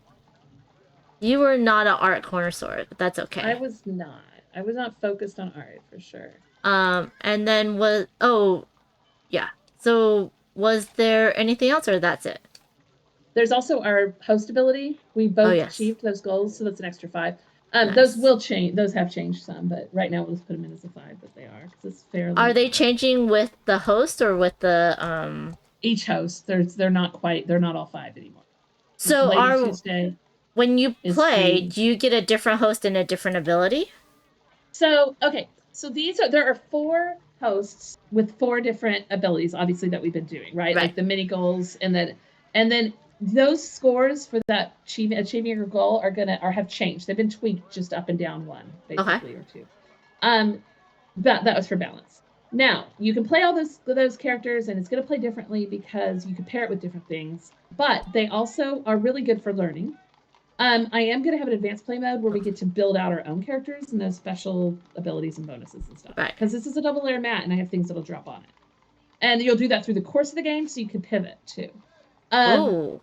You were not an art connoisseur, but that's okay. I was not. I was not focused on art, for sure. And then so was there anything else, or that's it? There's also our host ability. We both achieved those goals, so that's an extra 5. Those Nice. will change. Those have changed some, but right now we'll just put them in as a 5 that they are because it's fairly. Are they changing with the host or with the Each host? They're not quite. They're not all 5 anymore. So Lady are Tuesday when you is play, 3. do you get a different host and a different ability? So okay, so there are 4 hosts with 4 different abilities, obviously that we've been doing, right? Right. Like the mini goals, and then those scores for that achieving your goal are have changed. They've been tweaked just up and down one, Okay. basically, or 2. Um, that was for balance. Now you can play all those characters, and it's going to play differently because you can pair it with different things. But they also are really good for learning. I am going to have an advanced play mode where we get to build out our own characters and those special abilities and bonuses and stuff. Right. Because this is a double layer mat, and I have things that'll drop on it. And you'll do that through the course of the game, so you can pivot too. Oh,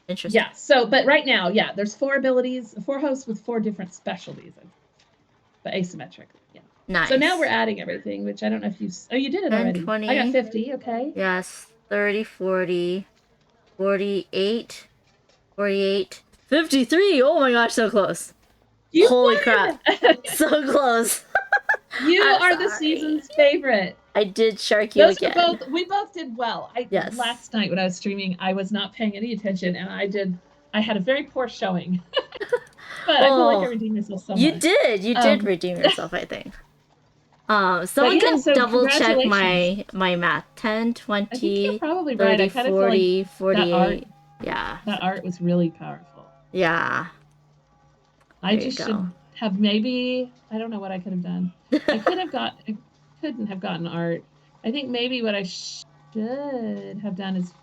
interesting. Yeah. So, but right now, yeah, there's 4 abilities, 4 hosts with 4 different specialties, but asymmetric. Yeah. Nice. So now we're adding everything, which I don't know if you. Oh, you did it 10, already. 20. I got 50. Okay. Yes. 30, 40, 48, 48, 53. Oh my gosh, so close. You Holy won! crap. So close. You I'm are the sorry. season's favorite. I did shark you Those again. we both did well. Yes. Last night when I was streaming, I was not paying any attention, and I had a very poor showing. But I feel like I redeemed myself so much. You did redeem yourself, I think. Someone yeah, can so double check congratulations. my math. 10, 20, I think you're probably 30, right. I kind of 40, feel like 48. Yeah. that art was really powerful. Yeah. I just should have maybe, I don't know what I could have done. I couldn't have gotten art. I think maybe what I should have done is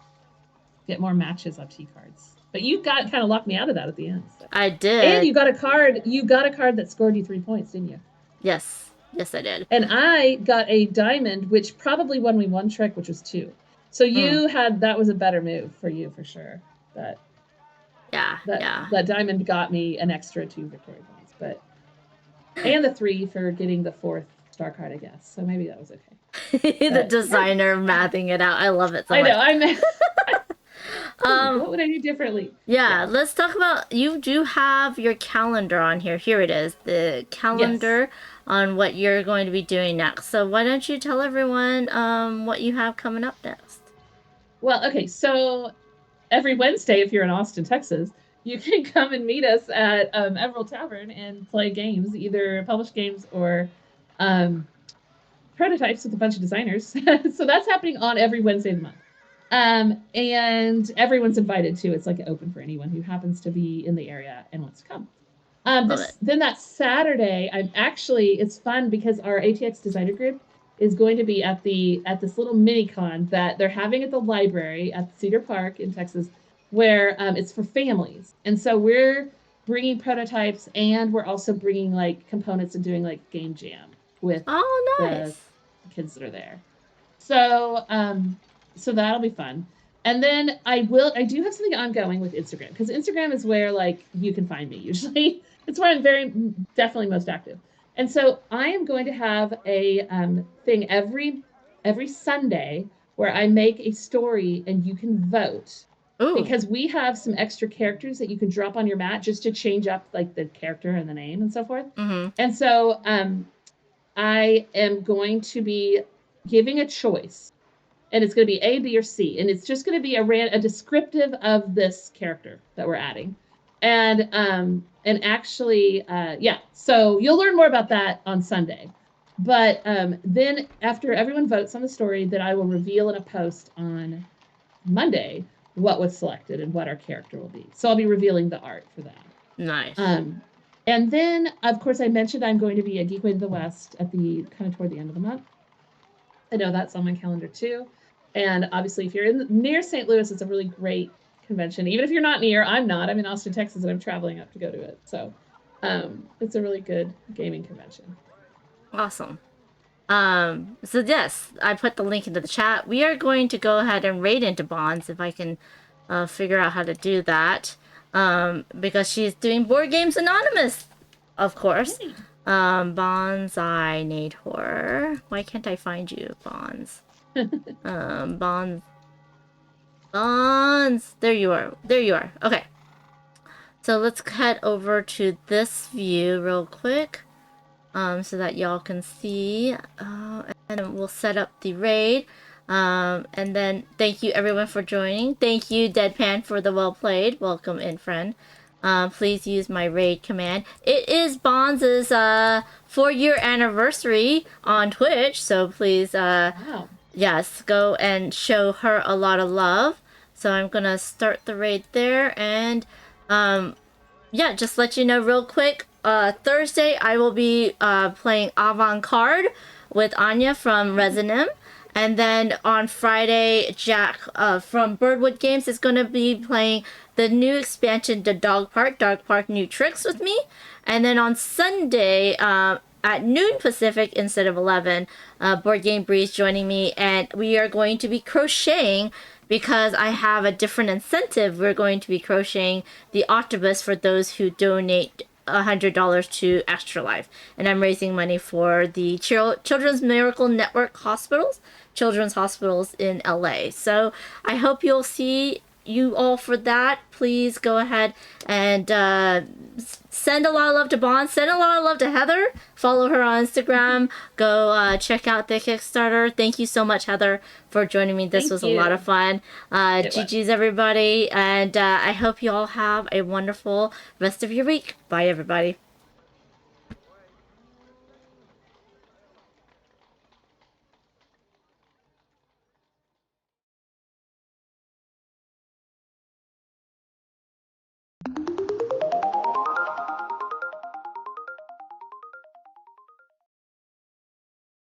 get more matches of T cards. But you kind of locked me out of that at the end. So. I did. And you got a card that scored you 3 points, didn't you? Yes. Yes, I did. And I got a diamond, which probably won me 1 trick, which was 2. So you that was a better move for you for sure. That diamond got me an extra 2 victory points, and the 3 for getting the 4th star card, I guess. So maybe that was okay. The designer mathing it out. I love it so much. I know. What would I do differently? Yeah, let's talk about, you do have your calendar on here. Here it is, the calendar on what you're going to be doing next. So why don't you tell everyone what you have coming up next? Well, okay, so every Wednesday, if you're in Austin, Texas, you can come and meet us at Emerald Tavern and play games, either published games or prototypes with a bunch of designers. So that's happening on every Wednesday of the month. And everyone's invited too. It's like open for anyone who happens to be in the area and wants to come. Then that Saturday, it's fun because our ATX designer group is going to be at this little mini con that they're having at the library at Cedar Park in Texas, where it's for families. And so we're bringing prototypes, and we're also bringing like components and doing like game jam with the kids that are there. So that'll be fun. And then I do have something ongoing with Instagram, because Instagram is where like you can find me usually. It's where I'm definitely most active. And so I am going to have a thing every Sunday where I make a story and you can vote. Ooh. Because we have some extra characters that you can drop on your mat just to change up like the character and the name and so forth. Mm-hmm. And so I am going to be giving a choice. And it's going to be A, B, or C. And it's just going to be a descriptive of this character that we're adding. And actually, so you'll learn more about that on Sunday. But then after everyone votes on the story, then I will reveal in a post on Monday what was selected and what our character will be. So I'll be revealing the art for that. Nice. And then, of course, I mentioned I'm going to be at Geekway to the West at the kind of toward the end of the month. I know that's on my calendar too. And obviously, if you're near St. Louis, it's a really great convention. Even if you're not near, I'm not. I'm in Austin, Texas, and I'm traveling up to go to it. So it's a really good gaming convention. Awesome. So yes, I put the link into the chat. We are going to go ahead and raid into Bonds if I can figure out how to do that. Because she's doing Board Games Anonymous, of course. Hey. Bonds, I need horror. Why can't I find you, Bonds? Bonds. There you are. Okay. So let's head over to this view real quick, so that y'all can see. And then we'll set up the raid. And then thank you everyone for joining. Thank you, Deadpan, for the well played. Welcome in, friend. Please use my raid command. It is Bonds' 4-year anniversary on Twitch, so please, Wow. yes, go and show her a lot of love. So I'm gonna start the raid there, and yeah, just let you know real quick. Thursday I will be playing Avant Card with Anya from Resinem. And then on Friday, Jack from Birdwood Games is going to be playing the new expansion to Dog Park New Tricks with me. And then on Sunday, at noon Pacific instead of 11, Board Game Breeze joining me, and we are going to be crocheting because I have a different incentive. We're going to be crocheting the octopus for those who donate $100 to Extra Life, and I'm raising money for the Children's Miracle Network children's hospitals in LA. So I hope you'll see you all for that. Please go ahead and send a lot of love to Bond. Send a lot of love to Heather. Follow her on Instagram. Go check out the Kickstarter. Thank you so much, Heather, for joining me. This was a lot of fun. GG's, everybody. And I hope you all have a wonderful rest of your week. Bye, everybody.